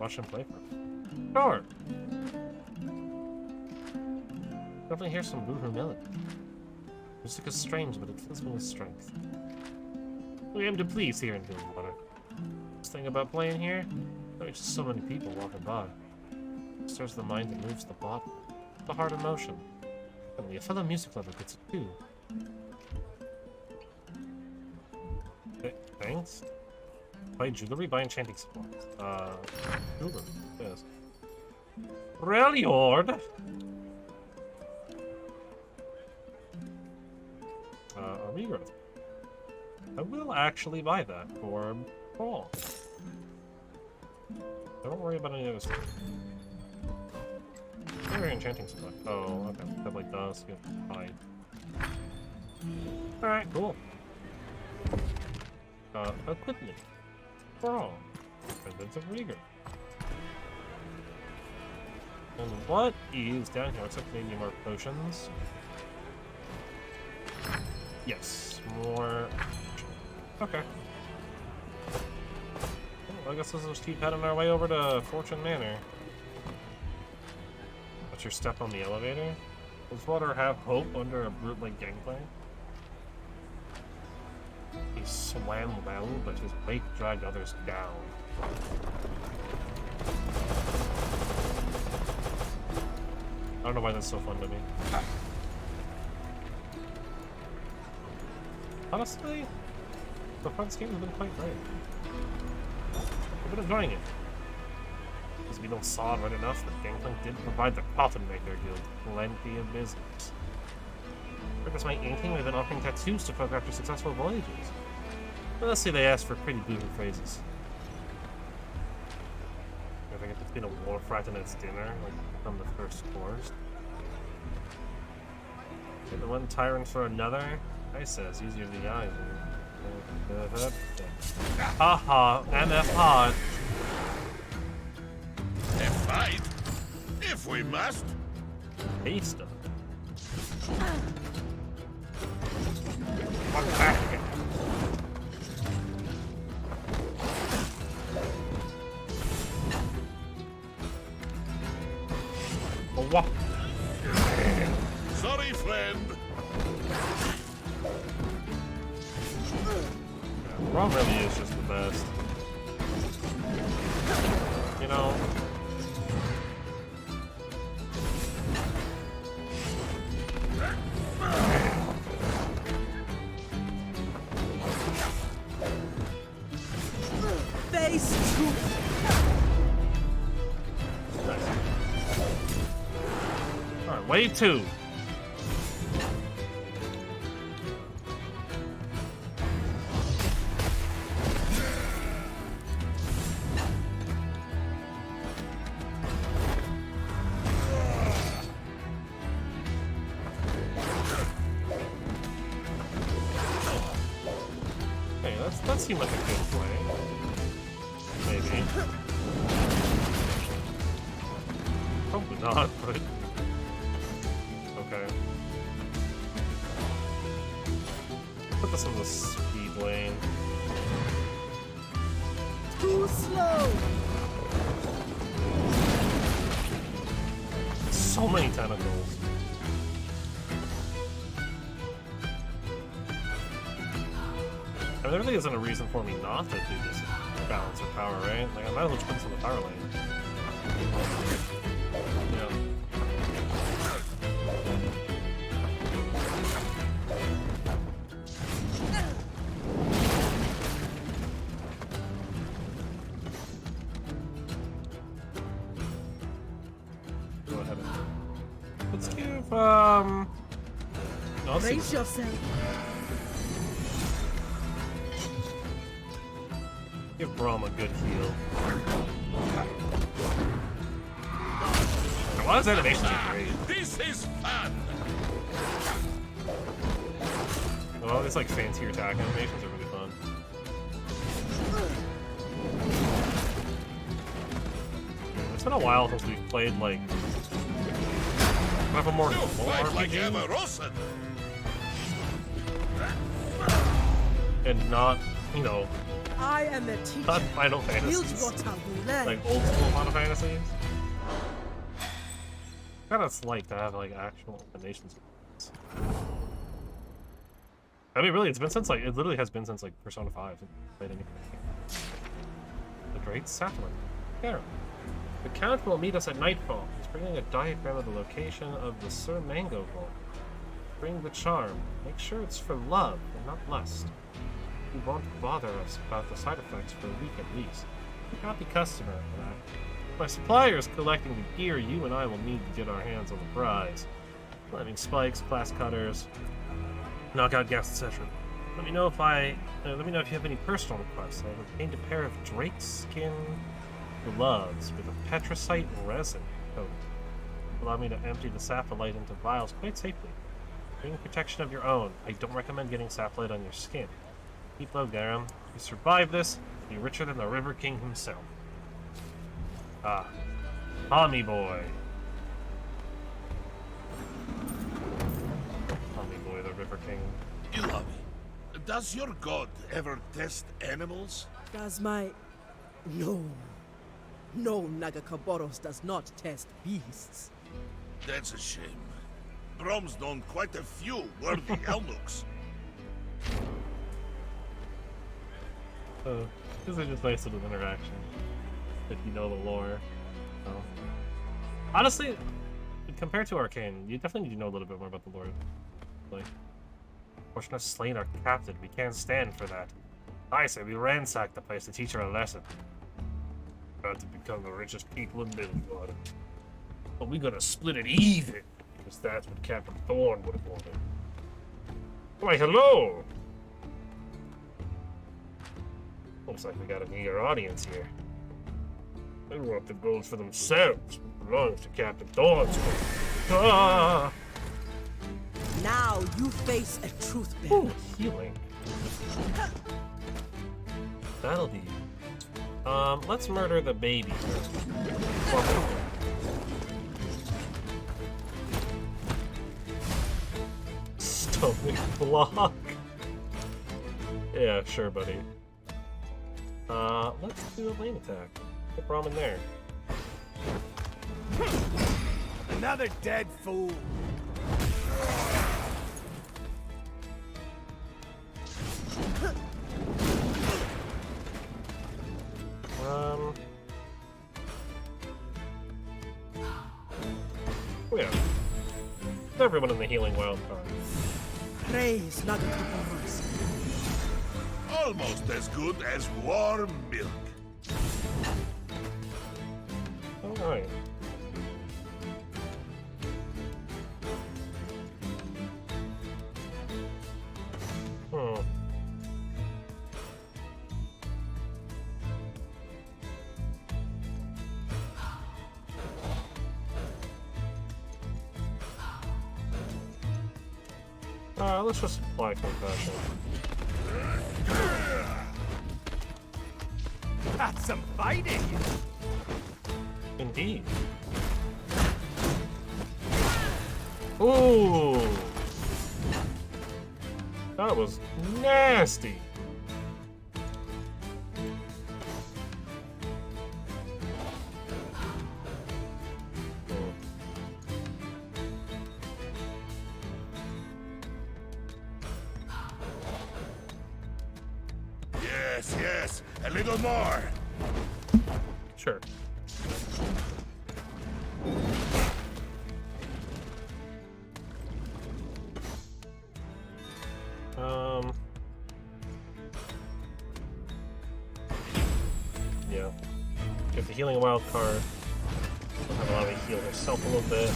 Watch and play for. Sure. Definitely hear some boohoo melody. Music is strange, but it fills me with strength. We aim to please here in Gilwater. This thing about playing here, there are just so many people walking by. It stirs the mind and moves the body, the heart in motion. Only a fellow music lover gets it too. Thanks. Buy jewelry, buy enchanting supplies. Jewelry, yes. Reliord! Army growth. I will actually buy that for Paul. Don't worry about any of this. Maybe enchanting supply. Oh, okay. That like does. You have to buy. Alright, cool. Equipment. Braum. Pendants of Rigor. And what is down here? Looks like maybe more potions. Yes, more. Okay. Well, I guess this is keep heading our way over to Fortune Manor. What's your step on the elevator? Does water have hope under a brute like gangplank? He swam well, but his weight dragged others down. I don't know why that's so fun to me. Honestly, the front scheme has been quite great. I've been enjoying it. As we don't saw right enough, the Gangplank did provide the Coffin Maker Guild plenty of business. For this my inking, we've been offering tattoos to folk after successful voyages. Let's say they asked for pretty boohoo phrases. I think it's been a war frat and its dinner, like from the first course. Get the one tyrant for another. I says easier to the eyes. Haha, MF hard. F5? If we must. Taste of. One back again. Oh, what? Sorry, friend. Braum really is just the best. You know. Face truth. Nice. Alright, wave 2. Hey, that seemed like a good play. Maybe. Probably not, but... Okay. Put this in the speed lane. Too slow. So many tentacles. I mean, there really isn't a reason for me not to do this balance or power, right? Like, I might as well just put this in the power lane. Yeah. kind of thing. Let's give, no, let's Brace see. yourself. Give Braum a good heal. A lot of his animations are great. This is fun! A lot of these like fancier attack animations are really fun. It's been a while since we've played like have a more normal Fight RPG like Rosen. and not, you know, I am a teacher. not Final Build Fantasies, what I will learn. like old school Final Fantasies. Kind of it's like to have like actual animations. I mean, really, it's been since like it literally has been since like Persona 5. Played anything. The Great Satellite. There. The Count will meet us at nightfall. He's bringing a diagram of the location of the Sir Mango Vault. Bring the charm. Make sure it's for love and not lust. He won't bother us about the side effects for a week at least. We cannot be customer for that. My supplier is collecting the gear you and I will need to get our hands on the prize. Climbing spikes, glass cutters, knockout guests, etc. Let me know if you have any personal requests. I have obtained a pair of drake skin gloves with a petricite resin coating. Allow me to empty the sapphire into vials quite safely. Bring protection of your own. I don't recommend getting sapphire on your skin. Keep low, Garam. If you survive this, you'll be richer than the River King himself. Ah, Tommy boy. Tommy boy, the River King. Ilavi, does your god ever test animals? Does my... No. No, Nagakaboros does not test beasts. That's a shame. Brom's known quite a few worthy Elnuks. This is just nice little interaction. If you know the lore. So. Honestly, compared to Arcane, you definitely need to know a little bit more about the lore. Like, Fortune has slain our captain. We can't stand for that. I say we ransack the place to teach her a lesson. About to become the richest people in Midgard. But we gotta split it even, because that's what Captain Thorn would have wanted. Why, hello! Looks like we got an eager audience here. They want the gold for themselves, but belongs to Captain Thorn's. Ah! Now you face a truth bearer. Ooh, healing. That'll be. Let's murder the baby first. Stomach block. Yeah, sure, buddy. Let's do a lane attack. Get Braum in there. Another dead fool. Oh yeah. Everyone in the healing wild card. Praise Nagakaboros. Almost as good as warm milk. Alright. Let's just apply compassion. That's some fighting! Indeed. Ooh! That was nasty! Yes, a little more. Sure. Yeah. Get the healing wild card. Don't have a lot of heal herself a little bit.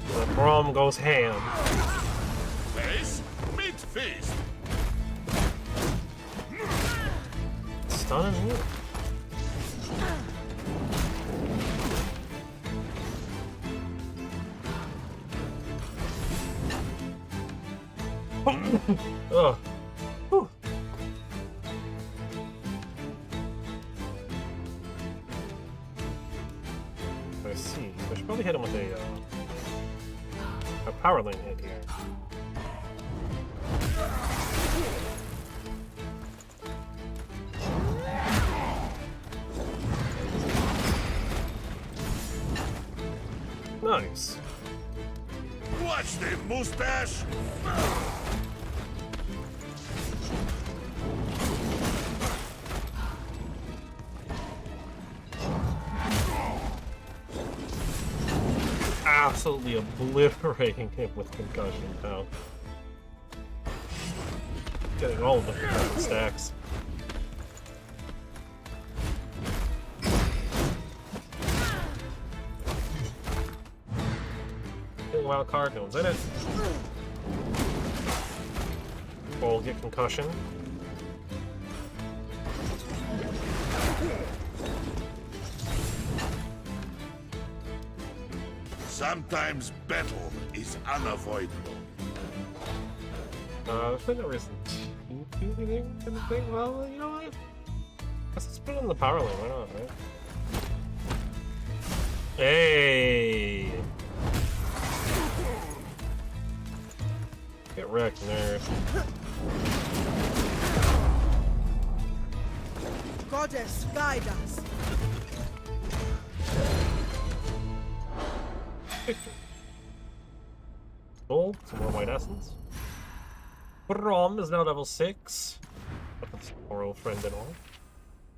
The Brom goes ham. Face, meet feast. Stunning you. Ugh. Whew. I see. I should probably hit him with a power lane hit here. Nice. Watch the mustache. Absolutely obliterating him with concussion now. Getting all of the concussion stacks. Wild card, no one's in it. We'll get concussion. Sometimes battle is unavoidable. There's been no reason to do anything kind of thing. Well, you know what? Let's put it in the power lane, why not, right? Hey! Get wrecked, nerd. Goddess, guide us. Gold, some more white essence. Brom is now level 6. That's oral friend and all.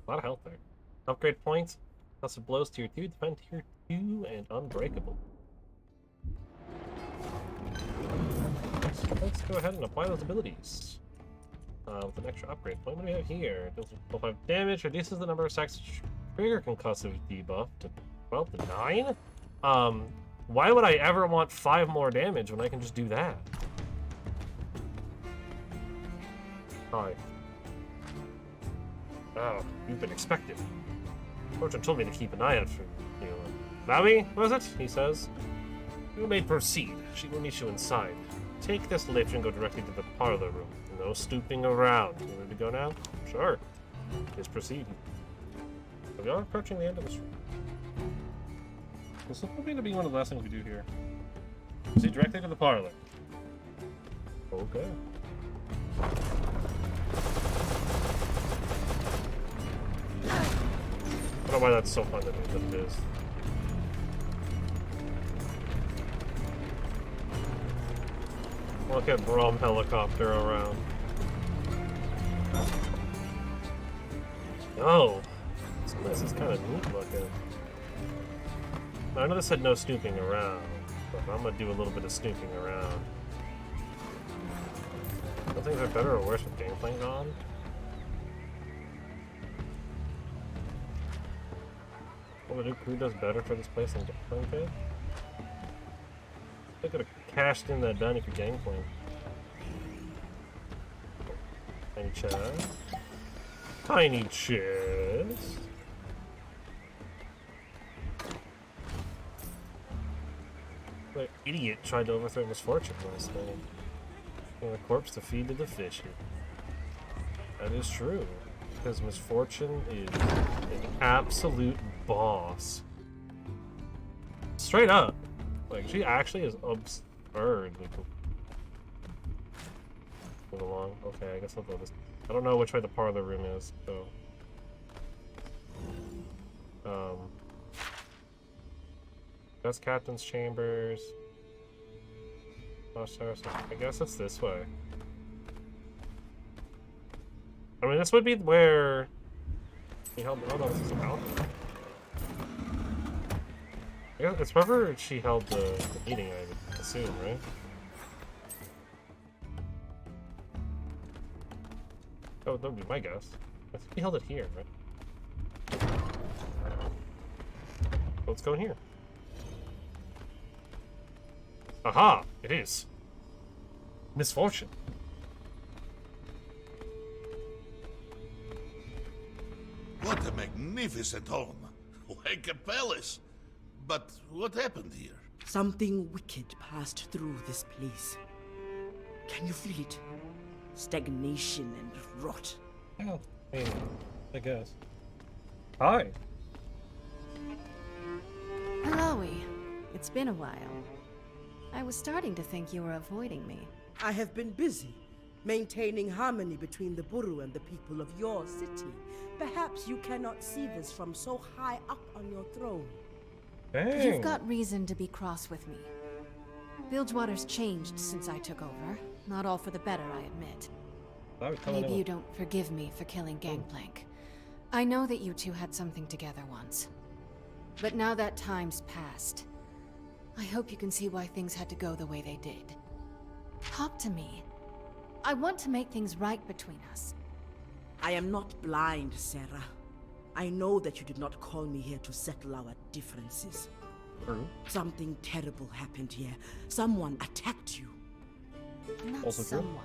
A lot of health there. Upgrade points. Plus it blows tier 2, defend tier 2, and unbreakable. Let's go ahead and apply those abilities. With an extra upgrade point. What do we have here? Deals 5 damage, reduces the number of stacks trigger concussive debuff to 12 to 9? Why would I ever want 5 more damage when I can just do that? Hi. Oh, you've been expected. Fortune told me to keep an eye out for you. Maui, was it? He says. You may proceed. She will meet you inside. Take this lift and go directly to the parlor room. No stooping around. You ready to go now? Sure. Please proceed. We are approaching the end of this room. This will probably be one of the last things we do here. Proceed directly to the parlor. Okay. I don't know why that's so fun to me, but it is. Look at Brom helicopter around. Oh! This place is kind of neat looking. I know this said no snooping around, but I'm gonna do a little bit of snooping around. Don't think they're better or worse with gameplay on. What would who does better for this place than gameplay did? They could have cashed in that bounty for gangplank. Tiny chest. Tiny chest. That idiot tried to overthrow Misfortune last night. And the corpse to feed to the fish. That is true. Because Misfortune is an absolute boss. Straight up. Like, she actually is absurd. Move along. Okay, I guess I'll go this. I don't know which way the parlor room is, so. That's Captain's Chambers. I guess it's this way. I mean, this would be where he held. Oh no, this is a balcony. Yeah, it's wherever she held the meeting, I would assume, right? Oh, that would be my guess. I think we held it here, right? Let's go in here. Aha! It is. Misfortune. What a magnificent home. Like a palace. But what happened here? Something wicked passed through this place. Can you feel it? Stagnation and rot. Yeah, I mean, I guess. Hi. Hello-y. It's been a while. I was starting to think you were avoiding me. I have been busy, maintaining harmony between the Buru and the people of your city. Perhaps you cannot see this from so high up on your throne. Dang. You've got reason to be cross with me. Bilgewater's changed since I took over. Not all for the better, I admit. Maybe you don't forgive me for killing Gangplank. I know that you two had something together once. But now that time's passed, I hope you can see why things had to go the way they did. Talk to me. I want to make things right between us. I am not blind, Sarah. I know that you did not call me here to settle our differences. True. Something terrible happened here. Someone attacked you. Not Also true. someone.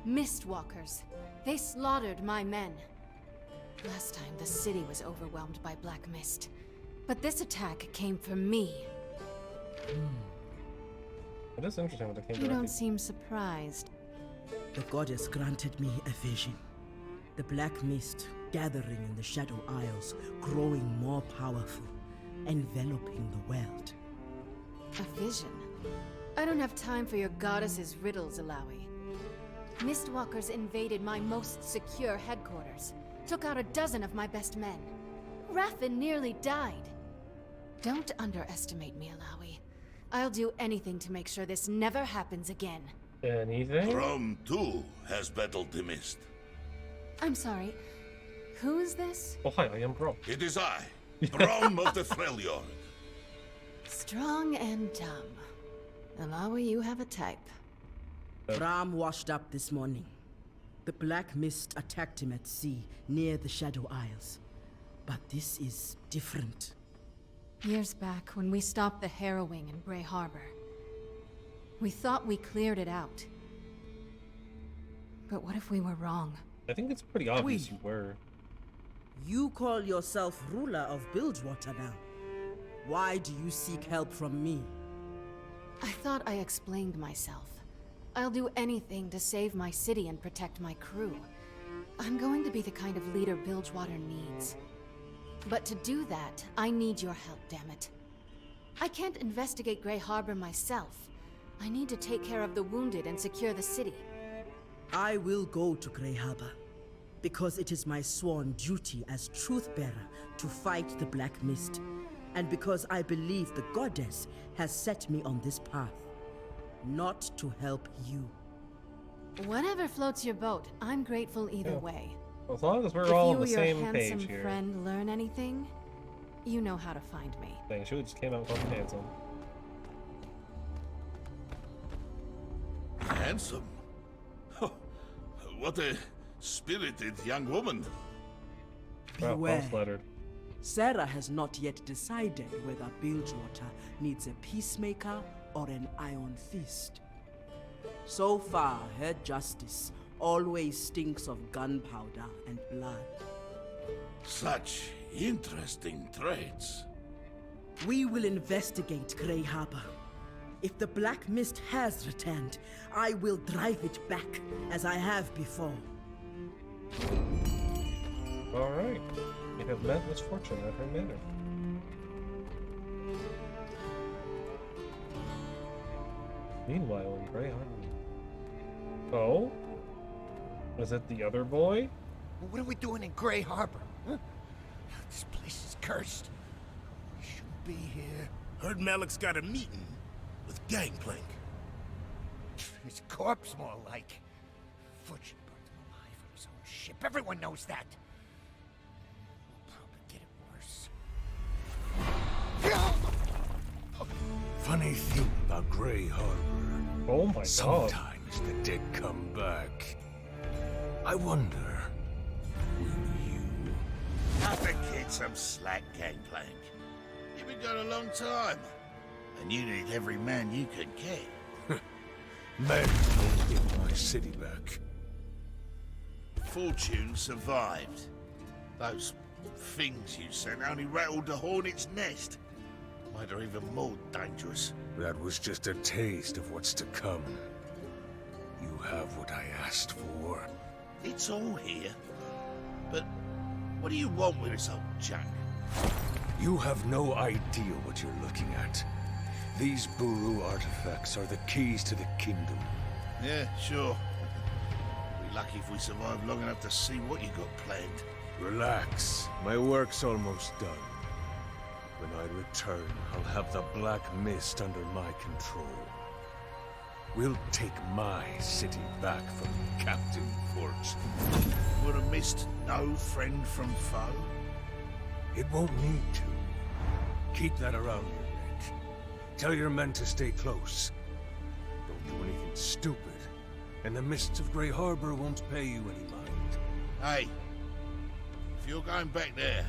Mistwalkers. They slaughtered my men. Last time, the city was overwhelmed by black mist. But this attack came for me. It is interesting what it came You directly. don't seem surprised. The goddess granted me a vision. The black mist gathering in the Shadow Isles, growing more powerful, enveloping the world. A vision? I don't have time for your goddess's riddles, Alawi. Mistwalkers invaded my most secure headquarters, took out a dozen of my best men. Raffin nearly died. Don't underestimate me, Alawi. I'll do anything to make sure this never happens again. Anything? Rome, too, has battled the mist. I'm sorry. Who is this? Oh, hi, I am Bro. It is I, Brom of the Freljord. Strong and dumb. Alawi, you have a type. Bram washed up this morning. The black mist attacked him at sea, near the Shadow Isles. But this is different. Years back, when we stopped the harrowing in Bray Harbor, we thought we cleared it out. But what if we were wrong? I think it's pretty obvious you were. You call yourself ruler of Bilgewater now. Why do you seek help from me? I thought I explained myself. I'll do anything to save my city and protect my crew. I'm going to be the kind of leader Bilgewater needs. But to do that, I need your help, damn it. I can't investigate Grey Harbor myself. I need to take care of the wounded and secure the city. I will go to Grey Harbor, because it is my sworn duty as Truth-Bearer to fight the Black Mist, and because I believe the Goddess has set me on this path, not to help you. Whatever floats your boat, I'm grateful either way. As long as we're If all you on or the your same handsome page here. friend learn anything, you know how to find me. Dang, she just came out called handsome. Handsome? Oh, what a spirited young woman. Wow, Beware. false-lettered. Sarah has not yet decided whether Bilgewater needs a peacemaker or an iron fist. So far, her justice always stinks of gunpowder and blood. Such interesting traits. We will investigate Grey Harbor. If the Black Mist has returned, I will drive it back, as I have before. Alright. You have met misfortune at her manor. Meanwhile, in Grey Harbor. Oh? Was it the other boy? What are we doing in Grey Harbor? Huh? This place is cursed. We shouldn't be here. Heard Malik's got a meeting with Gangplank. His corpse, more like. Futch burned him alive on his own ship. Everyone knows that. We'll probably get it worse. Funny thing about Grey Harbor. Oh my god. Sometimes the dead come back. I wonder, will you? Cut some slack, Gangplank. You've been gone a long time, and you need every man you can get. Men won't get my city back. Fortune survived. Those things you sent only rattled the hornet's nest. Made her even more dangerous. That was just a taste of what's to come. You have what I asked for. It's all here. But what do you want with this old junk? You have no idea what you're looking at. These Buru artifacts are the keys to the kingdom. Yeah, sure. Be lucky if we survive long enough to see what you got planned. Relax. My work's almost done. When I return, I'll have the Black Mist under my control. We'll take my city back from Captain Fortune. Would a mist no friend from foe? It won't need to. Keep that around your neck. Tell your men to stay close. Don't do anything stupid, and the mists of Grey Harbor won't pay you any mind. Hey, if you're going back there,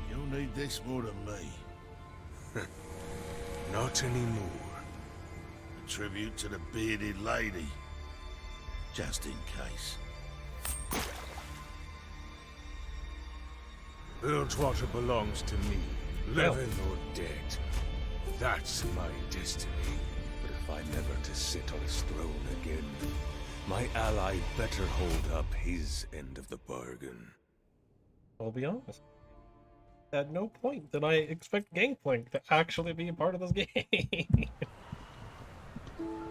you'll need this more than me. Not anymore. A tribute to the bearded lady. Just in case. Bilgewater belongs to me, living or dead. That's my destiny. But if I'm never to sit on his throne again, my ally better hold up his end of the bargain. I'll be honest. At no point did I expect Gangplank to actually be a part of this game.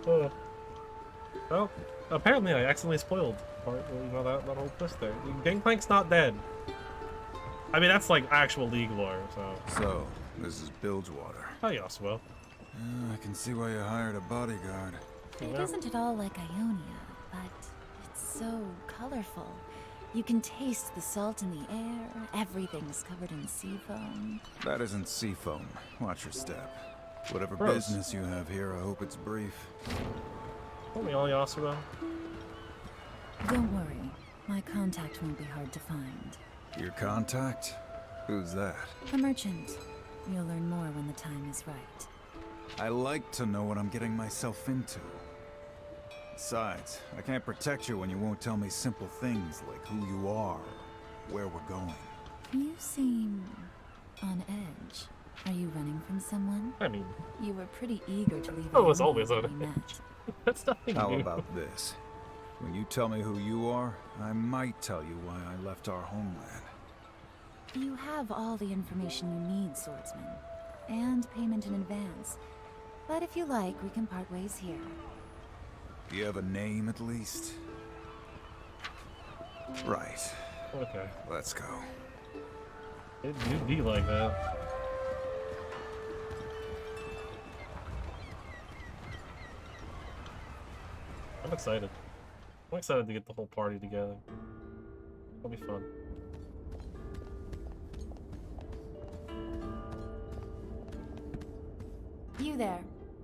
Well, apparently I accidentally spoiled part, that whole twist there. Gangplank's not dead. I mean, that's like actual League lore, so... So, this is Bilgewater. Oh, yes, well. I can see why you hired a bodyguard. It isn't at all like Ionia, but it's so colorful. You can taste the salt in the air, everything's covered in sea foam. That isn't sea foam. Watch your step. Whatever Gross. business you have here, I hope it's brief. Told me all Yasuo. Don't worry, my contact won't be hard to find. Your contact? Who's that? A merchant. You'll learn more when the time is right. I like to know what I'm getting myself into. Besides, I can't protect you when you won't tell me simple things like who you are, where we're going. You seem on edge. Are you running from someone? I mean... You were pretty eager to leave. I was Ionia always on when we edge. met. That's nothing How new. about this? When you tell me who you are, I might tell you why I left our homeland. You have all the information you need, swordsman. And payment in advance. But if you like, we can part ways here. Do you have a name at least? Right. Okay. Let's go. It do be like that. I'm excited. I'm excited to get the whole party together. It'll be fun. You there.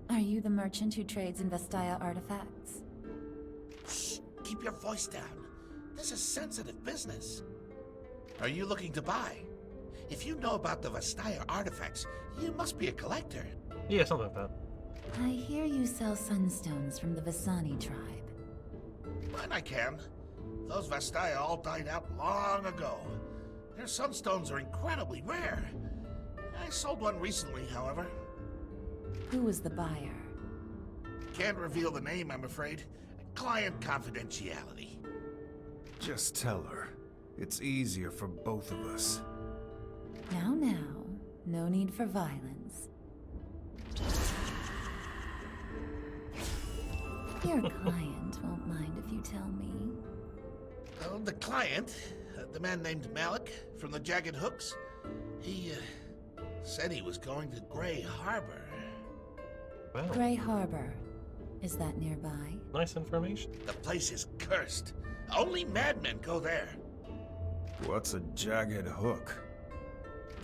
Are you the merchant who trades in Vestaya artifacts? Shh, keep your voice down. This is sensitive business. Are you looking to buy? If you know about the Vestaya artifacts, you must be a collector. Yeah, something like that. I hear you sell sunstones from the Vasani tribe. When I can. Those Vestaya all died out long ago. Their sunstones are incredibly rare. I sold one recently, however. Who was the buyer? Can't reveal the name, I'm afraid. Client confidentiality. Just tell her. It's easier for both of us. Now, no need for violence. Your client won't mind if you tell me. The client, the man named Malik from the Jagged Hooks, he said he was going to Grey Harbor. Wow. Grey Harbor. Is that nearby? Nice information. The place is cursed. Only madmen go there. What's a jagged hook?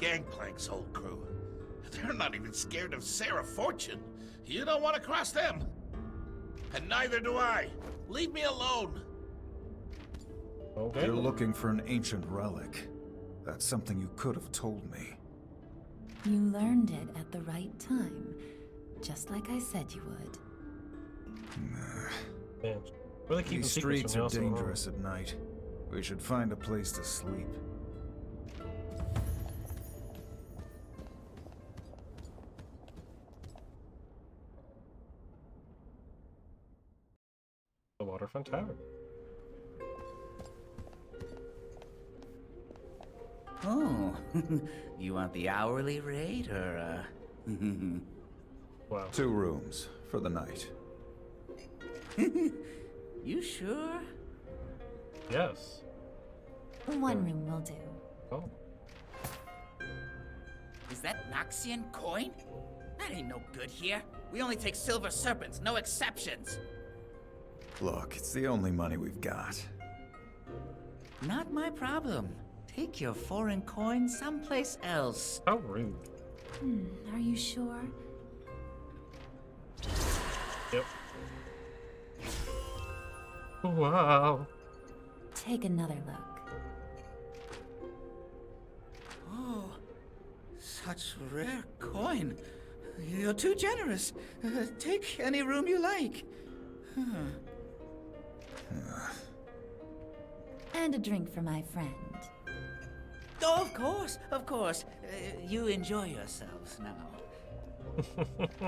Gangplank's old crew. They're not even scared of Sarah Fortune. You don't want to cross them. And neither do I. Leave me alone. Okay. You're looking for an ancient relic. That's something you could have told me. You learned it at the right time, just like I said you would. Man, really keeping These secrets streets from are Yasuo, huh? dangerous at night. We should find a place to sleep. The Waterfront Tavern. Oh, you want the hourly rate, or, Wow. 2 rooms for the night. You sure? Yes. One room will do. Oh. Is that Noxian coin? That ain't no good here. We only take silver serpents, no exceptions. Look, it's the only money we've got. Not my problem. Take your foreign coin someplace else. How rude. Are you sure? Yep. Wow. Take another look. Oh, such rare coin. You're too generous. Take any room you like. And a drink for my friend. Oh, of course, of course. You enjoy yourselves now.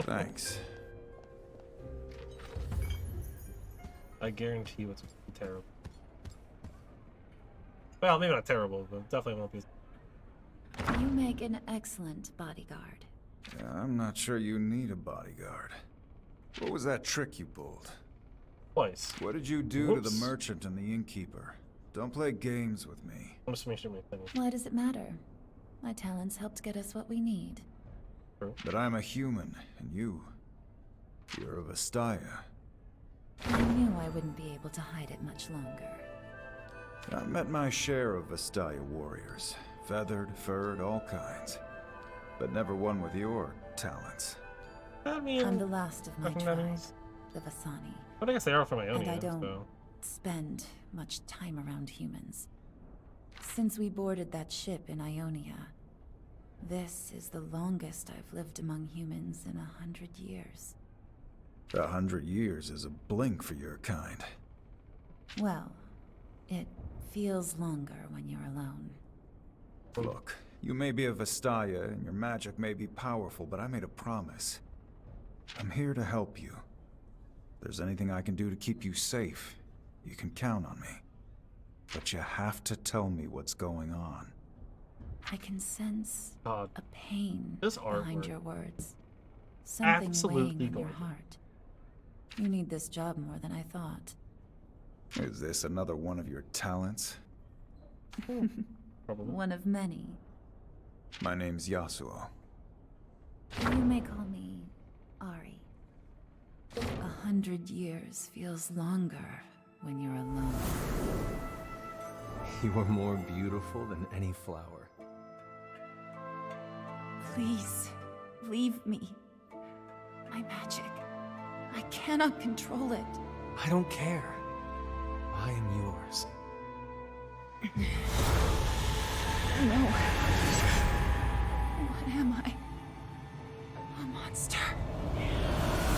Thanks. I guarantee you it's terrible. Well, maybe not terrible, but definitely won't be. You make an excellent bodyguard. I'm not sure you need a bodyguard. What was that trick you pulled? Twice. What did you do to Whoops. the merchant and the innkeeper? Don't play games with me. I'm just making sure my thing. Why does it matter? My talents helped get us what we need. But I'm a human, and you're a Vestaya. I knew I wouldn't be able to hide it much longer. I've met my share of Vestaya warriors. Feathered, furred, all kinds. But never one with your talents. I mean, I'm the last of my fucking tribe, enemies. the Vasani. But I guess they are from And I Ionia, don't so. spend much time around humans. Since we boarded that ship in Ionia, this is the longest I've lived among humans in 100 years. 100 years is a blink for your kind. Well, it feels longer when you're alone. Look, you may be a Vestaya, and your magic may be powerful, but I made a promise. I'm here to help you. If there's anything I can do to keep you safe, you can count on me. But you have to tell me what's going on. I can sense God. a pain This behind artwork. your words. Something Absolutely weighing on your gorgeous. heart. You need this job more than I thought. Is this another one of your talents? Probably. One of many. My name's Yasuo. You may call me Ari. 100 years feels longer when you're alone. You are more beautiful than any flower. Please, leave me. My magic. I cannot control it. I don't care. I am yours. No. What am I? A monster.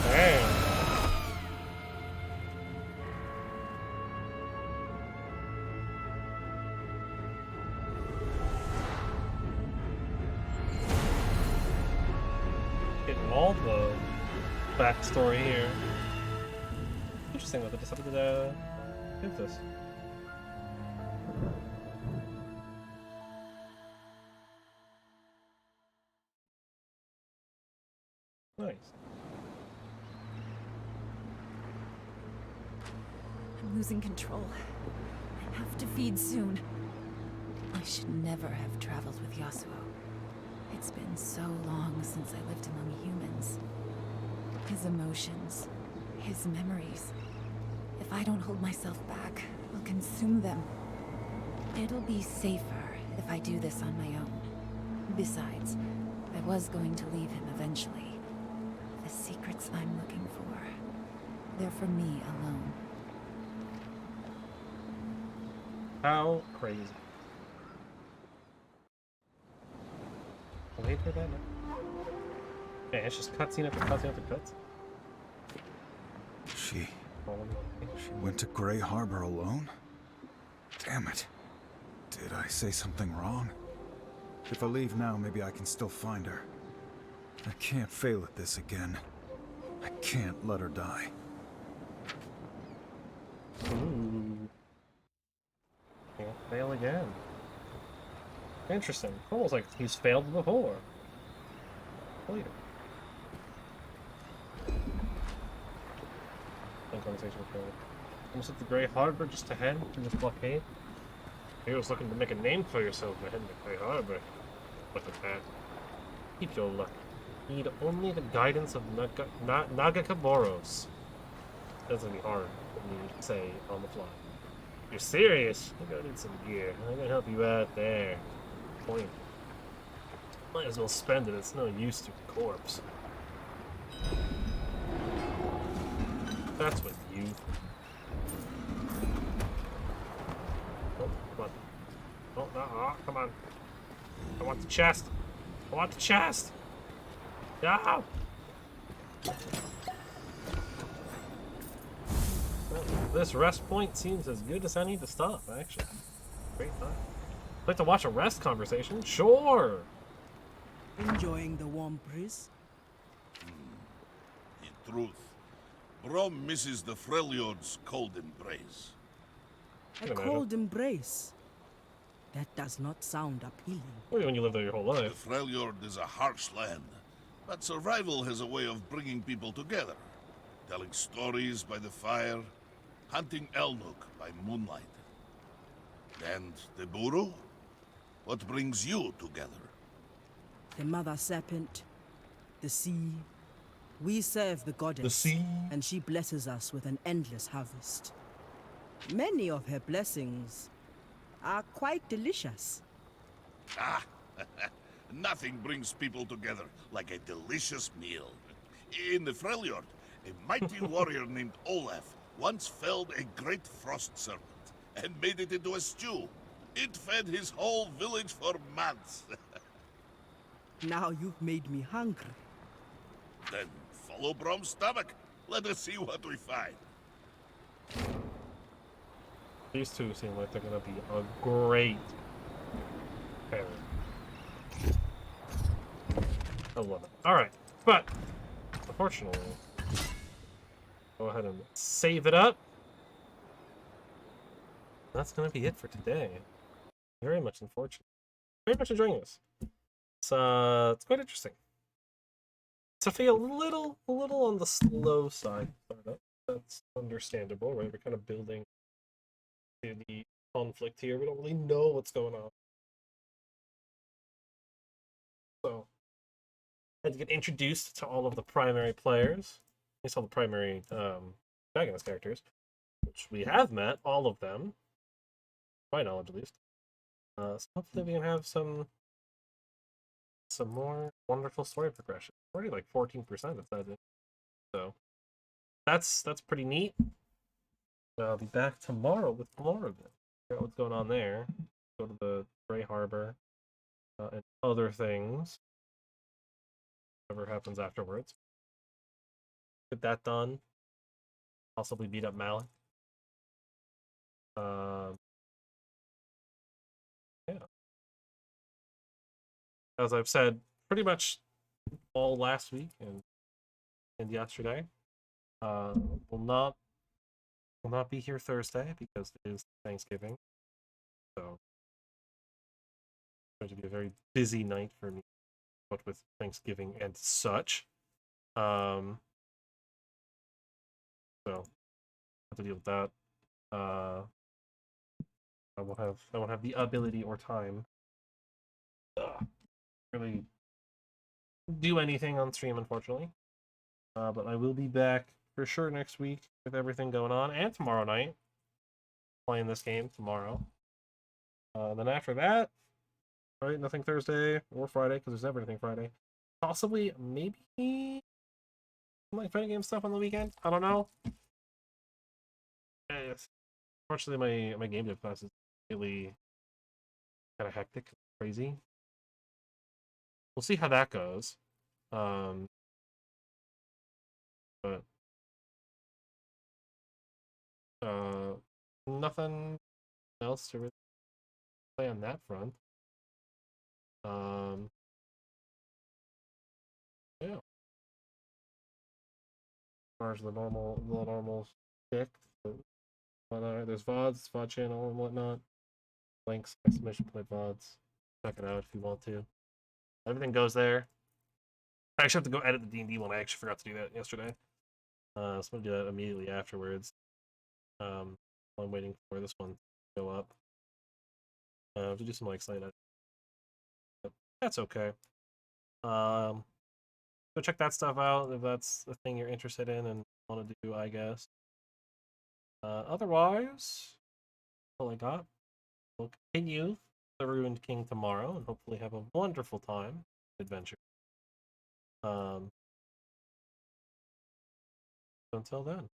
Damn. Getting all the backstory here. Interesting that they decided to do this. Nice. I'm losing control. I have to feed soon. I should never have traveled with Yasuo. It's been so long since I lived among humans. His emotions, his memories. If I don't hold myself back, I'll consume them. It'll be safer if I do this on my own. Besides, I was going to leave him eventually. The secrets I'm looking for, they're for me alone. How crazy. Wait for that. Man, it's just cutscene after cutscene after cutscene. She went to Grey Harbor alone? Damn it. Did I say something wrong? If I leave now, maybe I can still find her. I can't fail at this again. I can't let her die. Ooh. Can't fail again. Interesting. Almost like he's failed before. Later. Conversation with Phil. Almost at the Grey Harbor just ahead through this blockade. Heroes looking to make a name for yourself by heading to Grey Harbor. Look at that. Keep your luck. Need only the guidance of Nagakaboros. That's gonna be hard for me to say on the fly. You're serious? You're gonna need some gear. I'm gonna help you out there. Point. Might as well spend it. It's no use to a corpse. That's what you. Oh, come on. Oh, no, oh, come on. I want the chest. I want the chest. No! Well, this rest point seems as good as any to stop, actually. Great time. Like to watch a rest conversation? Sure! Enjoying the warm breeze? In truth, Brom misses the Freljord's cold embrace. A cold embrace? That does not sound appealing. Only when you live there your whole life. The Freljord is a harsh land, but survival has a way of bringing people together. Telling stories by the fire, hunting Elnuk by moonlight. And the Buru? What brings you together? The Mother Serpent, the sea. We serve the goddess. The sea? And she blesses us with an endless harvest. Many of her blessings are quite delicious. Ah, nothing brings people together like a delicious meal. In the Freljord, a mighty warrior named Olaf once felled a great frost serpent and made it into a stew. It fed his whole village for months. Now you've made me hungry. Then follow Brom's stomach. Let us see what we find. These two seem like they're gonna be a great pair. I love it. Alright, but unfortunately, go ahead and save it up. That's gonna be it for today. Very much unfortunate. Very much enjoying this. It's quite interesting. It's a little on the slow side. That's understandable, right? We're kind of building to the conflict here. We don't really know what's going on. So, I had to get introduced to all of the primary players. At least all the primary protagonist characters, which we have met, all of them. To my knowledge, at least. So hopefully we can have some more wonderful story progression. Already like 14% that's added. So that's pretty neat. I'll be back tomorrow with more of it. Figure out what's going on there. Go to the Grey Harbor and other things. Whatever happens afterwards. Get that done. Possibly beat up Malik. Yeah. As I've said pretty much all last week and yesterday, will not be here Thursday because it is Thanksgiving. So it's going to be a very busy night for me, what with Thanksgiving and such. So have to deal with that. I won't have the ability or time really do anything on stream, unfortunately. But I will be back for sure next week with everything going on, and tomorrow night playing this game tomorrow. Then after that, right, nothing Thursday or Friday because there's never anything Friday. Possibly, maybe like fighting game stuff on the weekend. I don't know. Unfortunately, my game dev class is really kind of hectic, crazy. we'll see how that goes. But nothing else to really play on that front. Yeah. As far as the normal shtick, there's VODs, VOD channel and whatnot. Links, exclamation point VODs. Check it out if you want to. Everything goes there. I actually have to go edit the D&D one. I actually forgot to do that yesterday. So I'm gonna do that immediately afterwards. I'm waiting for this one to go up. To do some like slight edit. But that's okay. Go check that stuff out if that's the thing you're interested in and want to do, I guess. Otherwise, all I got. We'll continue the Ruined King tomorrow and hopefully have a wonderful time adventure. Until then.